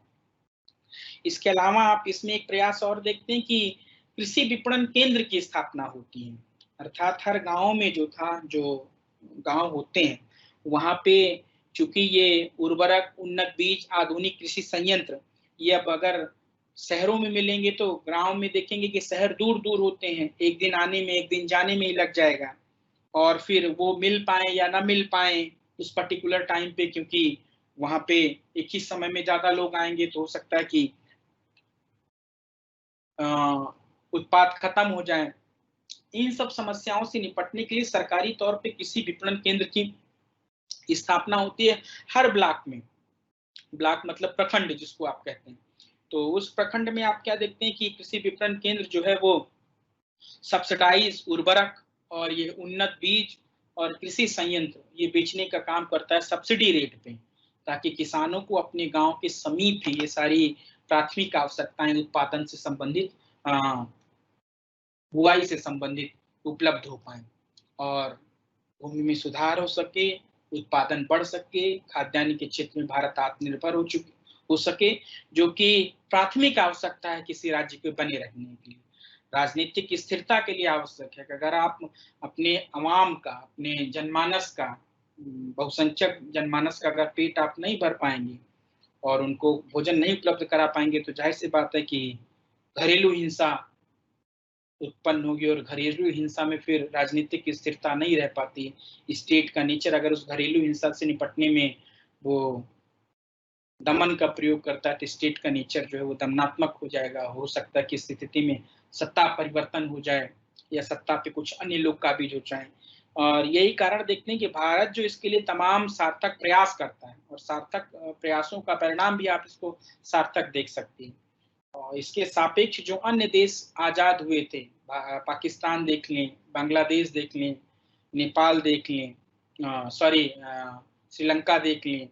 इसके अलावा आप इसमें एक प्रयास और देखते हैं कि कृषि विपणन केंद्र की स्थापना होती है, अर्थात हर गाँव में जो गाँव होते हैं वहाँ पे चूंकि ये उर्वरक, उन्नत बीज, आधुनिक कृषि संयंत्र ये अब अगर शहरों में मिलेंगे तो गाँव में देखेंगे कि शहर दूर-दूर होते हैं, एक दिन आने में, एक दिन जाने में ही लग जाएगा और फिर वो मिल पाए या ना मिल पाए उस पर्टिकुलर टाइम पे, क्योंकि वहाँ पे एक ही समय में ज़्यादा लोग आएँगे तो हो सकता है कि उत्पाद खत्म हो जाए। इन सब समस्याओं से निपटने के लिए सरकारी तौर पे कृषि विपणन केंद्र की स्थापना होती है हर ब्लॉक में। ब्लॉक मतलब प्रखंड जिसको आप कहते हैं। तो उस प्रखंड में आप क्या देखते हैं कि कृषि विपणन केंद्र जो है वो सब्सिडाइज उर्वरक और ये उन्नत बीज और कृषि संयंत्र ये बेचने का काम करता है सब्सिडी रेट पे, ताकि किसानों को अपने गांव के समीप ही ये सारी प्राथमिक आवश्यकताएं उत्पादन से संबंधित, बुआई से संबंधित उपलब्ध हो पाए और भूमि में सुधार हो सके, उत्पादन बढ़ सके, खाद्यान्न के क्षेत्र में भारत आत्मनिर्भर हो सके, जो कि प्राथमिक आवश्यकता है किसी राज्य के बने रहने के लिए। राजनीतिक स्थिरता के लिए आवश्यक है कि अगर आप अपने अवाम का, अपने जनमानस का, बहुसंख्यक जनमानस का अगर पेट आप नहीं भर पाएंगे और उनको भोजन नहीं उपलब्ध करा पाएंगे तो जाहिर सी बात है कि घरेलू हिंसा उत्पन्न होगी और घरेलू हिंसा में फिर राजनीतिक स्थिरता नहीं रह पाती। स्टेट का नेचर अगर उस घरेलू हिंसा से निपटने में वो दमन का प्रयोग करता है तो स्टेट का नेचर जो है वो दमनात्मक हो जाएगा। हो सकता है कि स्थिति में सत्ता परिवर्तन हो जाए या सत्ता पे कुछ अन्य लोग काबिज हो जाएं। और यही कारण देखते हैं कि भारत जो इसके लिए तमाम सार्थक प्रयास करता है और सार्थक प्रयासों का परिणाम भी आप इसको सार्थक देख सकते हैं। और इसके सापेक्ष जो अन्य देश आजाद हुए थे, पाकिस्तान देख लें, बांग्लादेश देख लें, नेपाल देख लें, श्रीलंका देख लें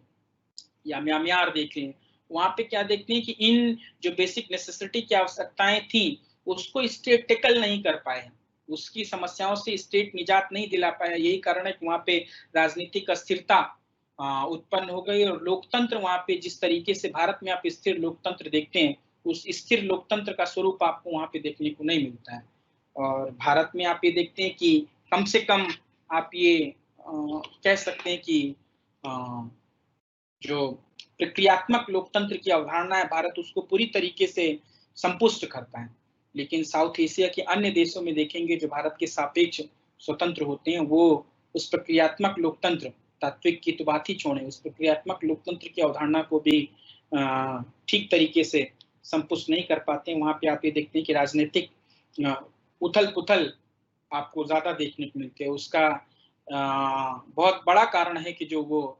या म्यांमार देख लें, वहां पे क्या देखते हैं कि इन जो बेसिक नेसेसिटी की आवश्यकताएं थी उसको स्टेट टेकल नहीं कर पाए, उसकी समस्याओं से स्टेट निजात नहीं दिला पाया। यही कारण है कि वहां पे राजनीतिक अस्थिरता उत्पन्न हो गई और लोकतंत्र वहां पे जिस तरीके से भारत में आप स्थिर लोकतंत्र देखते हैं उस स्थिर लोकतंत्र का स्वरूप आपको वहां पे देखने को नहीं मिलता है। और भारत में आप ये देखते हैं कि कम से कम आप ये कह सकते हैं कि जो प्रक्रियात्मक लोकतंत्र की अवधारणा है भारत उसको पूरी तरीके से संपुष्ट करता है। लेकिन साउथ एशिया के अन्य देशों में देखेंगे जो भारत के सापेक्ष स्वतंत्र होते हैं वो उस प्रक्रियात्मक लोकतंत्र, तात्विक की तो बात ही छोड़ें, उस प्रक्रियात्मक लोकतंत्र की अवधारणा को भी ठीक तरीके से संपुष्ट नहीं कर पाते हैं। वहां पे आप ये देखते हैं कि राजनीतिक उथल पुथल आपको ज्यादा देखने को मिलती है। उसका बहुत बड़ा कारण है कि जो वो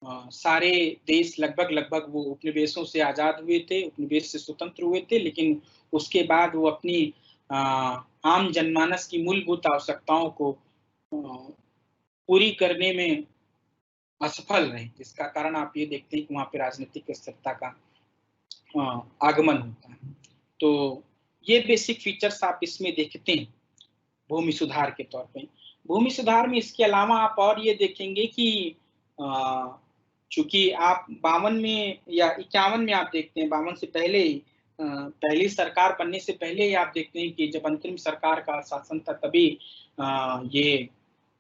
सारे देश लगभग वो उपनिवेशों से आजाद हुए थे, उपनिवेश से स्वतंत्र हुए थे, लेकिन उसके बाद वो अपनी आम जनमानस की मूलभूत आवश्यकताओं को पूरी करने में असफल रहे, जिसका कारण आप ये देखते हैं कि वहां पे राजनीतिक स्थिरता का आगमन होता है। तो ये बेसिक फीचर्स आप इसमें देखते हैं भूमि सुधार के तौर पे। भूमि सुधार में इसके अलावा आप और ये देखेंगे कि चूंकि आप 52 में या 51 में आप देखते हैं, 52 से पहले ही पहली सरकार बनने से पहले ही आप देखते हैं कि जब अंतरिम सरकार का शासन था तभी ये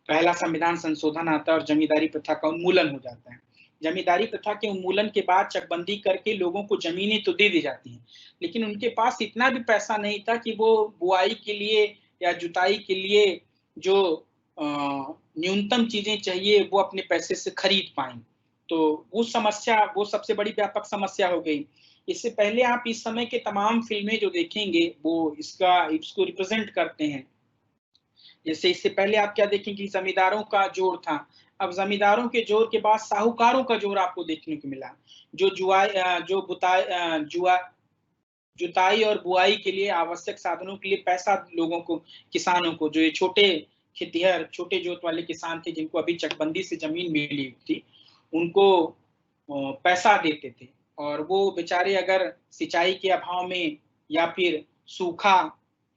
पहला संविधान संशोधन आता है और जमींदारी प्रथा का उन्मूलन हो जाता है। जमींदारी प्रथा के उन्मूलन के बाद चकबंदी करके लोगों को जमीनें तो दे दी जाती हैं, लेकिन उनके पास इतना भी पैसा नहीं था कि वो बुआई के लिए या जुताई के लिए जो न्यूनतम चीजें चाहिए वो अपने पैसे से खरीद पाएं। तो वो समस्या, वो सबसे बड़ी व्यापक समस्या हो गई। इससे पहले आप इस समय के तमाम फिल्में जो देखेंगे वो इसको रिप्रेजेंट करते हैं। जैसे इससे पहले आप क्या देखेंगे, जमींदारों का जोर था, अब जमींदारों के जोर के बाद साहूकारों का जोर आपको देखने को मिला, जो जुताई और बुआई के लिए आवश्यक साधनों के लिए पैसा लोगों को, किसानों को, जो ये छोटे खेतिहर, छोटे जोत वाले किसान थे जिनको अभी चकबंदी से जमीन मिली थी, उनको पैसा देते थे और वो बेचारे अगर सिंचाई के अभाव में या फिर सूखा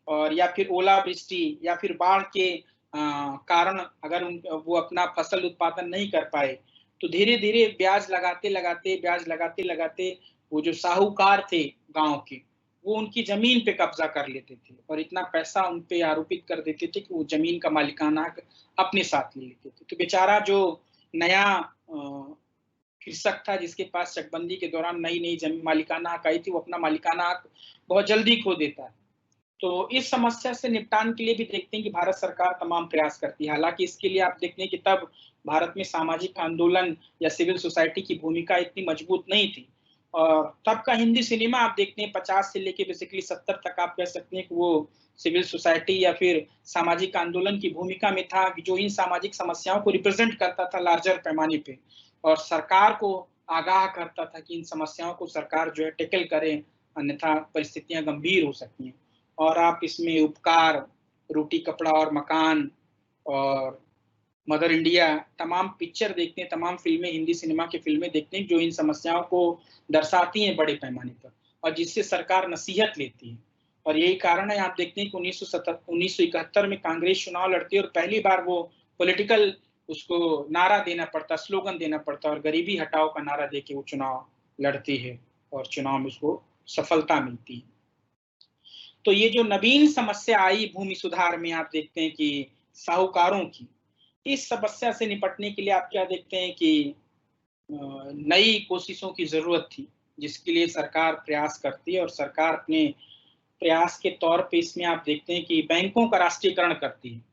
और या फिर ओलावृष्टि या फिर बाढ़ के कारण अगर वो अपना फसल उत्पादन नहीं कर पाए, तो धीरे धीरे ब्याज लगाते वो जो साहूकार थे गांव के, वो उनकी जमीन पे कब्जा कर लेते थे और इतना पैसा उन पे आरोपित कर देते थे कि वो जमीन का मालिकाना हक अपने साथ ले लेते थे। तो बेचारा जो नया कृषक था, जिसके पास चकबंदी के दौरान नई नई जमीन मालिकाना हक आई थी, वो अपना मालिकाना हक बहुत जल्दी खो देता है। तो इस समस्या से निपटान के लिए भी देखते हैं कि भारत सरकार तमाम प्रयास करती है। हालांकि इसके लिए आप देखते हैं कि तब भारत में सामाजिक आंदोलन या सिविल सोसाइटी की भूमिका इतनी मजबूत नहीं थी। और तब का हिंदी सिनेमा आप देखते हैं 50 से लेके बेसिकली 70 तक आप कह सकते हैं कि वो सिविल सोसाइटी या फिर सामाजिक आंदोलन की भूमिका में था, जो इन सामाजिक समस्याओं को रिप्रेजेंट करता था लार्जर पैमाने पे, और सरकार को आगाह करता था कि इन समस्याओं को सरकार जो है टेकल करे, अन्यथा परिस्थितियां गंभीर हो सकती हैं। और आप इसमें उपकार, रोटी कपड़ा और मकान और मदर इंडिया, तमाम पिक्चर देखते हैं, तमाम फिल्में, हिंदी सिनेमा की फिल्में देखते हैं जो इन समस्याओं को दर्शाती हैं बड़े पैमाने पर, और जिससे सरकार नसीहत लेती है। और यही कारण है, आप देखते हैं कि 1971 में कांग्रेस चुनाव लड़ती है और पहली बार वो पॉलिटिकल उसको नारा देना पड़ता, स्लोगन देना पड़ता, और गरीबी हटाओ का नारा देके वो चुनाव लड़ती है और चुनाव में उसको सफलता मिलती है। तो ये जो नवीन समस्या आई भूमि सुधार में, आप देखते हैं कि साहूकारों की, इस समस्या से निपटने के लिए आप क्या देखते हैं कि नई कोशिशों की जरूरत थी, जिसके लिए सरकार प्रयास करती है। और सरकार अपने प्रयास के तौर पे इसमें आप देखते हैं कि बैंकों का राष्ट्रीयकरण करती है।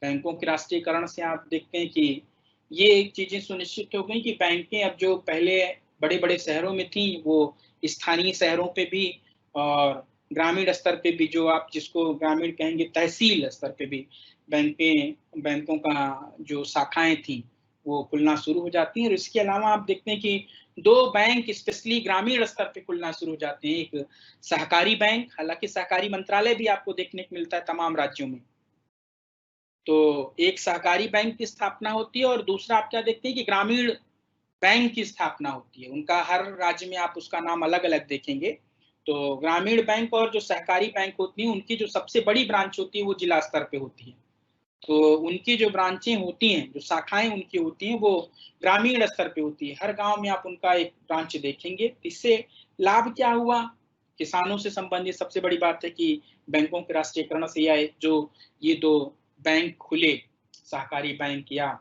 बैंकों के राष्ट्रीयकरण से आप देखते हैं कि ये एक चीजें सुनिश्चित हो गई कि बैंकें अब जो पहले बड़े बड़े शहरों में थी, वो स्थानीय शहरों पे भी और ग्रामीण स्तर पे भी, जो आप जिसको ग्रामीण कहेंगे तहसील स्तर पे भी बैंकों का जो शाखाएं थी वो खुलना शुरू हो जाती हैं। और इसके अलावा आप देखते हैं कि 2 बैंक स्पेशली ग्रामीण स्तर पे खुलना शुरू हो जाते हैं। एक सहकारी बैंक, हालांकि सहकारी मंत्रालय भी आपको देखने को मिलता है तमाम राज्यों में। तो एक सहकारी बैंक की स्थापना होती है और दूसरा आप क्या देखते हैं कि ग्रामीण बैंक की स्थापना होती है। उनका हर राज्य में आप उसका नाम अलग अलग देखेंगे। तो ग्रामीण बैंक और जो सहकारी बैंक होती हैं, उनकी जो सबसे बड़ी ब्रांच होती है वो जिला स्तर पे होती है। तो उनकी जो ब्रांचें होती हैं, जो शाखाएं उनकी होती हैं, वो ग्रामीण स्तर पे होती है। हर गांव में आप उनका एक ब्रांच देखेंगे। इससे लाभ क्या हुआ? किसानों से संबंधित सबसे बड़ी बात है कि बैंकों के राष्ट्रीयकरण से या जो ये 2 बैंक खुले, सहकारी बैंक या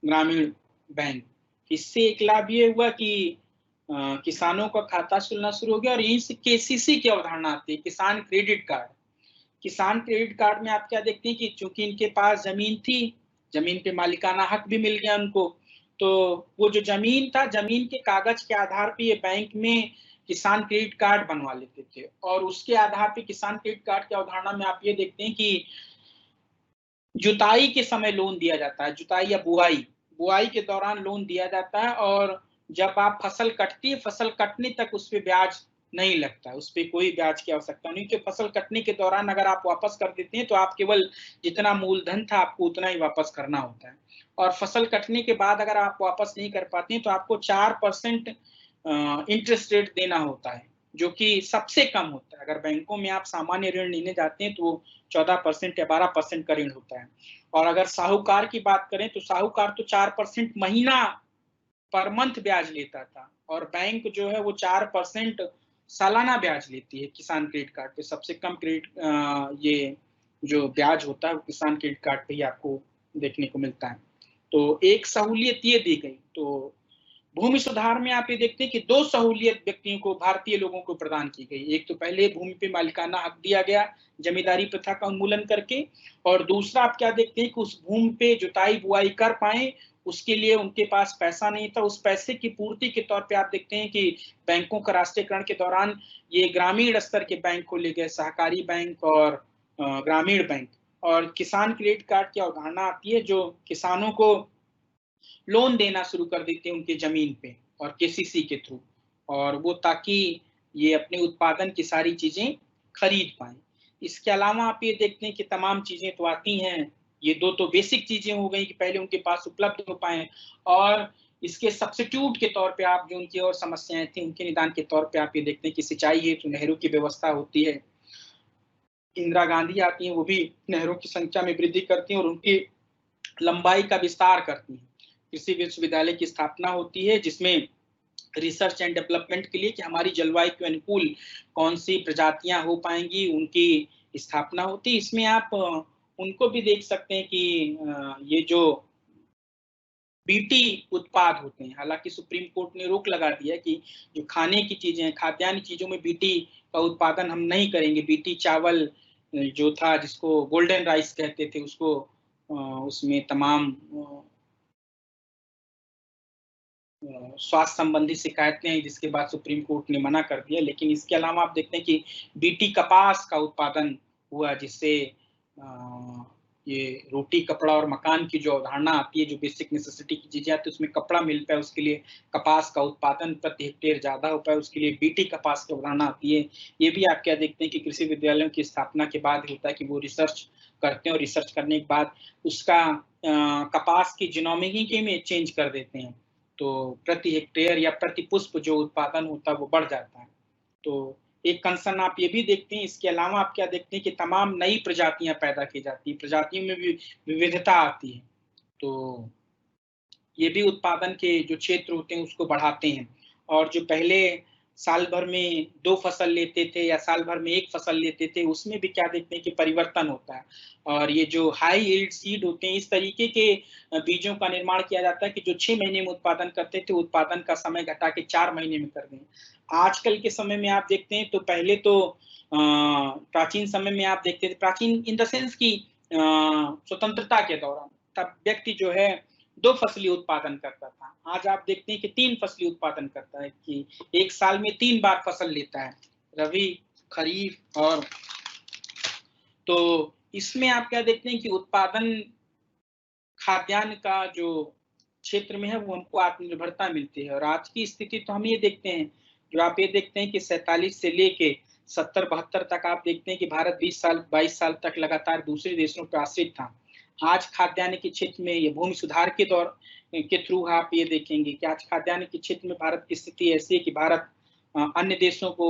ग्रामीण बैंक, इससे एक लाभ ये हुआ कि किसानों का खाता खुलना शुरू हो गया। और यहीं से केसीसी की अवधारणा आती है, किसान क्रेडिट कार्ड। किसान क्रेडिट कार्ड में आप क्या देखते हैं कि चूंकि इनके पास जमीन थी, जमीन पे मालिकाना हक भी मिल गया उनको, तो वो जो जमीन था, जमीन के कागज के आधार पे ये बैंक में किसान क्रेडिट कार्ड बनवा लेते थे। और उसके आधार पे किसान क्रेडिट कार्ड की अवधारणा में आप ये देखते हैं कि जुताई के समय लोन दिया जाता है, जुताई या बुआई के दौरान लोन दिया जाता है। और जब आप फसल कटती है, फसल कटने तक उस पे ब्याज नहीं लगता, उस पे कोई ब्याज की आवश्यकता नहीं, कि फसल कटने के दौरान अगर आप वापस कर देते हैं तो आप केवल जितना मूलधन था आपको उतना ही वापस करना होता है। और फसल कटने के बाद अगर आप वापस नहीं कर पाते हैं तो आपको 4% इंटरेस्ट रेट देना होता है, जो कि सबसे कम होता है। अगर बैंकों में आप सामान्य ऋण लेने जाते हैं तो 14% या 12% का ऋण होता है। और अगर साहूकार की बात करें तो साहूकार तो 4% महीना पर मंथ ब्याज लेता था, और बैंक जो है वो 4% सालाना ब्याज लेती है किसान क्रेडिट कार्ड पे। सबसे कम क्रेडिट ये जो ब्याज होता है वो किसान क्रेडिट कार्ड पे ही आपको देखने को मिलता है। तो एक सहूलियत ये दी गई। तो भूमि सुधार में आप ये देखते हैं कि 2 सहूलियत व्यक्तियों को, भारतीय लोगों को प्रदान की गई। एक तो पहले भूमि पे मालिकाना हक दिया गया जमींदारी प्रथा का उन्मूलन करके, और दूसरा आप क्या देखते हैं कि उस भूमि पे जुताई बुआई कर पाए, उसके लिए उनके पास पैसा नहीं था। उस पैसे की पूर्ति के तौर पे आप देखते हैं कि बैंकों का राष्ट्रीयकरण के दौरान ये ग्रामीण स्तर के बैंक खोले गए, सहकारी बैंक और ग्रामीण बैंक। और किसान क्रेडिट कार्ड की अवधारणा आती है, जो किसानों को लोन देना शुरू कर देते हैं उनके जमीन पे और केसीसी के थ्रू, और वो ताकि ये अपने उत्पादन की सारी चीजें खरीद पाए। इसके अलावा आप ये देखते हैं कि तमाम चीजें तो आती हैं, ये 2 तो बेसिक चीजें हो गई कि पहले उनके पास उपलब्ध हो पाए, और इसके सब्स्टिट्यूट के तौर पे आप जो उनकी और समस्याएं थी उनके निदान के तौर पे आप ये देखते हैं कि सिंचाई है तो नहरों की व्यवस्था होती है, इंदिरा गांधी आती हैं, वो भी नहरों की संख्या में वृद्धि करती हैं और उनकी लंबाई का विस्तार करती हैं। कृषि विश्वविद्यालय की स्थापना होती है, जिसमें रिसर्च एंड डेवलपमेंट के लिए कि हमारी जलवायु के अनुकूल कौन सी प्रजातियां हो पाएंगी, उनकी स्थापना होती है। इसमें आप उनको भी देख सकते हैं कि ये जो बीटी उत्पाद होते हैं, हालांकि सुप्रीम कोर्ट ने रोक लगा दिया कि जो खाने की चीजें, खाद्यान्न चीजों में बीटी का उत्पादन हम नहीं करेंगे। बीटी चावल जो था, जिसको गोल्डन राइस कहते थे, उसको उसमें तमाम स्वास्थ्य संबंधी शिकायतें हैं, जिसके बाद सुप्रीम कोर्ट ने मना कर दिया। लेकिन इसके अलावा आप देखते हैं कि बीटी कपास का उत्पादन हुआ, जिससे ये रोटी, कपड़ा और मकान की जो अवधारणा आती है, जो बेसिक नेसेसिटी की चीजें आती है, उसमें कपड़ा मिल पाए, उसके लिए कपास का उत्पादन प्रति हेक्टेयर ज्यादा हो पाए, उसके लिए बीटी कपास की अवधारणा आती है। ये भी आप क्या देखते हैं कि कृषि विद्यालयों की स्थापना के बाद होता है कि वो रिसर्च करते हैं और रिसर्च करने के बाद उसका कपास की जीनोमिक में चेंज कर देते हैं, तो प्रति हेक्टेयर या प्रति पुष्प जो उत्पादन होता है वो बढ़ जाता है। तो एक कंसर्न आप ये भी देखते हैं। इसके अलावा आप क्या देखते हैं कि तमाम नई प्रजातियां पैदा की जाती है, प्रजातियों में भी विविधता आती है, तो ये भी उत्पादन के जो क्षेत्र होते हैं उसको बढ़ाते हैं। और जो पहले साल भर में 2 फसल लेते थे या साल भर में 1 फसल लेते थे, उसमें भी क्या देखते हैं कि परिवर्तन होता है। और ये जो हाई यील्ड सीड होते हैं, इस तरीके के बीजों का निर्माण किया जाता है कि जो 6 महीने में उत्पादन करते थे, उत्पादन का समय घटा के 4 महीने में कर दें। आजकल के समय में आप देखते हैं तो पहले तो प्राचीन समय में आप देखते थे, प्राचीन इन द सेंस की स्वतंत्रता के दौरान, तब व्यक्ति जो है 2 फसली उत्पादन करता था। आज आप देखते हैं कि 3 फसली उत्पादन करता है, कि एक साल में 3 बार फसल लेता है, रबी, खरीफ और। तो इसमें आप क्या देखते हैं कि उत्पादन खाद्यान्न का जो क्षेत्र में है, वो हमको आत्मनिर्भरता मिलती है। और आज की स्थिति तो हम ये देखते हैं, जो आप ये देखते हैं कि 47 से लेके 70-72 तक आप देखते हैं कि भारत 20 साल 22 साल तक लगातार दूसरे देशों पर आश्रित था। आज खाद्यान्न के क्षेत्र में ये भूमि सुधार के दौर के थ्रू आप ये देखेंगे कि आज खाद्यान्न के क्षेत्र में भारत की स्थिति ऐसी है कि भारत अन्य देशों को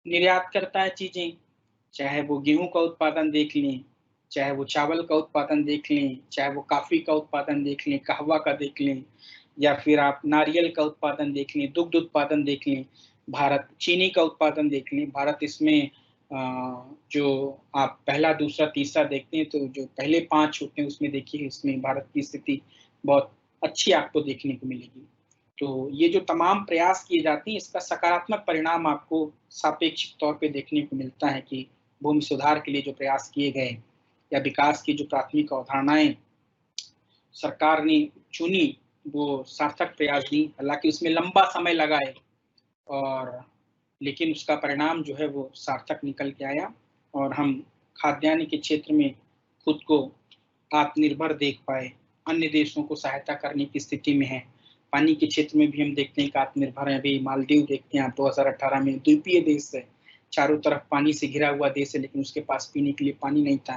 निर्यात करता है चीजें, चाहे वो गेहूं का उत्पादन देख लें, चाहे वो चावल का उत्पादन देख लें, चाहे वो कॉफी का उत्पादन देख लें, कहवा का देख लें, या फिर आप नारियल का उत्पादन देख लें, दुग्ध उत्पादन देख लें, भारत चीनी का उत्पादन देख लें। भारत इसमें जो आप पहला, दूसरा, तीसरा देखते हैं, तो जो पहले 5 होते हैं उसमें देखिए, इसमें भारत की स्थिति बहुत अच्छी आपको देखने को मिलेगी। तो ये जो तमाम प्रयास किए जाते हैं, इसका सकारात्मक परिणाम आपको सापेक्षिक तौर पे देखने को मिलता है कि भूमि सुधार के लिए जो प्रयास किए गए या विकास की जो प्राथमिक अवधारणाएं सरकार ने चुनी, वो सार्थक प्रयास दी। हालांकि उसमें लंबा समय लगा है, और लेकिन उसका परिणाम जो है वो सार्थक निकल के आया, और हम खाद्यान्न के क्षेत्र में खुद को आत्मनिर्भर देख पाए, अन्य देशों को सहायता करने की स्थिति में है। पानी के क्षेत्र में भी हम देखते हैं कि आत्मनिर्भर है। अभी मालदीव देखते हैं आप, 2018 में द्वीपीय देश है, चारों तरफ पानी से घिरा हुआ देश है, लेकिन उसके पास पीने के लिए पानी नहीं था।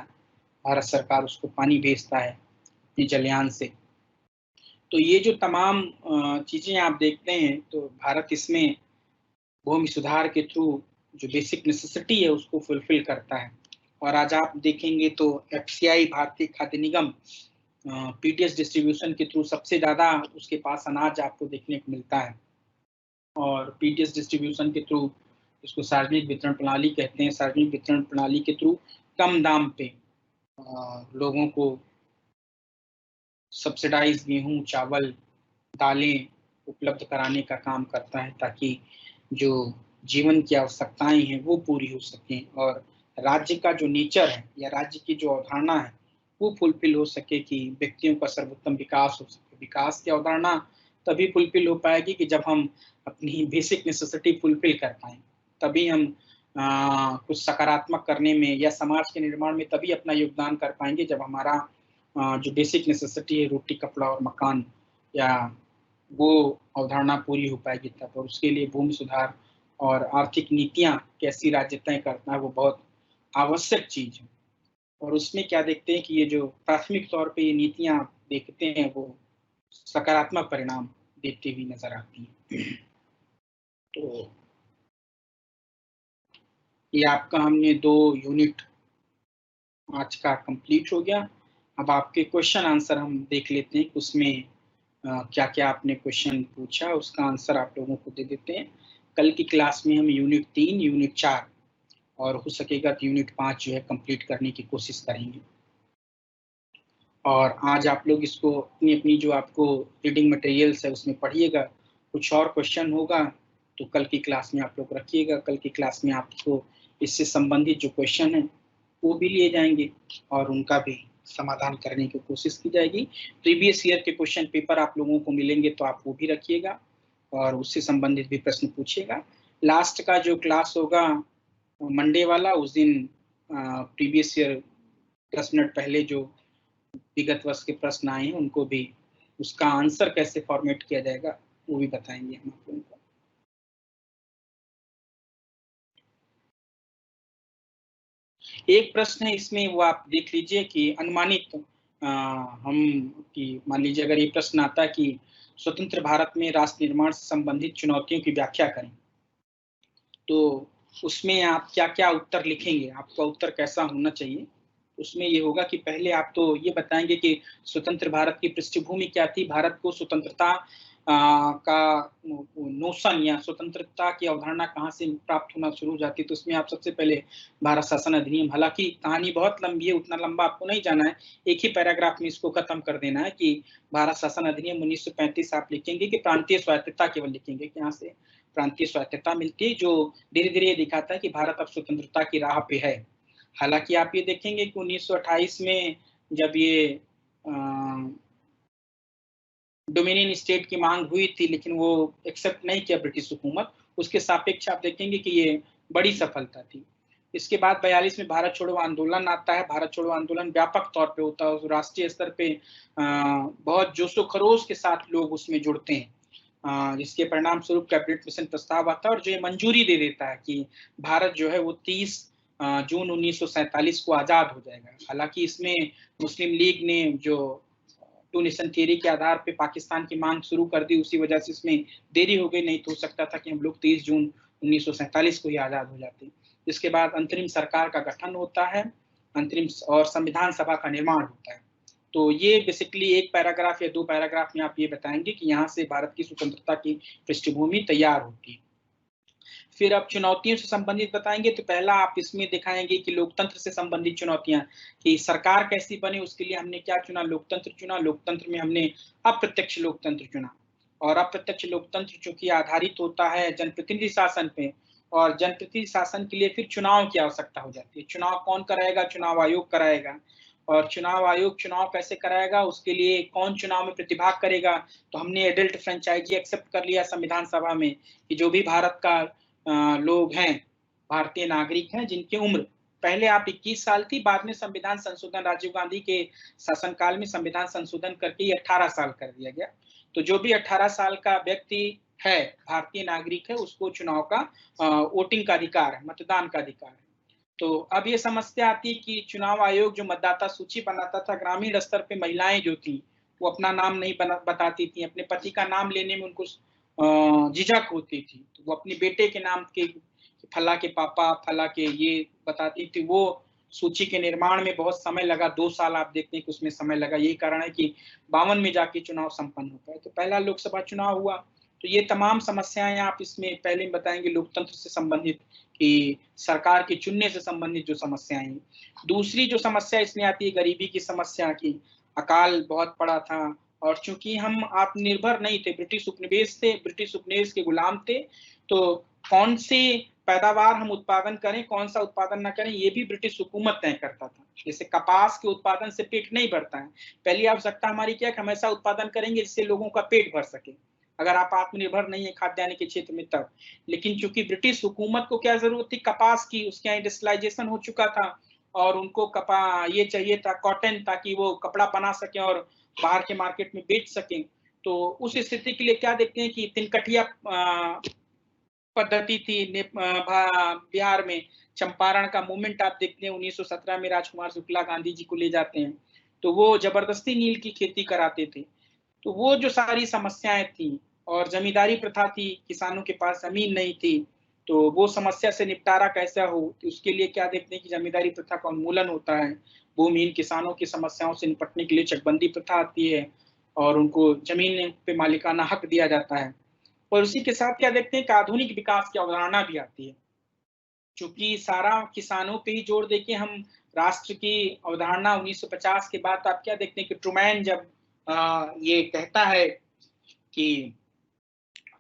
भारत सरकार उसको पानी भेजता है अपने जलयान से। तो ये जो तमाम चीजें आप देखते हैं, तो भारत इसमें भूमि सुधार के थ्रू जो बेसिक नेसेसिटी है उसको फुलफिल करता है। और आज आप देखेंगे तो एफसीआई, भारतीय खाद्य निगम, पीडीएस डिस्ट्रीब्यूशन के थ्रू सबसे ज्यादा उसके पास अनाज आपको देखने को मिलता है। और पीडीएस डिस्ट्रीब्यूशन के थ्रू, इसको सार्वजनिक वितरण प्रणाली कहते हैं, सार्वजनिक वितरण प्रणाली के थ्रू कम दाम पे लोगों को सब्सिडाइज गेहूं, चावल, दालें उपलब्ध कराने का काम करता है, ताकि जो जीवन की आवश्यकताएं हैं वो पूरी हो सकें, और राज्य का जो नेचर है या राज्य की जो अवधारणा है वो फुलफिल हो सके, कि व्यक्तियों का सर्वोत्तम विकास हो सके। विकास की अवधारणा तभी फुलफिल हो पाएगी कि जब हम अपनी बेसिक नेसेसिटी फुलफिल कर पाए, तभी हम कुछ सकारात्मक करने में या समाज के निर्माण में तभी अपना योगदान कर पाएंगे, जब हमारा जो बेसिक नेसेसिटी है, रोटी, कपड़ा और मकान, या वो अवधारणा पूरी हो पाएगी तब। और उसके लिए भूमि सुधार और आर्थिक नीतियां कैसी राज्य तय करना है, वो बहुत आवश्यक चीज है। और उसमें क्या देखते हैं कि ये जो प्राथमिक तौर पे ये नीतियां देखते हैं, वो सकारात्मक परिणाम देती हुई नजर आती है। तो ये आपका हमने 2 यूनिट आज का कंप्लीट हो गया। अब आपके क्वेश्चन आंसर हम देख लेते हैं, उसमें क्या क्या आपने क्वेश्चन पूछा, उसका आंसर आप लोगों को दे देते हैं। कल की क्लास में हम यूनिट 3, यूनिट 4 और हो सकेगा तो यूनिट 5 जो है कंप्लीट करने की कोशिश करेंगे। और आज आप लोग इसको अपनी अपनी जो आपको रीडिंग मटेरियल्स है उसमें पढ़िएगा। कुछ और क्वेश्चन होगा तो कल की क्लास में आप लोग रखिएगा। कल की क्लास में आपको इससे संबंधित जो क्वेश्चन है वो भी लिए जाएंगे और उनका भी समाधान करने की कोशिश की जाएगी। प्रीवियस ईयर के क्वेश्चन पेपर आप लोगों को मिलेंगे तो आप वो भी रखिएगा और उससे संबंधित भी प्रश्न पूछिएगा। लास्ट का जो क्लास होगा मंडे वाला, उस दिन प्रीवियस ईयर 10 मिनट पहले जो विगत वर्ष के प्रश्न आए हैं उनको भी, उसका आंसर कैसे फॉर्मेट किया जाएगा वो भी बताएंगे हम आप लोगों को। एक प्रश्न है इसमें, वो आप देख लीजिए कि अनुमानित हम कि मान लीजिए अगर ये प्रश्न आता है कि स्वतंत्र भारत में राष्ट्र निर्माण से संबंधित चुनौतियों की व्याख्या करें, तो उसमें आप क्या क्या उत्तर लिखेंगे, आपका उत्तर कैसा होना चाहिए। उसमें ये होगा कि पहले आप तो ये बताएंगे कि स्वतंत्र भारत की पृष्ठभूमि क्या थी, भारत को स्वतंत्रता का नोशन या स्वतंत्रता की अवधारणा कहाँ से प्राप्त होना शुरू हो जाती है। तो उसमें आप सबसे पहले भारत शासन अधिनियम, हालांकि कहानी बहुत लंबी है, उतना लंबा आपको नहीं जाना है, एक ही पैराग्राफ में इसको खत्म कर देना है कि भारत शासन अधिनियम 1935 आप लिखेंगे कि प्रांतीय स्वायत्तता केवल लिखेंगे कि यहाँ से प्रांतीय स्वायत्तता मिलती है, जो धीरे धीरे ये दिखाता है कि भारत अब स्वतंत्रता की राह पे है। हालांकि आप ये देखेंगे कि 1928 में जब ये डोमिनियन स्टेट की मांग हुई थी, लेकिन वो एक्सेप्ट नहीं किया ब्रिटिश हुकूमत, उसके सापेक्ष आप देखेंगे कि ये बड़ी सफलता थी। इसके बाद 42 में भारत छोड़ो आंदोलन आता है। भारत छोड़ो आंदोलन व्यापक तौर पे होता है, राष्ट्रीय स्तर पे बहुत जोशो खरोश के साथ लोग उसमें जुड़ते हैं, जिसके परिणाम स्वरूप कैबिनेट मिशन प्रस्ताव आता है और जो ये मंजूरी दे देता है कि भारत जो है वो 30 जून 1947 को आजाद हो जाएगा। हालांकि इसमें मुस्लिम लीग ने जो टू नेशन थियरी के आधार पे पाकिस्तान की मांग शुरू कर दी, उसी वजह से इसमें देरी हो गई, नहीं तो हो सकता था कि हम लोग 30 जून 1947 को ही आजाद हो जाते। इसके बाद अंतरिम सरकार का गठन होता है, अंतरिम और संविधान सभा का निर्माण होता है। तो ये बेसिकली एक पैराग्राफ या 2 पैराग्राफ में आप ये बताएंगे कि यहाँ से भारत की स्वतंत्रता की पृष्ठभूमि तैयार होती है। फिर आप चुनौतियों से संबंधित बताएंगे, तो पहला आप इसमें दिखाएंगे कि लोकतंत्र से संबंधित चुनौतियां, कि सरकार कैसी बने, उसके लिए हमने क्या चुना, लोकतंत्र चुना। लोकतंत्र में हमने अप्रत्यक्ष लोकतंत्र चुना और अप्रत्यक्ष लोकतंत्र चूंकि आधारित होता है जनप्रतिनिधि शासन पे, और जनप्रतिनिधि शासन के लिए फिर चुनाव की आवश्यकता हो जाती है। चुनाव कौन कराएगा, चुनाव आयोग कराएगा। और चुनाव आयोग चुनाव कैसे कराएगा, उसके लिए कौन चुनाव में प्रतिभाग करेगा। तो हमने एडल्ट फ्रेंचाइजी एक्सेप्ट कर लिया संविधान सभा में कि जो भी भारत का लोग हैं, भारतीय नागरिक हैं, जिनकी उम्र पहले आप 21 साल थी, बाद में संविधान संशोधन राजीव गांधी के शासनकाल में संविधान संशोधन करके 18 साल कर दिया गया। तो जो भी 18 साल का व्यक्ति है, भारतीय नागरिक है, उसको चुनाव का वोटिंग का अधिकार है, मतदान का अधिकार है। तो अब ये समस्या आती है कि चुनाव आयोग जो मतदाता सूची बनाता था, ग्रामीण स्तर पे महिलाएं जो थी वो अपना नाम नहीं बताती थी, अपने पति का नाम लेने में उनको झिझक होती थी, तो वो अपने बेटे के नाम के फला के पापा, फला के ये बताती थी। वो सूची के निर्माण में बहुत समय लगा, 2 साल आप देखते हैं कि उसमें समय लगा। यही कारण है कि 52 में जाके चुनाव संपन्न हो पाए। तो पहला लोकसभा चुनाव हुआ। तो ये तमाम समस्याएं आप इसमें पहले बताएंगे लोकतंत्र से संबंधित, कि सरकार के चुनने से संबंधित जो समस्याएं। दूसरी जो समस्या इसमें आती है गरीबी की समस्या की, अकाल बहुत पड़ा था और चूंकि हम आत्मनिर्भर नहीं थे, ब्रिटिश उपनिवेश थे, ब्रिटिश उपनिवेश के गुलाम थे, तो कौन सी पैदावार हम उत्पादन करें, कौन सा उत्पादन ना करें, ये भी ब्रिटिश हुकूमत तय करता था। जैसे कपास के उत्पादन से पेट नहीं भरता है, पहली आवश्यकता हमारी क्या है, हम ऐसा उत्पादन करेंगे जिससे लोगों का पेट भर सके, अगर आप आत्मनिर्भर नहीं है खाद्यान्न के क्षेत्र में तब। लेकिन चूंकि ब्रिटिश हुकूमत को क्या जरूरत थी, कपास की, उसके यहाँ इंडस्ट्रियलाइजेशन हो चुका था और उनको ये चाहिए था कॉटन, ताकि वो कपड़ा बना सके और बाहर के मार्केट में बेच सकें। तो उस स्थिति के लिए क्या देखते हैं कि तिनकठिया पद्धति थी बिहार में। चंपारण का मूवमेंट आप देखते हैं 1917 में, राजकुमार शुक्ला गांधी जी को ले जाते हैं, तो वो जबरदस्ती नील की खेती कराते थे। तो वो जो सारी समस्याएं थी, और जमींदारी प्रथा थी, किसानों के पास जमीन नहीं थी, तो वो समस्या से निपटारा कैसा हो, तो उसके लिए क्या देखते हैं कि जमींदारी प्रथा का उन्मूलन होता है, भूमिहीन किसानों की समस्याओं से निपटने के लिए चकबंदी प्रथा आती है और उनको जमीन पे मालिकाना हक दिया जाता है। और उसी के साथ क्या देखते हैं कि आधुनिक विकास की अवधारणा भी आती है, चूंकि सारा किसानों पे ही जोर देके हम राष्ट्र की अवधारणा 1950 के बाद आप क्या देखते हैं कि ट्रूमैन जब ये कहता है कि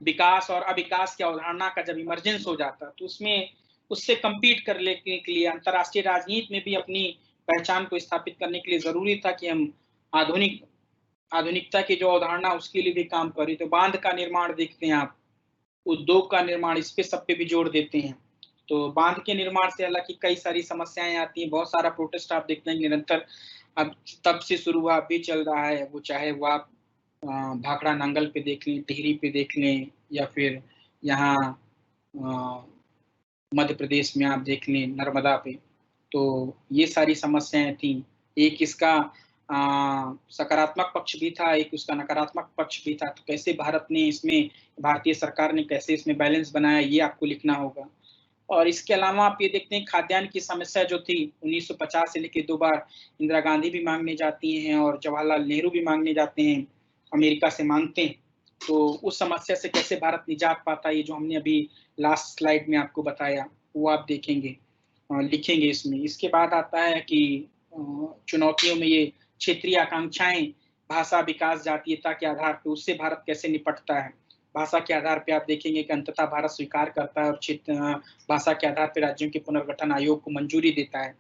विकास और अविकास की अवधारणा का जब इमरजेंस हो जाता तो उसमें उससे कम्पीट कर लेने के लिए अंतर्राष्ट्रीय राजनीति में भी अपनी पहचान को स्थापित करने के लिए जरूरी था कि हम आधुनिकता की जो अवधारणा उसके लिए भी काम करें। तो बांध का निर्माण देखते हैं आप, उद्योग का निर्माण, इस पे सब पे भी जोड़ देते हैं। तो बांध के निर्माण से हालांकि कई सारी समस्याएं आती हैं, बहुत सारा प्रोटेस्ट आप देखते हैं निरंतर अब तब से शुरू हुआ, अभी चल रहा है, वो चाहे वो आप भाखड़ा नांगल पे देख लें, टिहरी पे देख लें, या फिर यहाँ मध्य प्रदेश में आप देख लें नर्मदा पे। तो ये सारी समस्याएं थी। एक इसका सकारात्मक पक्ष भी था, एक उसका नकारात्मक पक्ष भी था। तो कैसे भारत ने इसमें, भारतीय सरकार ने कैसे इसमें बैलेंस बनाया, ये आपको लिखना होगा। और इसके अलावा आप ये देखते हैं खाद्यान्न की समस्या जो थी 1950 से लेकर 2 बार इंदिरा गांधी भी मांगने जाती हैं और जवाहरलाल नेहरू भी मांगने जाते हैं, अमेरिका से मांगते हैं। तो उस समस्या से कैसे भारत निजात पाता है, ये जो हमने अभी लास्ट स्लाइड में आपको बताया वो आप देखेंगे, लिखेंगे इसमें। इसके बाद आता है कि चुनौतियों में ये क्षेत्रीय आकांक्षाएं, भाषा विकास, जातीयता के आधार पर उससे भारत कैसे निपटता है। भाषा के आधार पे आप देखेंगे कि अंततः भारत स्वीकार करता है और क्षेत्र भाषा के आधार पे राज्यों के पुनर्गठन आयोग को मंजूरी देता है।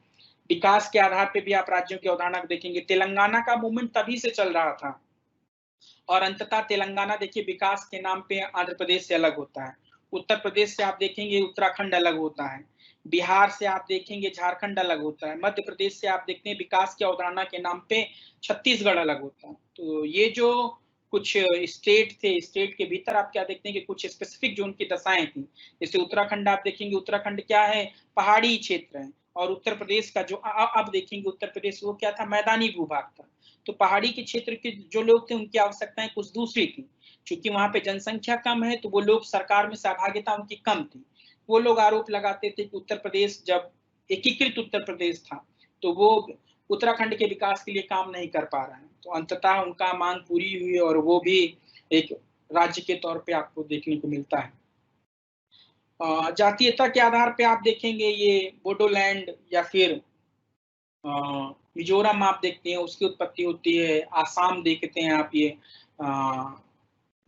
विकास के आधार पे भी आप राज्यों की अवधारणा को देखेंगे। तेलंगाना का मूवमेंट तभी से चल रहा था और अंततः तेलंगाना देखिए विकास के नाम पे आंध्र प्रदेश से अलग होता है, उत्तर प्रदेश से आप देखेंगे उत्तराखंड अलग होता है, बिहार से आप देखेंगे झारखंड अलग होता है, मध्य प्रदेश से आप देखते हैं विकास की अवधारणा के नाम पे छत्तीसगढ़ अलग होता है। तो ये जो कुछ स्टेट थे, स्टेट के भीतर आप क्या देखते हैं कि कुछ स्पेसिफिक जो उनकी दशाएं थी। जैसे उत्तराखंड आप देखेंगे, उत्तराखंड क्या है, पहाड़ी क्षेत्र है, और उत्तर प्रदेश का जो अब देखेंगे उत्तर प्रदेश वो क्या था, मैदानी भूभाग था। तो पहाड़ी के क्षेत्र के जो लोग थे उनकी आवश्यकताएं कुछ दूसरी थी, क्योंकि वहां पे जनसंख्या कम है तो वो लोग सरकार में सहभागिता उनकी कम थी। वो लोग आरोप लगाते थे कि उत्तर प्रदेश जब एकीकृत उत्तर प्रदेश था तो वो उत्तराखंड के विकास के लिए काम नहीं कर पा रहा है। तो अंततः उनका मांग पूरी हुई और वो भी एक राज्य के तौर पे आपको देखने को मिलता है। जातीयता के आधार पे आप देखेंगे ये बोडोलैंड या फिर मिजोरम आप देखते हैं उसकी उत्पत्ति होती है, आसाम देखते हैं आप, ये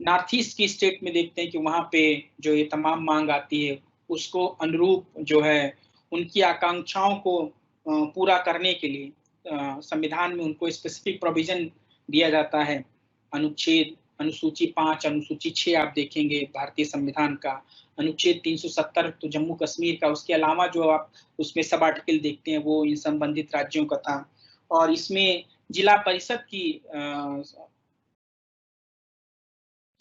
नॉर्थ ईस्ट की स्टेट में देखते हैं कि वहां पे जो ये तमाम मांग आती है उसको अनुरूप जो है उनकी आकांक्षाओं को पूरा करने के लिए संविधान में उनको स्पेसिफिक प्रोविजन दिया जाता है। अनुच्छेद अनुसूची 5, अनुसूची 6 आप देखेंगे भारतीय संविधान का, अनुच्छेद 370 तो जम्मू कश्मीर का, उसके अलावा जो आप उसमें सब आर्टिकल देखते हैं वो इन संबंधित राज्यों का था। और इसमें जिला परिषद की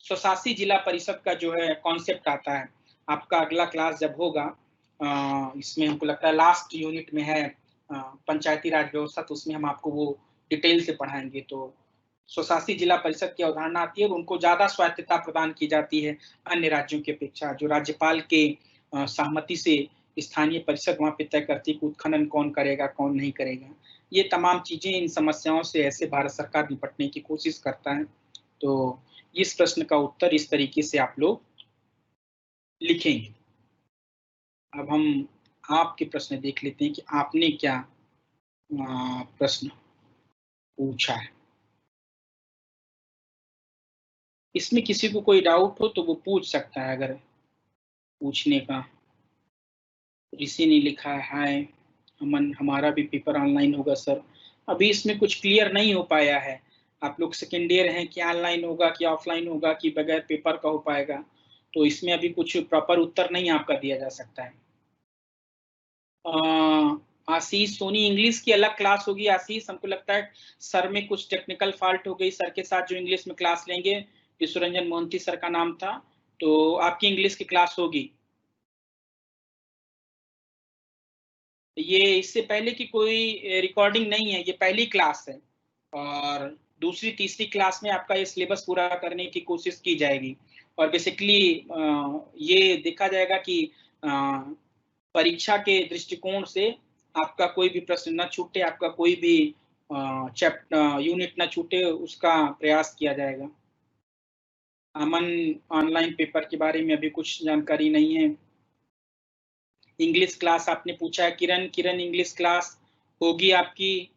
स्वशासी जिला परिषद का जो है कॉन्सेप्ट आता है। आपका अगला क्लास जब होगा इसमें हमको लगता है लास्ट यूनिट में है पंचायती राज व्यवस्था, तो उसमें हम आपको वो डिटेल से पढ़ाएंगे। तो स्वशासी जिला परिषद की अवधारणा आती है और उनको ज्यादा स्वायत्तता प्रदान की जाती है अन्य राज्यों की अपेक्षा। जो राज्यपाल के सहमति से स्थानीय परिषद वहां पे तय करती है कि उत्खनन कौन करेगा कौन नहीं करेगा। ये तमाम चीजें, इन समस्याओं से ऐसे भारत सरकार निपटने की कोशिश करता है। तो इस प्रश्न का उत्तर इस तरीके से आप लोग लिखेंगे। अब हम आपके प्रश्न देख लेते हैं कि आपने क्या प्रश्न पूछा है। इसमें किसी को कोई डाउट हो तो वो पूछ सकता है। अगर पूछने का, ऋषि ने लिखा है हाय अमन, हमारा भी पेपर ऑनलाइन होगा सर। अभी इसमें कुछ क्लियर नहीं हो पाया है, आप लोग सेकेंड ईयर हैं कि ऑनलाइन होगा कि ऑफलाइन होगा कि बगैर पेपर का हो पाएगा, तो इसमें अभी कुछ प्रॉपर उत्तर नहीं आपका दिया जा सकता है। आशीष सोनी, इंग्लिश की अलग क्लास होगी आशीष, हमको लगता है सर में कुछ टेक्निकल फॉल्ट हो गई। सर के साथ जो इंग्लिश में क्लास लेंगे, विश्वरंजन मोहंती सर का नाम था, तो आपकी इंग्लिश की क्लास होगी। ये इससे पहले की कोई रिकॉर्डिंग नहीं है, ये पहली क्लास है और दूसरी तीसरी क्लास में आपका ये सिलेबस पूरा करने की कोशिश की जाएगी। और बेसिकली ये देखा जाएगा कि परीक्षा के दृष्टिकोण से आपका कोई भी प्रश्न न छूटे, आपका कोई भी यूनिट न छूटे, उसका प्रयास किया जाएगा। अमन ऑनलाइन पेपर के बारे में अभी कुछ जानकारी नहीं है। इंग्लिश क्लास आपने पूछा है किरण इंग्लिश क्लास होगी आपकी,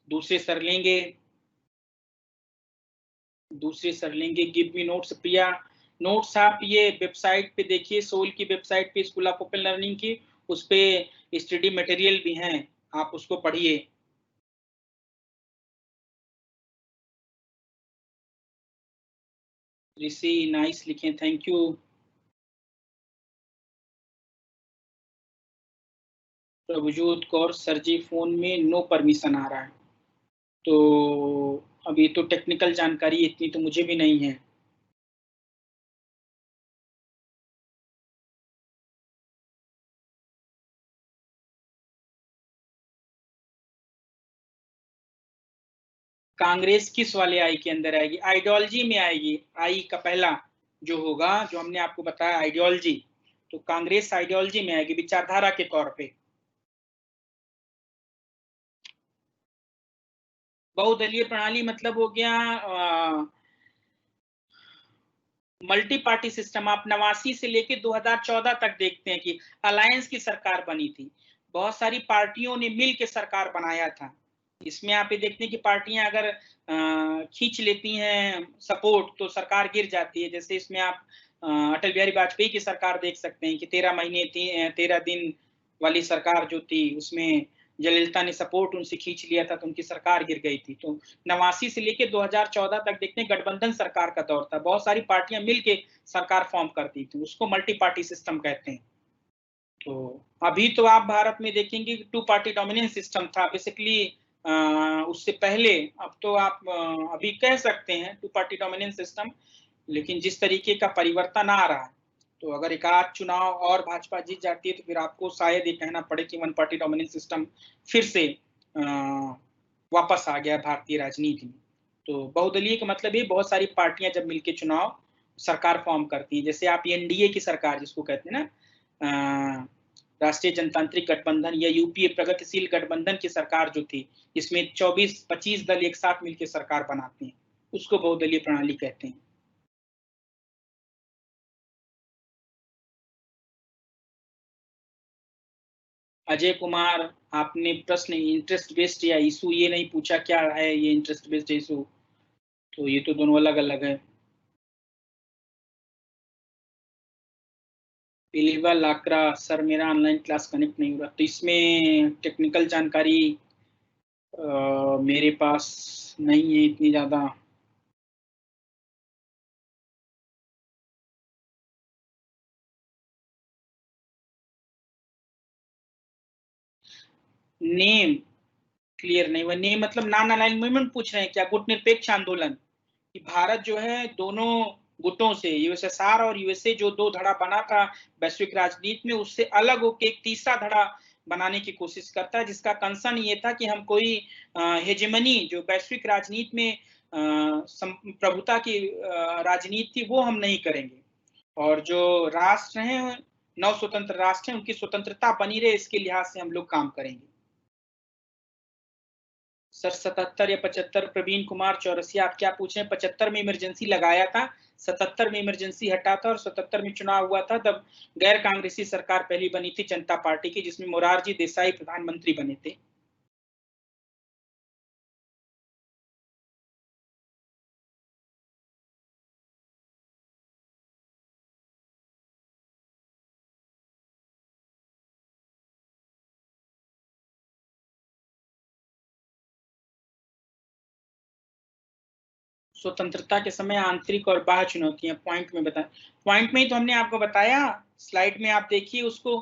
दूसरे सर लेंगे। गिव मी नोट्स प्रिया। नोट्स आप ये वेबसाइट पे देखिए, सोल की वेबसाइट पे, स्कूल ऑफ ओपन लर्निंग की, उस पे स्टडी मटेरियल भी हैं, आप उसको पढ़िए। ऋषि नाइस लिखे, thank you. Prabhjot Kaur sir ji फोन में नो परमिशन आ रहा है, तो अभी तो टेक्निकल जानकारी इतनी तो मुझे भी नहीं है। कांग्रेस किस वाले आई के अंदर आएगी? आइडियोलॉजी में आएगी। आई का पहला जो होगा, जो हमने आपको बताया आइडियोलॉजी, तो कांग्रेस आइडियोलॉजी में आएगी, विचारधारा के तौर पे। बहुदलीय प्रणाली मतलब हो गया मल्टी पार्टी सिस्टम। आप 89 से लेके 2014 तक देखते हैं कि अलायंस की सरकार बनी थी, बहुत सारी पार्टियों ने मिल के सरकार बनाया था। इसमें आप ये देखते हैं कि पार्टियां अगर खींच लेती हैं सपोर्ट तो सरकार गिर जाती है। जैसे इसमें आप अटल बिहारी वाजपेयी की सरकार देख सकते हैं कि 13 महीने 13 दिन वाली सरकार जो थी, उसमें जयललिता ने सपोर्ट उनसे खींच लिया था, तो उनकी सरकार गिर गई थी। तो 89 से लेके 2014 तक देखते हैं गठबंधन सरकार का दौर था, बहुत सारी पार्टियां मिलके सरकार फॉर्म करती थी, उसको मल्टी पार्टी सिस्टम कहते हैं। तो अभी तो आप भारत में देखेंगे टू पार्टी डोमिनेंस सिस्टम था बेसिकली, उससे पहले। अब तो आप अभी कह सकते हैं टू पार्टी डोमिनेंस सिस्टम, लेकिन जिस तरीके का परिवर्तन आ रहा है, तो अगर एक आध चुनाव और भाजपा जीत जाती है तो फिर आपको शायद ये कहना पड़े कि वन पार्टी डोमिनेंस सिस्टम फिर से वापस आ गया भारतीय राजनीति में। तो बहुदलीय का मतलब ये बहुत सारी पार्टियां जब मिलकर चुनाव सरकार फॉर्म करती हैं, जैसे आप एनडीए की सरकार जिसको कहते हैं ना, राष्ट्रीय जनतांत्रिक गठबंधन या यूपीए प्रगतिशील गठबंधन की सरकार जो थी, इसमें 24-25 दल एक साथ मिलकर सरकार बनाते हैं, उसको बहुदलीय प्रणाली कहते हैं। अजय कुमार, आपने प्रश्न इंटरेस्ट बेस्ड या इशू ये नहीं पूछा, क्या है ये इंटरेस्ट बेस्ड इशू? तो ये तो दोनों अलग अलग है। पिलीवा लाकरा सर, मेरा ऑनलाइन क्लास कनेक्ट नहीं हो रहा, तो इसमें टेक्निकल जानकारी मेरे पास नहीं है इतनी ज्यादा। नेम क्लियर नहीं हुआ। नेम मतलब नॉन अलाइंड मूवमेंट पूछ रहे हैं क्या? गुट निरपेक्ष आंदोलन, कि भारत जो है दोनों गुटों से, यूएसएसआर और यूएसए जो दो धड़ा बना था वैश्विक राजनीति में, उससे अलग होकर एक तीसरा धड़ा बनाने की कोशिश करता है, जिसका कंसर्न ये था कि हम कोई हेजेमनी जो वैश्विक राजनीति में प्रभुता की राजनीति थी वो हम नहीं करेंगे, और जो राष्ट्र हैं, नव स्वतंत्र राष्ट्र हैं, उनकी स्वतंत्रता बनी रहे, इसके लिहाज से हम लोग काम करेंगे। सर 77 या 75, प्रवीण कुमार चौरसिया, आप क्या पूछ रहे हैं? 75 में इमरजेंसी लगाया था, 77 में इमरजेंसी हटा था, और 77 में चुनाव हुआ था, तब गैर कांग्रेसी सरकार पहली बनी थी जनता पार्टी की, जिसमें मोरारजी देसाई प्रधानमंत्री बने थे। स्वतंत्रता के समय आंतरिक और बाह्य चुनौतियां पॉइंट में बताएं। पॉइंट में ही तो हमने आपको बताया, स्लाइड में आप देखिए उसको,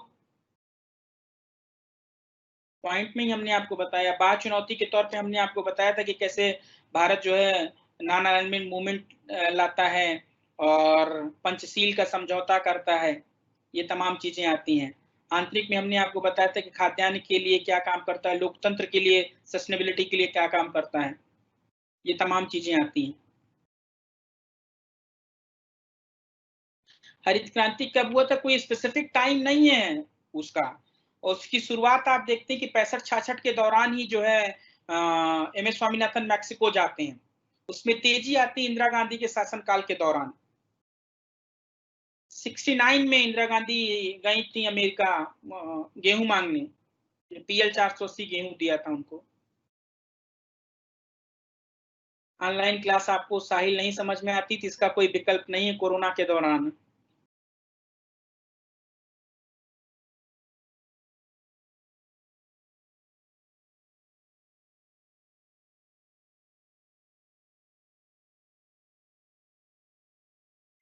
पॉइंट में ही हमने आपको बताया। बाह्य चुनौती के तौर पे हमने आपको बताया था कि कैसे भारत जो है नॉन अलाइनमेंट मूवमेंट लाता है और पंचशील का समझौता करता है, ये तमाम चीजें आती हैं। आंतरिक में हमने आपको बताया था कि खाद्यान्न के लिए क्या काम करता है, लोकतंत्र के लिए, सस्टेनेबिलिटी के लिए क्या काम करता है, ये तमाम चीजें आती हैं। हरित क्रांति कब हुआ था, कोई स्पेसिफिक टाइम नहीं है उसका। और उसकी शुरुआत आप देखते हैं कि 65-66 के दौरान ही जो है एम.एस. स्वामीनाथन मैक्सिको जाते हैं। उसमें तेजी आती है इंदिरा गांधी के शासनकाल के दौरान। 69 में इंदिरा गांधी गई थी अमेरिका गेहूं मांगने, PL 480 गेहूं दिया था उनको। ऑनलाइन क्लास आपको साहिल नहीं समझ में आती थी, इसका कोई विकल्प नहीं है कोरोना के दौरान।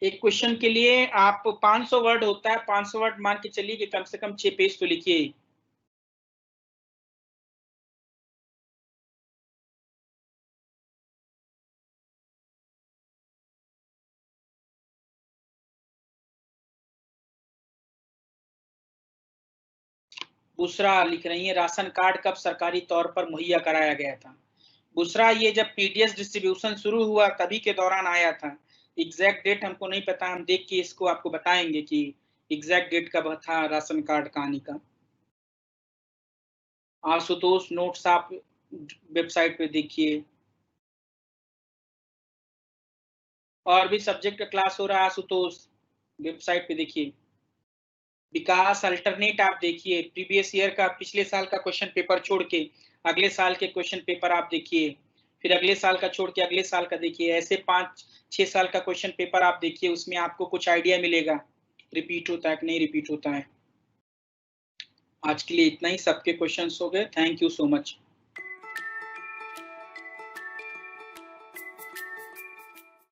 एक क्वेश्चन के लिए आप 500 वर्ड होता है, 500 वर्ड मान के चलिए कि कम से कम 6 पेज तो लिखिए। दूसरा लिख रही है, राशन कार्ड कब सरकारी तौर पर मुहैया कराया गया था? दूसरा, ये जब पीडीएस डिस्ट्रीब्यूशन शुरू हुआ तभी के दौरान आया था। एग्जैक्ट डेट हमको नहीं पता, हम देख के इसको आपको बताएंगे कि एग्जैक्ट डेट कब था राशन कार्ड का आने का। आशुतोष नोट्स आप वेबसाइट पे देखिए। और भी सब्जेक्ट का क्लास हो रहा है आशुतोष, वेबसाइट पे देखिए। विकास अल्टरनेट आप देखिए, प्रीवियस ईयर का पिछले साल का क्वेश्चन पेपर छोड़ के अगले साल के क्वेश्चन पेपर आप देखिए, फिर अगले साल का छोड़ के अगले साल का देखिए, ऐसे 5-6 साल का क्वेश्चन पेपर आप देखिए, उसमें आपको कुछ आइडिया मिलेगा रिपीट होता है कि नहीं रिपीट होता है। आज के लिए इतना ही, सबके क्वेश्चंस हो गए। Thank you so much.